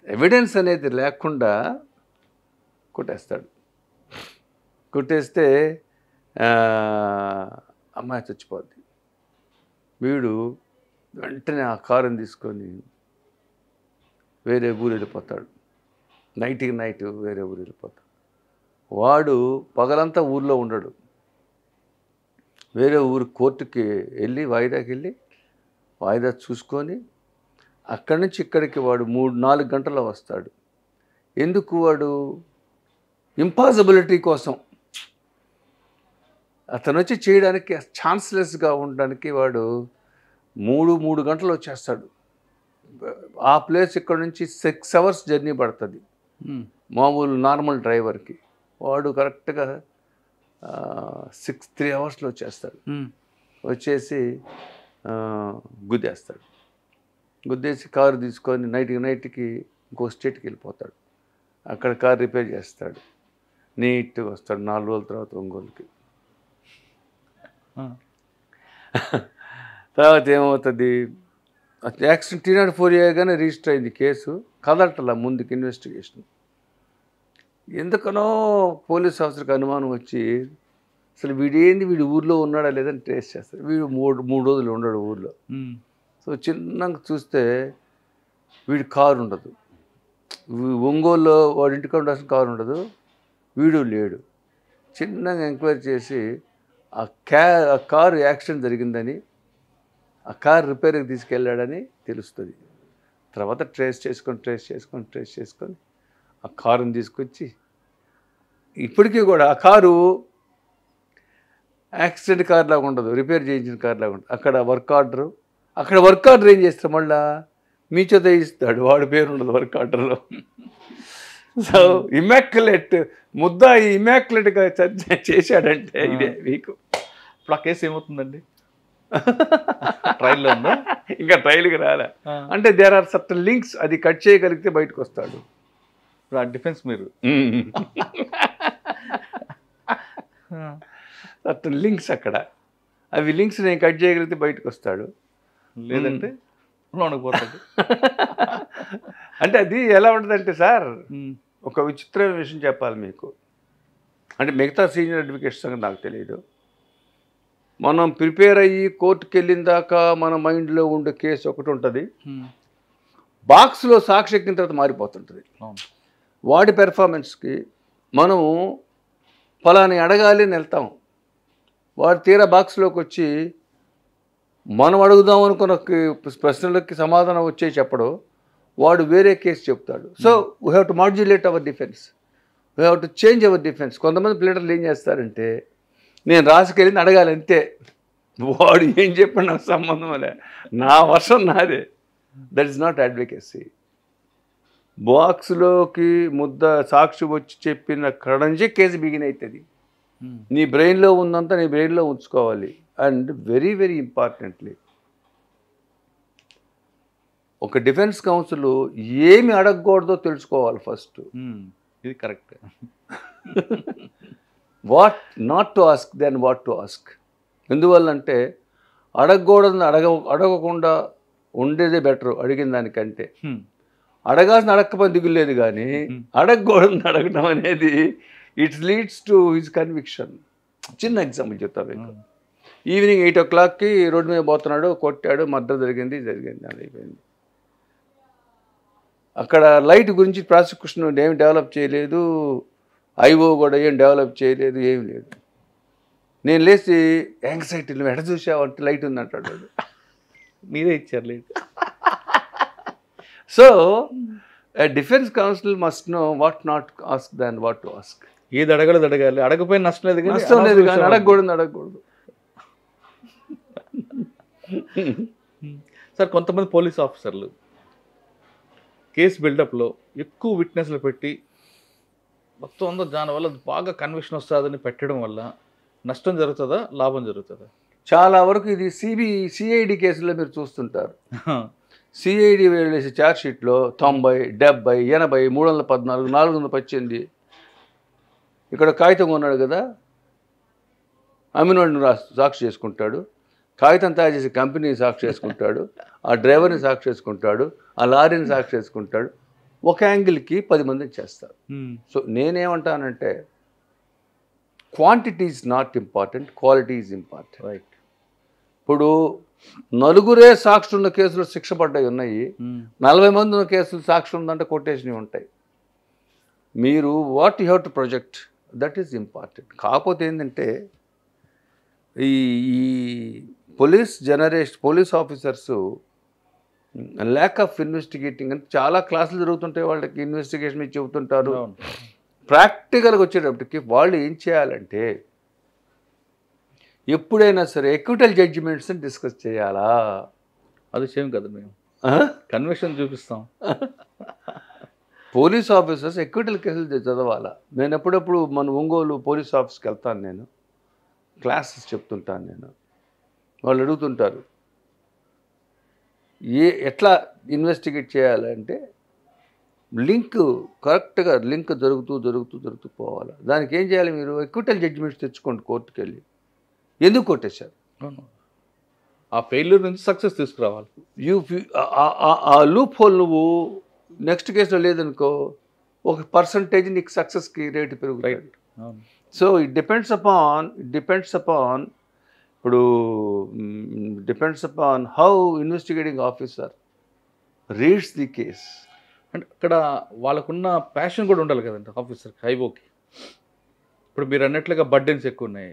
Speaker 3: ఎవిడెన్స్ అనేది లేకుండా కొట్టేస్తాడు. కొట్టేస్తే అమ్మాయి చచ్చిపోద్ది. వీడు వెంటనే ఆ కారుని తీసుకొని వేరే ఊరు వెళ్ళిపోతాడు. నైట్కి నైట్ వేరే ఊరు వెళ్ళిపోతాడు. వాడు పగలంతా ఊర్లో ఉండడు. వేరే ఊరు కోర్టుకి వెళ్ళి వాయిదాకి వెళ్ళి వాయిదా చూసుకొని అక్కడి నుంచి ఇక్కడికి వాడు 3-4 గంటల్లో వస్తాడు. ఎందుకు? వాడు ఇంపాసిబిలిటీ కోసం అతను వచ్చి చేయడానికి ఛాన్స్లెస్గా ఉండడానికి వాడు 3 గంటలు వచ్చేస్తాడు. ఆ ప్లేస్ ఇక్కడ నుంచి 6 అవర్స్ జర్నీ పడుతుంది మామూలు నార్మల్ డ్రైవర్కి. వాడు కరెక్ట్గా 3 అవర్స్లో వచ్చేస్తాడు. వచ్చేసి గుద్దేస్తాడు. గుద్దేసి కారు తీసుకొని నైట్కి ఇంకో స్టేట్కి వెళ్ళిపోతాడు. అక్కడ కారు రిపేర్ చేస్తాడు. నీట్గా వస్తాడు. 4 రోజుల తర్వాత ఒంగోలుకి. తర్వాత ఏమవుతుంది? యాక్సిడెంట్ 304 అయ్యాగానే రిజిస్టర్ అయింది కేసు. కదలటలా ముందుకు ఇన్వెస్టిగేషన్. ఎందుకనో పోలీస్ ఆఫీసర్కి అనుమానం వచ్చి అసలు వీడు ఊర్లో ఉన్నాడా లేదని ట్రేస్ చేస్తారు. వీడు 3 రోజులు ఉండడు ఊర్లో. సో చిన్నగా చూస్తే వీడి కారు ఉండదు. ఒంగోలులో వాడి ఇంటికి ఉండాల్సిన కారు ఉండదు. వీడు లేడు. చిన్నగా ఎంక్వైరీ చేసి ఆ కారు యాక్సిడెంట్ జరిగిందని, ఆ కారు రిపేర్కి తీసుకెళ్ళాడని తెలుస్తుంది. తర్వాత ట్రేస్ చేసుకొని ఆ కారుని తీసుకొచ్చి ఇప్పటికీ కూడా ఆ కారు యాక్సిడెంట్ కార్ లాగా ఉండదు, రిపేర్ చేయించిన కార్ లాగా ఉంటుంది. అక్కడ వర్క్ ఆర్డర్ ఏం చేస్తాడు? మళ్ళా మీ చేత ఇస్తాడు. వాడి పేరు ఉండదు వర్క్ ఆర్డర్లో. సో ఇమాక్యులేట్ ముద్ద ఇమాక్యులేట్గా చేశాడంటే ఇదే మీకు.
Speaker 2: ఇప్పుడు ఆ కేసు ఏమవుతుందండి? ట్రైల్లో ఉందా?
Speaker 3: ఇంకా ట్రైల్కి రాలే. అంటే దేర్ ఆర్ సర్టన్ లింక్స్. అది కట్ చేయగలిగితే బయటకు వస్తాడు.
Speaker 2: ఇప్పుడు ఆ డిఫెన్స్ మీరు
Speaker 3: సర్టన్ లింక్స్ అక్కడ, అవి లింక్స్ నేను కట్ చేయగలిగితే బయటకు వస్తాడు.
Speaker 2: లేదంటే లోనికి పోతాడు.
Speaker 3: అంటే అది ఎలా ఉంటుందంటే సార్, ఒక విచిత్రమైన విషయం చెప్పాలి మీకు. అంటే మిగతా సీనియర్ అడ్వకేట్స్ సంగతి నాకు తెలియదు. మనం ప్రిపేర్ అయ్యి కోర్టుకి వెళ్ళిన దాకా మన మైండ్లో ఉండే కేసు ఒకటి ఉంటుంది. బాక్స్లో సాక్షి ఎక్కిన తర్వాత మారిపోతుంటుంది. వాడి పెర్ఫార్మెన్స్కి మనము ఫలాని అడగాలి అని వెళ్తాం. వాడు తీరా బాక్స్లోకి వచ్చి మనం అడుగుదాం అనుకున్న ప్రశ్నలకి సమాధానం వచ్చే చెప్పడం, వాడు వేరే కేసు చెప్తాడు. So we have to modulate our defence, we have to change our defence. కొంతమంది ప్లేటర్లు ఏం చేస్తారంటే, నేను రాసుకెళ్ళింది అడగాలి అంతే, వాడు ఏం చెప్పిన నాకు సంబంధం లే, నా వర్షం నాదే. That is not advocacy. బాక్స్లోకి ముద్ద సాక్షి వచ్చి చెప్పిన అక్కడ నుంచే కేసు బిగిన్ అవుతుంది. నీ బ్రెయిన్లో ఉందంతా నీ బ్రెయిన్లో ఉంచుకోవాలి. అండ్ వెరీ వెరీ ఇంపార్టెంట్లీ, ఒక డిఫెన్స్ కౌన్సిల్ ఏమి అడగకూడదో తెలుసుకోవాలి ఫస్ట్.
Speaker 2: ఇది correct.
Speaker 3: What not to ask then what to ask. ఎందువల్లంటే అడగకూడదని అడగకుండా ఉండేదే బెటర్ అడిగిన దానికంటే. అడగాల్సిన అడగకపోతే దిగులేదు, కానీ అడగకూడదని అడగడం అనేది it leads to his conviction. చిన్న ఎగ్జాంపుల్ చెప్తా మీకు. ఈవినింగ్ 8 o'clockకి రోడ్డు మీద పోతున్నాడు, కొట్టాడు, మర్డర్ జరిగింది అని అయిపోయింది. అక్కడ లైట్ గురించి ప్రాసిక్యూషన్ ఏమి డెవలప్ చేయలేదు, ఐఓ కూడా ఏం డెవలప్ చేయలేదు, ఏమి లేదు. నేను లేచి యాంగ్జైటీలో ఎడ చూసావంటే లైట్ ఉంది అంటాడు.
Speaker 2: మీరే ఇచ్చారు light.
Speaker 3: So defence council must know what not ask than what to ask.
Speaker 2: ఏది అడగలేదు అడగాలి, అడగపోయిన నష్టం లేదు,
Speaker 3: కానీ అడగకూడదు.
Speaker 2: సార్, కొంతమంది పోలీస్ ఆఫీసర్లు కేసు బిల్డప్లో ఎక్కువ విట్నెస్లు పెట్టి మొత్తం అంతా దానివల్ల బాగా కన్విక్షన్ వస్తుందని పెట్టడం వల్ల నష్టం జరుగుతుందా, లాభం జరుగుతుందా?
Speaker 3: చాలా వరకు ఇది సిఐడి కేసులో మీరు చూస్తుంటారు. సిఐడి వేసి ఛార్జ్షీట్లో 90, 70, 80, 314, 418. ఇక్కడ కాగితం కొన్నాడు కదా, అమ్మినోడిని సాక్షి చేసుకుంటాడు, కాగితం తయారు చేసే కంపెనీని సాక్షి చేసుకుంటాడు, ఆ డ్రైవర్ని సాక్షి చేసుకుంటాడు, ఆ లారీని సాక్షి చేసుకుంటాడు. ఒక యాంగిల్కి 10 మందిని చేస్తారు. సో నేనేమంటానంటే, quantity is not important, quality is important.
Speaker 2: Right.
Speaker 3: ఇప్పుడు 4 సాక్షులు ఉన్న కేసులు శిక్ష పడ్డాయి ఉన్నాయి, 40 మంది ఉన్న కేసులు సాక్షులు ఉందంటే కొటేషన్వి ఉంటాయి. మీరు what you have to project, that is important. కాకపోతే ఏంటంటే ఈ ఈ police officers lack of investigating అంటే చాలా క్లాసులు జరుగుతుంటాయి, వాళ్ళకి ఇన్వెస్టిగేషన్ మీద చెబుతుంటారు. ప్రాక్టికల్గా వచ్చేటప్పటికి వాళ్ళు ఏం చేయాలంటే ఎప్పుడైనా సరే ఎక్విటల్ జడ్జిమెంట్స్ని డిస్కస్ చేయాలా?
Speaker 2: అది సేమ్ కదా, మేము కన్వెన్షన్ చూపిస్తాం.
Speaker 3: పోలీస్ ఆఫీసర్స్ ఎక్విటల్ కేసులు చదవాలా? నేను ఎప్పుడప్పుడు మన ఒంగోలు పోలీస్ ఆఫీస్కి వెళ్తాను, నేను క్లాసెస్ చెప్తుంటాను. నేను వాళ్ళు అడుగుతుంటారు ఎట్లా ఇన్వెస్టిగేట్ చేయాలంటే కరెక్ట్గా లింక్ జరుగుతూ పోవాలి. దానికి ఏం చేయాలి? మీరు ఎక్విటల్ జడ్జిమెంట్స్ తెచ్చుకోండి కోర్టుకు వెళ్ళి. ఎందుకు కొట్టేశారు?
Speaker 2: ఆ ఫెయిల్యూర్ నుంచి సక్సెస్ తీసుకురావాలి.
Speaker 3: ఆ లూప్ హోల్ నువ్వు నెక్స్ట్ కేసులో లేదనుకో, ఒక పర్సంటేజ్ నీకు సక్సెస్కి రేటు పెరుగుతుంది. సో ఇట్ డిపెండ్స్ అపాన్ ఇప్పుడు depends upon how investigating officer reads the case.
Speaker 2: అంటే అక్కడ వాళ్ళకున్న ప్యాషన్ కూడా ఉండాలి కదండి ఆఫీసర్కి, హైవోకి. ఇప్పుడు మీరు అన్నట్లుగా బర్డెన్స్ ఎక్కువ ఉన్నాయి,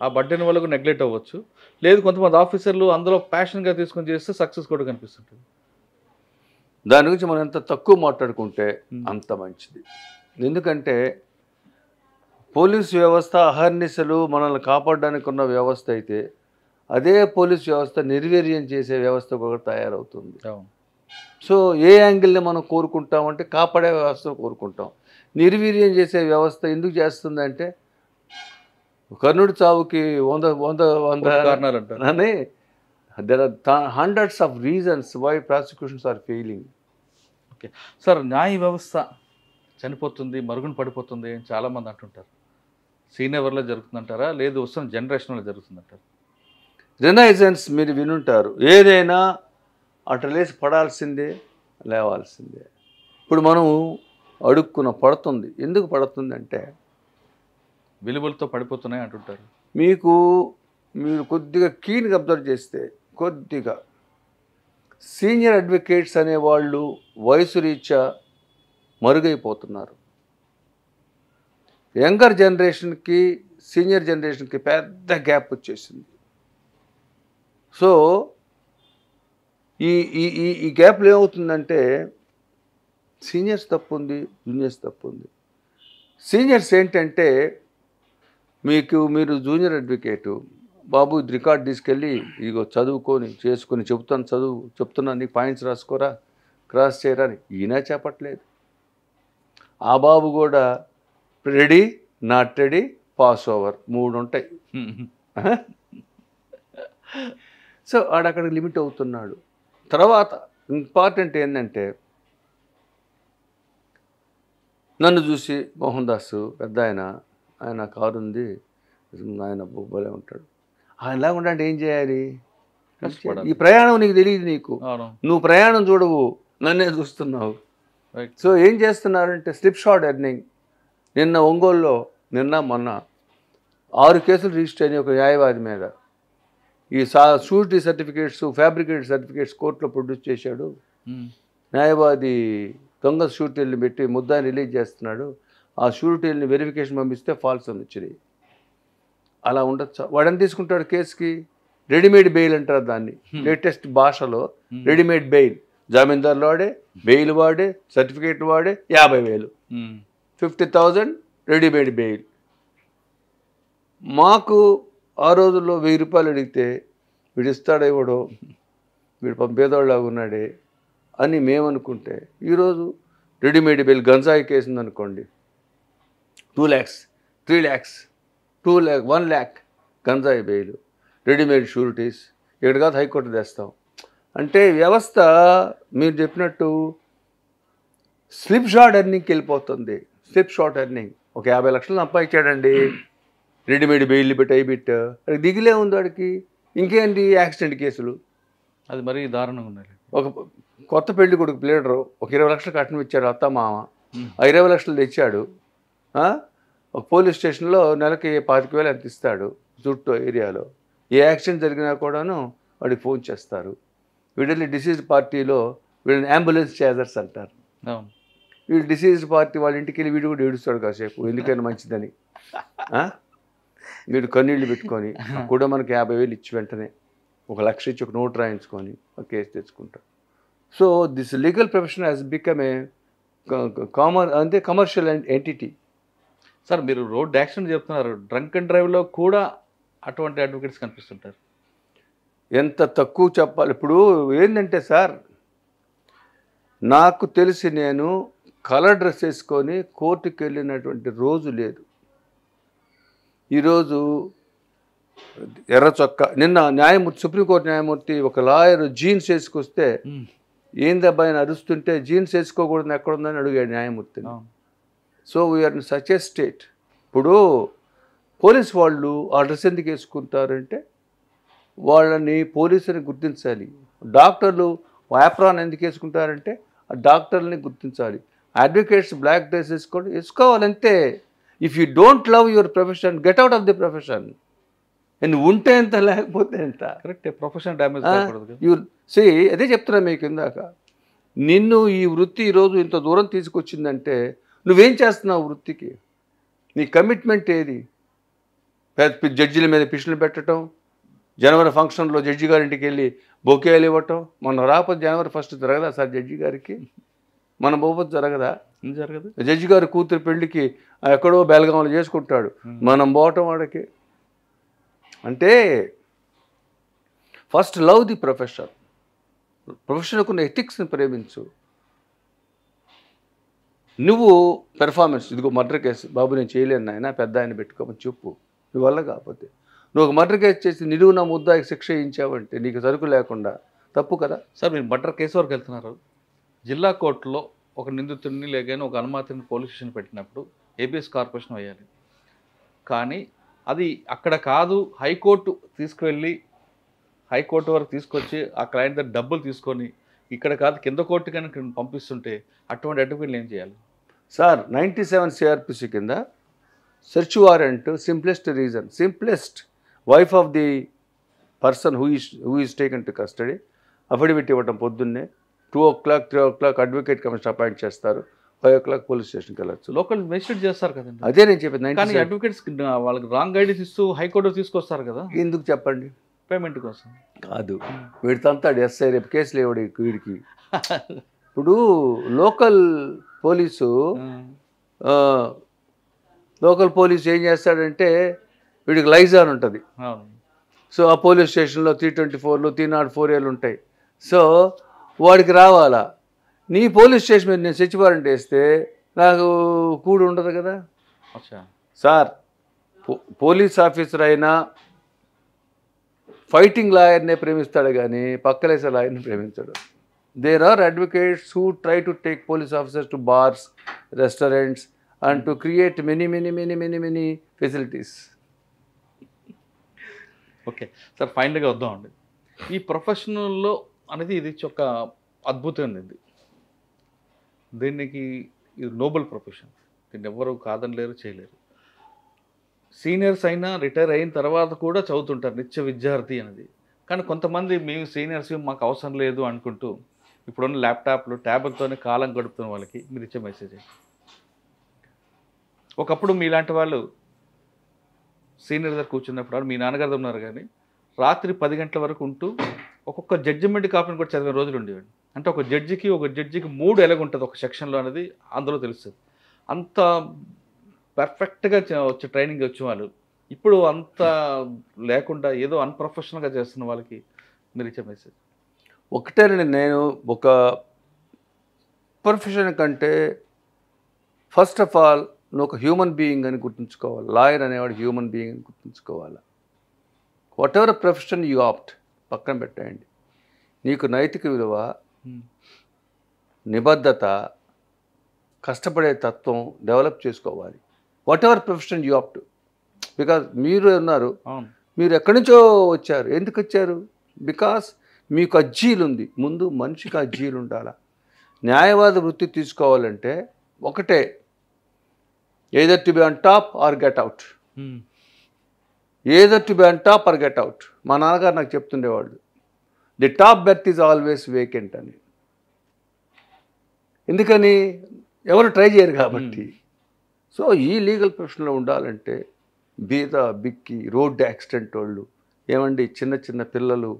Speaker 2: ఆ బర్డెన్ వాళ్ళకు నెగ్లెక్ట్ అవ్వచ్చు. లేదు, కొంతమంది ఆఫీసర్లు అందులో ప్యాషన్గా తీసుకొని చేస్తే సక్సెస్ కూడా కనిపిస్తుంటుంది.
Speaker 3: దాని గురించి మనం ఎంత తక్కువ మాట్లాడుకుంటే అంత మంచిది. ఎందుకంటే పోలీస్ వ్యవస్థ అహర్నిశలు మనల్ని కాపాడడానికి ఉన్న వ్యవస్థ అయితే, అదే పోలీస్ వ్యవస్థ నిర్వీర్యం చేసే వ్యవస్థ కూడా తయారవుతుంది. సో ఏ యాంగిల్ని మనం కోరుకుంటామంటే కాపాడే వ్యవస్థను కోరుకుంటాం. నిర్వీర్యం చేసే వ్యవస్థ ఎందుకు చేస్తుందంటే కర్ణుడి చావుకి 100
Speaker 2: కారణాలు అంటారు
Speaker 3: అని. There are hundreds of reasons why prosecutions are failing.
Speaker 2: Okay sir, న్యాయ వ్యవస్థ చనిపోతుంది, మరుగున పడిపోతుంది అని చాలామంది అంటుంటారు. సీనియర్లో జరుగుతుందంటారా, లేదు వస్తున్న జనరేషన్లో జరుగుతుందంటారా?
Speaker 3: రినైజెన్స్ మీరు వినుంటారు. ఏదైనా అటు లేసి పడాల్సిందే, లేవాల్సిందే. ఇప్పుడు మనం అడుక్కున్న పడుతుంది. ఎందుకు పడుతుంది అంటే
Speaker 2: విలువలతో పడిపోతున్నాయి అంటుంటారు.
Speaker 3: మీరు కొద్దిగా కీన్గా అబ్జర్వ్ చేస్తే, కొద్దిగా సీనియర్ అడ్వకేట్స్ అనేవాళ్ళు వయసు రీత్యా మరుగైపోతున్నారు. యంగర్ జనరేషన్కి సీనియర్ జనరేషన్కి పెద్ద గ్యాప్ వచ్చేసింది. సో ఈ గ్యాప్లో ఏమవుతుందంటే సీనియర్స్ తప్పు ఉంది, జూనియర్స్ తప్పు ఉంది. సీనియర్స్ ఏంటంటే మీరు జూనియర్ అడ్వకేటు, బాబు ఇది రికార్డ్ తీసుకెళ్ళి ఇగో చదువుకొని చేసుకొని చెప్తున్నాను నీకు పాయింట్స్ రాసుకోరా, క్రాస్ చేయరా అని ఈయన చెప్పట్లేదు. ఆ బాబు కూడా ready, not ready, pass over 3 ఉంటాయి. సో ఆడక్కడికి లిమిట్ అవుతున్నాడు. తర్వాత ఇంపార్టెంట్ ఏంటంటే నన్ను చూసి మోహన్ దాసు పెద్ద ఆయన కారు ఉంది, ఆయన బొబ్బలే ఉంటాడు, ఆయనలా ఉండంటే ఏం చేయాలి? ఈ ప్రయాణం నీకు తెలియదు, నువ్వు ప్రయాణం చూడవు, నన్నే చూస్తున్నావు. సో ఏం చేస్తున్నారంటే స్లిప్ షాట్ ఎర్నింగ్. నిన్న ఒంగోలులో మొన్న 6 కేసులు రిజిస్టర్ అయినాయి ఒక న్యాయవాది మీద. ఈ షూరిటీ సర్టిఫికేట్స్, ఫ్యాబ్రికేటెడ్ సర్టిఫికేట్స్ కోర్టులో ప్రొడ్యూస్ చేశాడు. న్యాయవాది దొంగ షూరిటీలను పెట్టి ముద్దాన్ని రిలీజ్ చేస్తున్నాడు. ఆ షూరిటీలని వెరిఫికేషన్ పంపిస్తే ఫాల్స్ అని వచ్చినాయి. అలా ఉండొచ్చా? వాడని తీసుకుంటాడు కేసుకి రెడీమేడ్ బెయిల్ అంటారు దాన్ని, లేటెస్ట్ భాషలో రెడీమేడ్ బెయిల్. జామీందారులు వాడే, బెయిల్ వాడే, సర్టిఫికేట్ వాడే 50,000, 50,000 రెడీమేడ్ బెయిల్. మాకు ఆ రోజుల్లో 1000 రూపాయలు అడిగితే వీడు ఇస్తాడో ఇవ్వడో, వీడు పంపేదోళ్ళలాగా ఉన్నాడే అని మేమనుకుంటే, ఈరోజు రెడీమేడ్ బెయిల్ గంజాయి కేసు ఉందనుకోండి, 2 lakhs, 3 lakhs, 2 lakh, 1 lakh గంజాయి బెయిల్, రెడీమేడ్ షూరిటీస్. ఇక్కడ కాదు హైకోర్టు తెస్తాం. అంటే వ్యవస్థ మీరు చెప్పినట్టు స్లిప్ షాట్ ఎర్నింగ్కి వెళ్ళిపోతుంది. Slip shot earning. ఒక 50 లక్షలు సంపాదించాడండి, రెడీమేడ్ బెయిల్ పెట్టి అయిబెట్టు, అది దిగిలే ఉంది వాడికి. ఇంకేంటి యాక్సిడెంట్ కేసులు,
Speaker 2: అది మరీ దారుణంగా ఉన్నాయి.
Speaker 3: ఒక కొత్త పెళ్లి కొడుకు ప్లేడరు ఒక 20 లక్షలు కట్నం ఇచ్చాడు అత్త మామ, ఆ 20 లక్షలు తెచ్చాడు. ఒక పోలీస్ స్టేషన్లో నెలకి 25,000 ఎంత ఇస్తాడు చుట్టూ ఏరియాలో. ఏ యాక్సిడెంట్ జరిగినా కూడాను వాడికి ఫోన్ చేస్తారు. వీళ్ళని డిసీజ్డ్ పార్టీలో వీళ్ళని అంబులెన్స్ చేజర్స్ అంటారు. వీళ్ళు డిసీజ్డ్ పార్టీ వాళ్ళ ఇంటికి వెళ్ళి వీడు కూడా ఏడుస్తాడు కాసేపు, ఎందుకైనా మంచిదని. మీరు కన్నీళ్ళు పెట్టుకొని కూడా మనకి 50,000 ఇచ్చి వెంటనే 1,00,000 ఇచ్చి ఒక నోట్ రాయించుకొని ఒక కేసు తెచ్చుకుంటారు. So this legal profession has become a commercial entity.
Speaker 2: Sir మీరు రోడ్ యాక్సిడెంట్ చెప్తున్నారు, డ్రంక్ అండ్ డ్రైవ్లో కూడా అటువంటి అడ్వకేట్స్ కనిపిస్తుంటారు.
Speaker 3: ఎంత తక్కువ చెప్పాలి. ఇప్పుడు ఏంటంటే సార్, నాకు తెలిసి నేను కలర్ డ్రెస్ వేసుకొని కోర్టుకి వెళ్ళినటువంటి రోజు లేదు. ఈరోజు ఎర్ర చొక్కా, నిన్న న్యాయమూర్తి, సుప్రీంకోర్టు న్యాయమూర్తి ఒక లాయర్ జీన్స్ వేసుకొస్తే ఏందబ్బా ఆయన అరుస్తుంటే జీన్స్ వేసుకోకూడదు ఎక్కడుందని అడిగాడు న్యాయమూర్తిని. So we are in such a state. ఇప్పుడు పోలీస్ వాళ్ళు ఆ డ్రెస్ ఎందుకు వేసుకుంటారంటే వాళ్ళని పోలీసుని గుర్తించాలి. డాక్టర్లు యాప్రాన్ ఎందుకు వేసుకుంటారంటే ఆ డాక్టర్ని గుర్తించాలి. అడ్వకేట్స్ బ్లాక్ డ్రెస్ వేసుకోవాలంతే. If you don't love your profession, get out of the profession. నువ్వు ఉంటే ఎంత, లేకపోతే ఎంత.
Speaker 2: Correct, profession damage
Speaker 3: you see, అదే చెప్తున్నా మీకు ఇందాక. నిన్ను ఈ వృత్తి ఈరోజు ఇంత దూరం తీసుకొచ్చిందంటే నువ్వేం చేస్తున్నావు వృత్తికి? నీ కమిట్మెంట్ ఏది? జడ్జిల మీద పిషన్లు పెట్టడం, జనవరి ఫంక్షన్లో జడ్జి గారింటికి వెళ్ళి బొకేలు ఇవ్వటం. మనం రాకపోతే జనవరి 1 జరగదా సార్ జడ్జి గారికి? మనం పోకపోతే జరగదా?
Speaker 2: జరగదు.
Speaker 3: జడ్జి గారి కూతురు పెళ్లికి ఎక్కడో బెల్గాంలో చేసుకుంటాడు, మనం పోవటం వాడికి. అంటే ఫస్ట్ లవ్ ది ప్రొఫెషన్. ప్రొఫెషన్కు ఉన్న ఎథిక్స్ని ప్రేమించు. నువ్వు పెర్ఫార్మెన్స్, ఇదిగో మర్డర్ కేసు, బాబు నేను చేయలేను నాయన, పెద్ద ఆయన పెట్టుకోమని చెప్పు. నీ వల్ల కాకపోతే నువ్వు ఒక మర్డర్ కేసు చేసి నిలువున ముద్దాయికి శిక్ష ఇచ్చావంటే నీకు సరుకు లేకుండా తప్పు కదా
Speaker 2: సార్. మీరు మర్డర్ కేసు వరకు వెళ్తున్నారు. జిల్లా కోర్టులో ఒక నిందితుడిని లేగానే ఒక అనుమాతిని పోలీస్ స్టేషన్ పెట్టినప్పుడు ఏబిఎస్ కార్పొరేషన్ వేయాలి. కానీ అది అక్కడ కాదు, హైకోర్టు తీసుకువెళ్ళి హైకోర్టు వరకు తీసుకొచ్చి ఆ క్లయింట్ దగ్గర డబ్బులు తీసుకొని ఇక్కడ కాదు కింద కోర్టు కనుక పంపిస్తుంటే అటువంటి అడ్వకేట్లు ఏం చేయాలి
Speaker 3: సార్? 97 సిఆర్పిసి కింద search warrant simplest reason, simplest wife of the person who is taken to custody affidavit ఇవ్వటం. పొద్దున్నే 2 o'clock 3 o'clock advocate commission appoint చేస్తారు, 5 o'clock పోలీస్ స్టేషన్కి వెళ్ళచ్చు.
Speaker 2: లోకల్ మెజిస్ట్రేట్ చేస్తారు కదండి.
Speaker 3: అదే నేను చెప్పేది.
Speaker 2: కానీ అడ్వకేట్స్ వాళ్ళకి రాంగ్ గైడెన్స్ ఇస్తూ హైకోర్టు తీసుకొస్తారు కదా.
Speaker 3: ఎందుకు చెప్పండి?
Speaker 2: పేమెంట్ కోసం
Speaker 3: కాదు, వీడితంతాడు ఎస్ఐ, రేపు కేసులు ఇవ్వడు వీడికి. ఇప్పుడు లోకల్ పోలీసు ఏం చేస్తాడంటే వీడికి లైజాన్ ఉంటుంది. సో ఆ పోలీస్ స్టేషన్లో 324లు 304Aలు ఉంటాయి. సో వాడికి రావాలా? నీ పోలీస్ స్టేషన్ మీద నేను సెర్చ్ వారెంట్ వేస్తే నాకు కూడు ఉండదు కదా సార్. పోలీస్ ఆఫీసర్ అయినా ఫైటింగ్ లాయర్నే ప్రేమిస్తాడు కానీ పక్కలేసే లాయర్ని ప్రేమించాడు. There are advocates who try to take police officers to bars, restaurants and to create many facilities.
Speaker 2: Okay sir, ఫైనల్గా వద్దామండి. ఈ ప్రొఫెషనల్లో అనేది ఇది ఒక అద్భుతమైనది. దీనికి ఇది నోబెల్ ప్రొఫెషన్, దీన్ని ఎవరు కాదనలేరు, చేయలేరు. సీనియర్స్ అయినా రిటైర్ అయిన తర్వాత కూడా చదువుతుంటారు, నిత్య విద్యార్థి అనేది. కానీ కొంతమంది మేము సీనియర్స్ మాకు అవసరం లేదు అనుకుంటూ ఇప్పుడున్న ల్యాప్టాప్లు ట్యాబ్లతోనే కాలం గడుపుతున్న వాళ్ళకి మీరు ఇచ్చే మెసేజ్. ఒకప్పుడు మీలాంటి వాళ్ళు సీనియర్ దగ్గర కూర్చున్నప్పుడు మీ నాన్నగారు ఉన్నారు కానీ రాత్రి 10 గంటల వరకు ఉంటూ ఒక్కొక్క జడ్జిమెంట్ కాపీని కూడా చదివే రోజులు ఉండేవాడు. అంటే ఒక జడ్జికి 3 ఎలాగుంటుంది ఒక సెక్షన్లో అనేది అందులో తెలుస్తుంది. అంత పర్ఫెక్ట్గా వచ్చే ట్రైనింగ్ వచ్చే వాళ్ళు ఇప్పుడు అంత లేకుండా ఏదో అన్ప్రొఫెషనల్గా చేస్తున్న వాళ్ళకి మీరు ఇచ్చే మెసేజ్?
Speaker 3: ఒకటేనండి, నేను ఒక ప్రొఫెషన్ కంటే ఫస్ట్ ఆఫ్ ఆల్ నువ్వు ఒక హ్యూమన్ బీయింగ్ అని గుర్తుంచుకోవాలి. లాయర్ అనేవాడు హ్యూమన్ బీయింగ్ అని గుర్తుంచుకోవాలి. What ever profession you opt పక్కన పెట్టండి, నీకు నైతిక విలువ, నిబద్ధత, కష్టపడే తత్వం డెవలప్ చేసుకోవాలి. What ever profession you opt. Because మీరు ఉన్నారు, మీరు ఎక్కడి నుంచో వచ్చారు. ఎందుకు వచ్చారు? బికాస్ మీకు అజ్జీలు ఉంది. ముందు మనిషికి అజ్జీలు ఉండాలి. న్యాయవాద వృత్తి తీసుకోవాలంటే ఒకటే, either to be on top or get out. either to be on top or get out. మా నాన్నగారు నాకు చెప్తుండేవాళ్ళు, the top berth is always vacant అని. ఎందుకని? ఎవరు ట్రై చేయరు కాబట్టి. సో ఈ లీగల్ ప్రొఫెషన్లో ఉండాలంటే బీద బిక్కి రోడ్డు యాక్సిడెంట్ వాళ్ళు ఏమండి చిన్న చిన్న పిల్లలు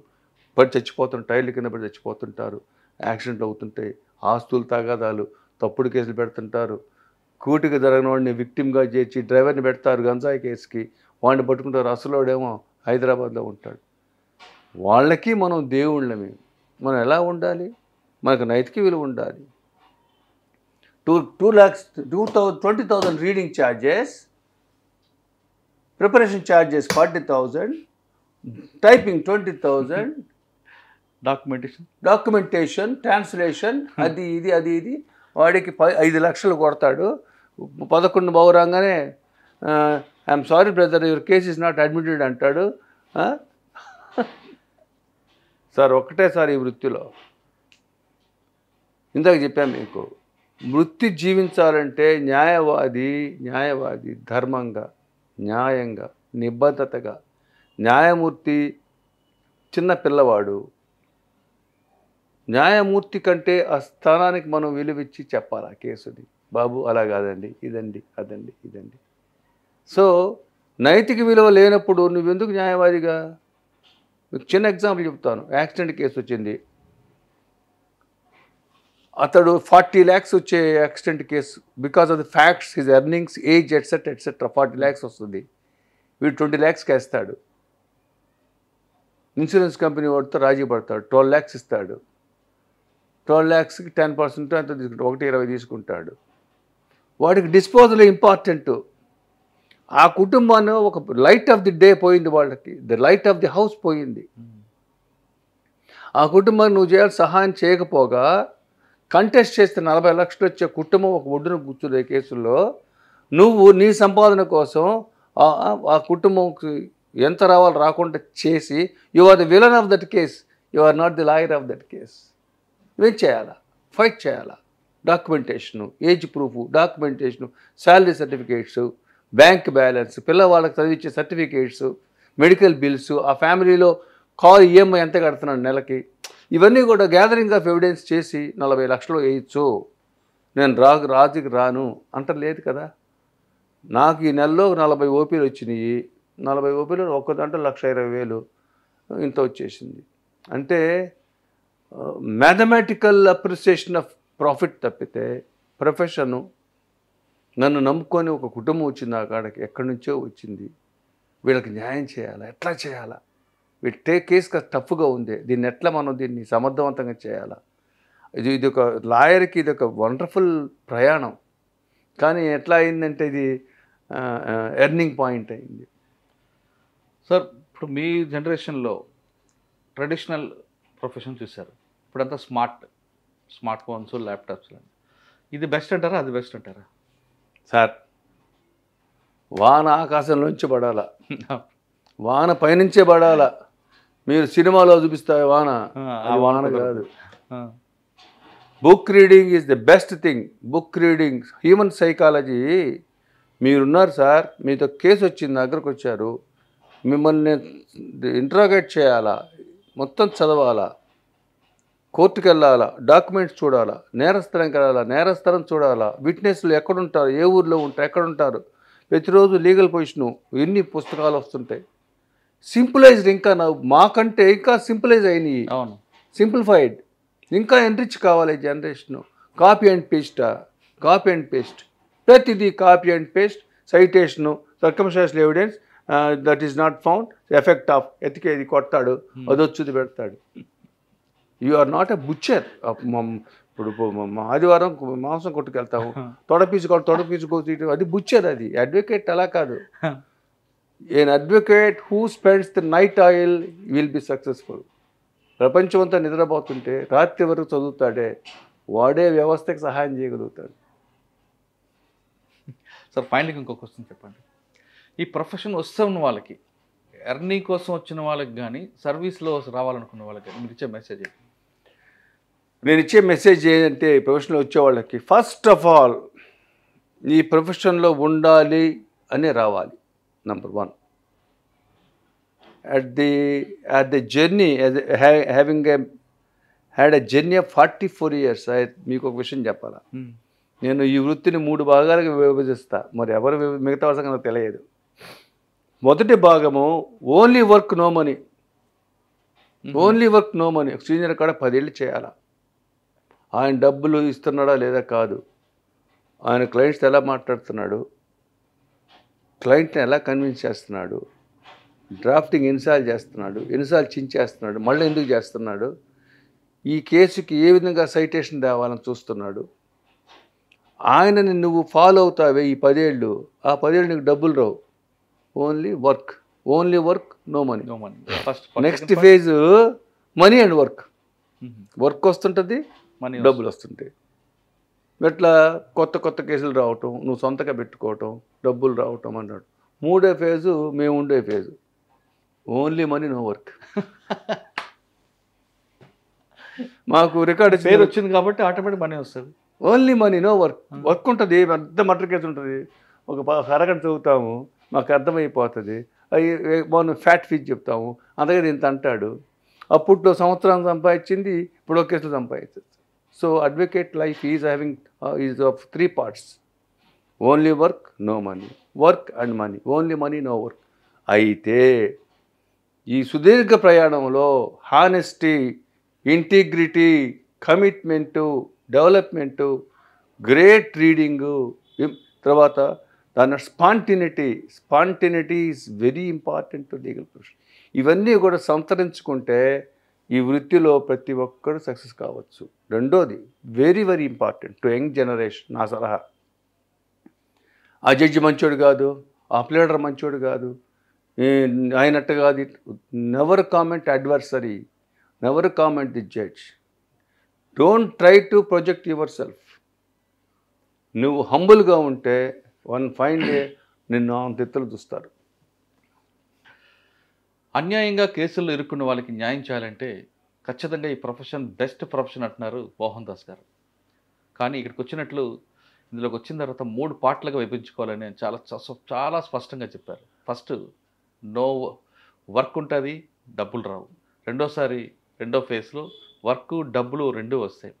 Speaker 3: పడి చచ్చిపోతుంటారు, టైర్ల కింద పడి చచ్చిపోతుంటారు, యాక్సిడెంట్ అవుతుంటాయి, ఆస్తులు తగాదాలు, తప్పుడు కేసులు పెడుతుంటారు, కూటికి జరగని వాడిని విక్టిమ్గా చేర్చి డ్రైవర్ని పెడతారు గంజాయి కేసుకి, వాడిని పట్టుకుంటారు, అసలోడేమో హైదరాబాద్లో ఉంటాడు. వాళ్ళకి మనం దేవుళ్ళమే. మనం ఎలా ఉండాలి? మనకు నైతిక విలువ ఉండాలి. 20,000 reading charges, preparation charges 40,000, typing 20,000, documentation, translation, అది ఇది వాడికి 5 లక్షలు కొడతాడు. 11 బావురాగానే I'm sorry brother, your case is not admitted అంటాడు. సార్ ఒక్కటే సార్ ఈ వృత్తిలో, ఇందాక చెప్పాను మీకు, వృత్తి జీవించాలంటే న్యాయవాది ధర్మంగా, న్యాయంగా, నిబద్ధతగా, న్యాయమూర్తి చిన్న పిల్లవాడు, న్యాయమూర్తి కంటే ఆ స్థానానికి మనం విలువిచ్చి చెప్పాలి ఆ కేసుని, బాబు అలా కాదండి, ఇదండి, అదండి, ఇదండి. సో నైతిక విలువ లేనప్పుడు నువ్వెందుకు న్యాయవాదిగా? మీకు చిన్న ఎగ్జాంపుల్ చెప్తాను. యాక్సిడెంట్ కేసు వచ్చింది, అతడు 40 lakhs వచ్చే accident case, because of the facts, his earnings, age etcetera 40 lakhs వస్తుంది. వీడు 20 lakhs వేస్తాడు. ఇన్సూరెన్స్ కంపెనీ వాడితో రాజీ పడతాడు, 12 lakhs ఇస్తాడు. 12 lakhsకి 10% అంత తీసుకుంటాడు, 1.20 తీసుకుంటాడు. వాడికి డిస్పోజల్ ఇంపార్టెంట్. ఆ కుటుంబాన్ని ఒక లైట్ ఆఫ్ ది డే పోయింది, వాళ్ళకి the light of the house పోయింది. ఆ కుటుంబాన్ని నువ్వు చేయాలి సహాయం చేయకపోగా కంటెస్ట్ చేస్తే 40 లక్షలు వచ్చే కుటుంబం ఒక ఒడ్డున కూర్చునే కేసుల్లో నువ్వు నీ సంపాదన కోసం ఆ కుటుంబంకి ఎంత రావాలో రాకుండా చేసి, you are the villain of that case, you are not the lawyer of that case. నువ్వేం చేయాలా? ఫైట్ చేయాలా? Documentation, age proof, documentation, salary certificates, bank balance, పిల్లవాళ్ళకి చదివించే సర్టిఫికేట్స్, మెడికల్ బిల్స్, ఆ ఫ్యామిలీలో కారు ఈఎంఐ ఎంత కడుతున్నాడు నెలకి, ఇవన్నీ కూడా గ్యాదరింగ్ ఆఫ్ ఎవిడెన్స్ చేసి 40 లక్షలు వేయచ్చు. నేను రాజుకి రాను అంటలేదు కదా. నాకు ఈ నెలలో 40 ఓపీలు వచ్చినాయి. 40 ఓపీలు ఒక్క దాంట్లో 1,20,000 ఇంత వచ్చేసింది. అంటే మ్యాథమెటికల్ అప్రిసియేషన్ ఆఫ్ ప్రాఫిట్ తప్పితే ప్రొఫెషను, నన్ను నమ్ముకొని ఒక కుటుంబం వచ్చింది, ఆ కాడకి ఎక్కడి నుంచో వచ్చింది, వీళ్ళకి న్యాయం చేయాలా, ఎట్లా చేయాలా, వీటి కేసు కాస్త టఫ్గా ఉంది, దీన్ని ఎట్లా మనం దీన్ని సమర్థవంతంగా చేయాలా, ఇది ఒక లాయర్కి ఇది ఒక వండర్ఫుల్ ప్రయాణం. కానీ ఎట్లా అయిందంటే ఇది ఎర్నింగ్ పాయింట్ అయింది.
Speaker 2: సార్ ఇప్పుడు మీ జనరేషన్లో ట్రెడిషనల్ ప్రొఫెషన్ చూశారు, ఇప్పుడంతా స్మార్ట్ ఫోన్స్, ల్యాప్టాప్స్, ఇది బెస్ట్ అంటారా, అది బెస్ట్ అంటారా?
Speaker 3: సార్ వాన ఆకాశంలోంచి పడాలా, వాన పైనుంచే పడాలా. మీరు సినిమాలో చూపిస్తారు వాన, అది వాన కాదు. Book reading is the best thing. Book reading, human psychology. మీరున్నారు సార్, మీతో కేసు వచ్చింది, దగ్గరకు వచ్చారు, మిమ్మల్ని ఇంట్రాగేట్ చేయాలా, మొత్తం చదవాలా, కోర్టుకు వెళ్ళాలా, డాక్యుమెంట్స్ చూడాలా, నేరస్థలంకి వెళ్ళాలా, నేరస్థలం చూడాలా, విట్నెస్లు ఎక్కడుంటారు, ఏ ఊర్లో ఉంటారు, ఎక్కడుంటారు, ప్రతిరోజు లీగల్ పొజిషను, ఎన్ని పుస్తకాలు వస్తుంటాయి. సింప్లైజ్డ్, ఇంకా మాకంటే ఇంకా సింప్లైజ్ అయినాయి.
Speaker 2: అవును,
Speaker 3: సింప్లిఫైడ్, ఇంకా ఎన్రిచ్ కావాలి జనరేషను. కాపీ అండ్ పేస్ట్, ప్రతిదీ copy and paste, citation, circumstantial evidence, that is not found, effect of, ఎతికేది కొడతాడు, అదొచ్చుది పెడతాడు. You are not a butcher. ఇప్పుడు ఆదివారం మాంసం కొట్టుకెళ్తాము, తొడపీసు, అది బుచ్చర్, అది అడ్వకేట్ అలా కాదు. an advocate who spends the night oil will be successful. ప్రపంచం అంతా నిద్రపోతుంటే రాత్రి వరకు చదువుతాడే, వాడే వ్యవస్థకి సహాయం చేయగలుగుతాడు.
Speaker 2: సార్ ఫైనల్గా ఇంకో క్వశ్చన్ చెప్పండి. ఈ ప్రొఫెషన్ వస్తున్న వాళ్ళకి, ఎర్నింగ్ కోసం వచ్చిన వాళ్ళకి కానీ, సర్వీస్లో రావాలనుకున్న వాళ్ళకి మీరు ఇచ్చే మెసేజ్ ఏంటి?
Speaker 3: నేను ఇచ్చే మెసేజ్ ఏంటంటే, ప్రొఫెషన్లో వచ్చే వాళ్ళకి ఫస్ట్ ఆఫ్ ఆల్ ఈ ప్రొఫెషన్లో ఉండాలి అని రావాలి. Number 1, at the journey, having had a journey of 44 years, మీకు ఒక విషయం చెప్పాలా, నేను ఈ వృత్తిని 3 భాగాలుగా విభజిస్తా. మరి ఎవరు మిగతా వాళ్ళకి నాకు తెలియదు. మొదటి భాగము only work no money, only work no money. Senior కాడ 10 ఏళ్ళు చేయాలా. ఆయన డబ్బులు ఇస్తున్నాడా లేదా కాదు, ఆయన క్లయింట్స్ ఎలా మాట్లాడుతున్నాడు, క్లయింట్ని ఎలా కన్విన్స్ చేస్తున్నాడు, డ్రాఫ్టింగ్ ఎన్నిసార్లు చేస్తున్నాడు, ఎన్నిసార్లు చించేస్తున్నాడు, మళ్ళీ ఎందుకు చేస్తున్నాడు, ఈ కేసుకి ఏ విధంగా సైటేషన్ తేవాలని చూస్తున్నాడు. ఆయనని నువ్వు ఫాలో అవుతావే ఈ 10 ఏళ్ళు, ఆ 10 ఏళ్ళు నీకు డబ్బులు రావు. Only work, only work no money. Next phase money and work. Work వస్తుంటుంది, డబ్బులు వస్తుంటాయి. ఇట్లా కొత్త కొత్త కేసులు రావటం, నువ్వు సొంతగా పెట్టుకోవటం, డబ్బులు రావటం అన్నాడు. 3వ ఫేజు మేము ఉండే phase only money no work. మాకు రికార్డు
Speaker 2: పేరు వచ్చింది కాబట్టి ఆటోమేటిక్ మనీ వస్తుంది.
Speaker 3: Only money no work. Work ఉంటుంది, పెద్ద మర్డర్ కేసు ఉంటుంది, ఒక అరగంట చదువుతాము, మాకు అర్థమైపోతుంది. అవి మనం ఫ్యాట్ ఫీజ్ చెప్తాము, అందుకని ఇంత అంటాడు. అప్పట్లో సంవత్సరం సంపాదించింది ఇప్పుడు ఒక కేసులో సంపాదించచ్చు. So advocate life is of 3 parts. Only work no money, work and money, only money no work. అయితే ఈ సుదీర్ఘ ప్రయాణంలో honesty, integrity, commitment, development, great reading, తర్వాత దాని spontaneity is very important to legal profession. ఇవన్నీ కూడా సంతరించుకుంటే ఈ వృత్తిలో ప్రతి ఒక్కరు సక్సెస్ కావచ్చు. రెండోది very very important to young generation, నా సలహా. ఆ జడ్జి మంచోడు కాదు, ఆ ప్లేడర్ మంచోడు కాదు, ఆయనట్టు కాదు. Never comment adversary, never comment the judge. Don't try to project your self. నువ్వు హంబుల్గా ఉంటే వన్ ఫైన్ డే నిన్ను తెత్తులు చూస్తారు.
Speaker 2: అన్యాయంగా కేసుల్లో ఇరుక్కున్న వాళ్ళకి న్యాయం చేయాలంటే ఖచ్చితంగా ఈ ప్రొఫెషన్ బెస్ట్ ప్రొఫెషన్ అంటున్నారు మోహన్ దాస్ గారు. కానీ ఇక్కడికి వచ్చినట్లు ఇందులోకి వచ్చిన తర్వాత 3 పార్ట్లుగా విభజించుకోవాలని చాలా స్పష్టంగా చెప్పారు. ఫస్ట్ నో వర్క్ ఉంటుంది, డబ్బులు రావు. రెండో ఫేజ్లో వర్క్ డబ్బులు 2 వస్తాయి.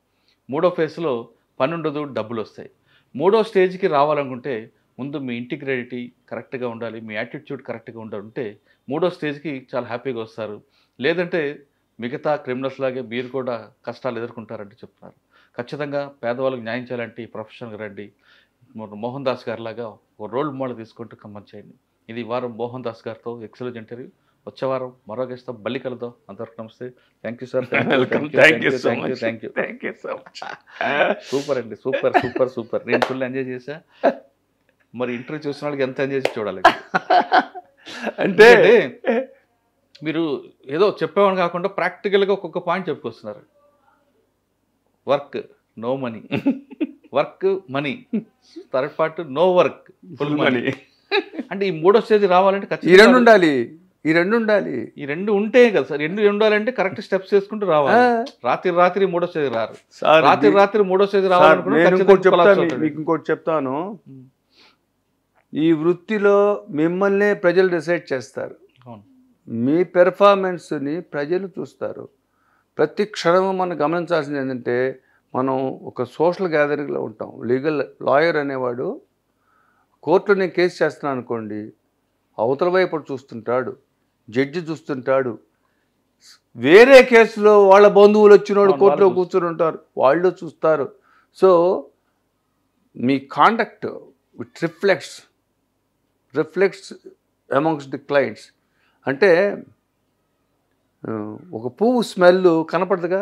Speaker 2: 3వ ఫేజ్లో పని ఉండదు, డబ్బులు వస్తాయి. 3వ స్టేజ్కి రావాలనుకుంటే ముందు మీ ఇంటిగ్రిటీ కరెక్ట్గా ఉండాలి, మీ యాటిట్యూడ్ కరెక్ట్గా ఉంటే 3వ స్టేజ్కి చాలా హ్యాపీగా వస్తారు. లేదంటే మిగతా క్రిమినల్స్ లాగే మీరు కూడా కష్టాలు ఎదుర్కొంటారంటే చెప్తున్నారు. ఖచ్చితంగా పేదవాళ్ళకి న్యాయం చేయాలంటే ఈ ప్రొఫెషన్కి రండి. మోహన్ దాస్ గారి లాగా ఒక రోల్ మోడల్ తీసుకుంటూ కమెంట్ చేయండి. ఇది వారం మోహన్ దాస్ గారితో ఎక్సలెంట్ ఇంటర్వ్యూ. వచ్చే వారం మరో గెస్ట్తో మళ్ళీ కలుద్దాం. అందరికి నమస్తే. Thank you sir. సూపర్ అండి, సూపర్. నేను ఫుల్ ఎంజాయ్ చేశా. మరి ఇంటర్వ్యూ చూసిన వాళ్ళకి ఎంత ఎంజాయ్ చేసి చూడాలి. అంటే మీరు ఏదో చెప్పేవాడిని కాకుండా ప్రాక్టికల్గా ఒక్కొక్క పాయింట్ చెప్పుకొస్తున్నారు. Work no money, work money, third part no work full money. అంటే ఈ 3వ స్టేజ్ రావాలంటే ఖచ్చితంగా ఈ రెండు ఉంటే కదా సార్. 2 ఉండాలంటే కరెక్ట్ స్టెప్స్ చేసుకుంటూ రావాలి. రాత్రి 3వ స్టేజ్ రారు. రాత్రి 3వ స్టేజ్ రావాలనుకుంటే
Speaker 3: ఇంకోటి చెప్తాను. ఈ వృత్తిలో మిమ్మల్నే ప్రజలు డిసైడ్ చేస్తారు. మీ పెర్ఫార్మెన్స్ని ప్రజలు చూస్తారు. ప్రతి క్షణము మనం గమనించాల్సింది ఏంటంటే, మనం ఒక సోషల్ గ్యాదరింగ్లో ఉంటాం. లీగల్ లాయర్ అనేవాడు కోర్టులో నేను కేసు చేస్తున్నాను అనుకోండి, అవతల వైపు చూస్తుంటాడు, జడ్జి చూస్తుంటాడు, వేరే కేసులో వాళ్ళ బంధువులు వచ్చినోడు కోర్టులో కూర్చొని ఉంటారు, వాళ్ళు చూస్తారు. సో మీ conduct it reflects amongst the clients. అంటే ఒక పువ్వు స్మెల్ కనపడదుగా,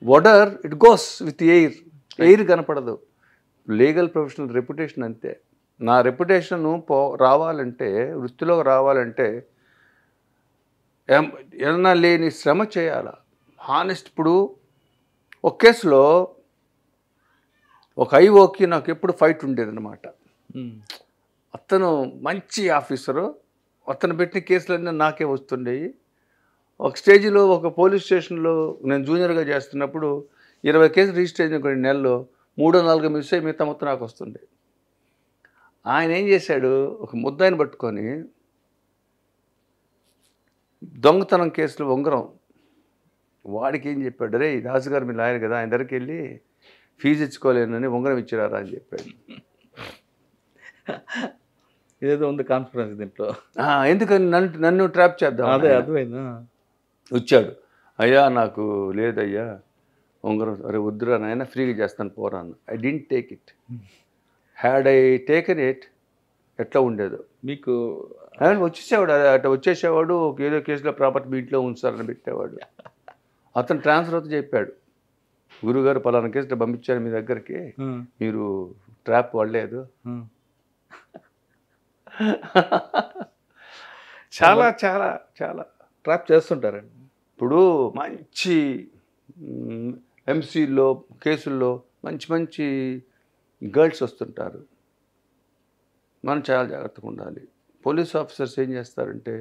Speaker 3: whether it goes with air కనపడదు. లీగల్ ప్రొఫెషనల్ రెప్యుటేషన్ అంతే. నా రెప్యుటేషన్ రావాలంటే, వృత్తిలో రావాలంటే ఏమన్నా లేని శ్రమ చేయాల, హానెస్ట్. ఇప్పుడు ఒక కేసులో ఒక ఐఓకి నాకు ఎప్పుడు ఫైట్ ఉండేదన్నమాట. అతను మంచి ఆఫీసరు, అతను పెట్టిన కేసులన్నీ నాకే వస్తుండేవి. ఒక స్టేజ్లో ఒక పోలీస్ స్టేషన్లో నేను జూనియర్గా చేస్తున్నప్పుడు 20 కేసులు రిజిస్టర్ అయిన కొన్ని నెలల్లో 3-4 మిస్ అయ్యి మిగతా మొత్తం నాకు వస్తుండే. ఆయన ఏం చేశాడు, ఒక ముద్దాయిని పట్టుకొని దొంగతనం కేసులో ఉంగరం, వాడికి ఏం చెప్పాడు, రే దాసుగారు మీ లాయర్ కదా, ఆయన దగ్గరికి వెళ్ళి ఫీజు ఇచ్చుకోలేనని ఉంగరం ఇచ్చిరారా అని చెప్పాడు.
Speaker 2: ఇదేదో ఉంది కాన్ఫరెన్స్ దీంట్లో.
Speaker 3: ఎందుకని నన్ను ట్రాప్ చేద్దాం.
Speaker 2: అదే అర్థమైందా.
Speaker 3: వచ్చాడు, అయ్యా నాకు లేదయ్యా ఉంగరం, అరే వద్దురా నాయన ఫ్రీగా చేస్తాను పోరా అన్న. I didn't take it. Had I taken it ఎట్లా ఉండేదో.
Speaker 2: మీకు
Speaker 3: వచ్చేసేవాడు, అట్లా వచ్చేసేవాడు, ఏదో కేసులో ప్రాపర్టీ మీ ఇంట్లో ఉంచాలని పెట్టేవాడు. అతను ట్రాన్స్ఫర్ అవుతూ చెప్పాడు, గురుగారు పలానా కేసులో పంపించారు మీ దగ్గరికి, మీరు ట్రాప్ పడలేదు. చాలా చాలా చాలా
Speaker 2: ట్రాప్ చేస్తుంటారండి.
Speaker 3: ఇప్పుడు మంచి ఎంసీల్లో కేసుల్లో మంచి మంచి గర్ల్స్ వస్తుంటారు. మనం చాలా జాగ్రత్తగా ఉండాలి. పోలీస్ ఆఫీసర్స్ ఏం చేస్తారంటే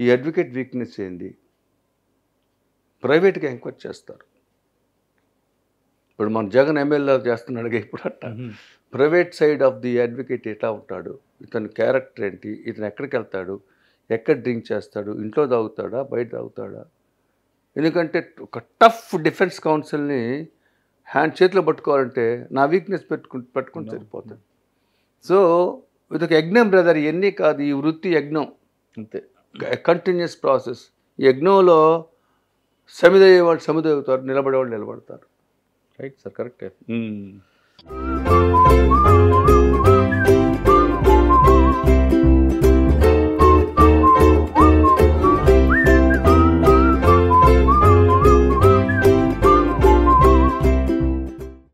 Speaker 3: ఈ అడ్వకేట్ వీక్నెస్ ఏంది ప్రైవేట్గా ఎంక్వైరీ చేస్తారు. ఇప్పుడు మన జగన్ ఎమ్మెల్యే చేస్తున్నాడుగా ఇప్పుడు అట్ట private side of the advocate ఎట్లా ఉంటాడు, ఇతని క్యారెక్టర్ ఏంటి, ఇతను ఎక్కడికి వెళ్తాడు, ఎక్కడ డ్రింక్ చేస్తాడు, ఇంట్లో తాగుతాడా బయట తాగుతాడా. ఎందుకంటే ఒక టఫ్ డిఫెన్స్ కౌన్సిల్ని చేతిలో పట్టుకోవాలంటే నా వీక్నెస్ పట్టుకుని సరిపోతుంది. సో ఇదొక యజ్ఞం బ్రదర్, ఇవన్నీ కాదు, ఈ వృత్తి యజ్ఞం
Speaker 2: అంతే,
Speaker 3: కంటిన్యూస్ ప్రాసెస్. ఈ యజ్ఞంలో సమిదయ్యే వాళ్ళు సమిదవుతారు, నిలబడేవాళ్ళు నిలబడతారు.
Speaker 2: రైట్ సార్, కరెక్టే.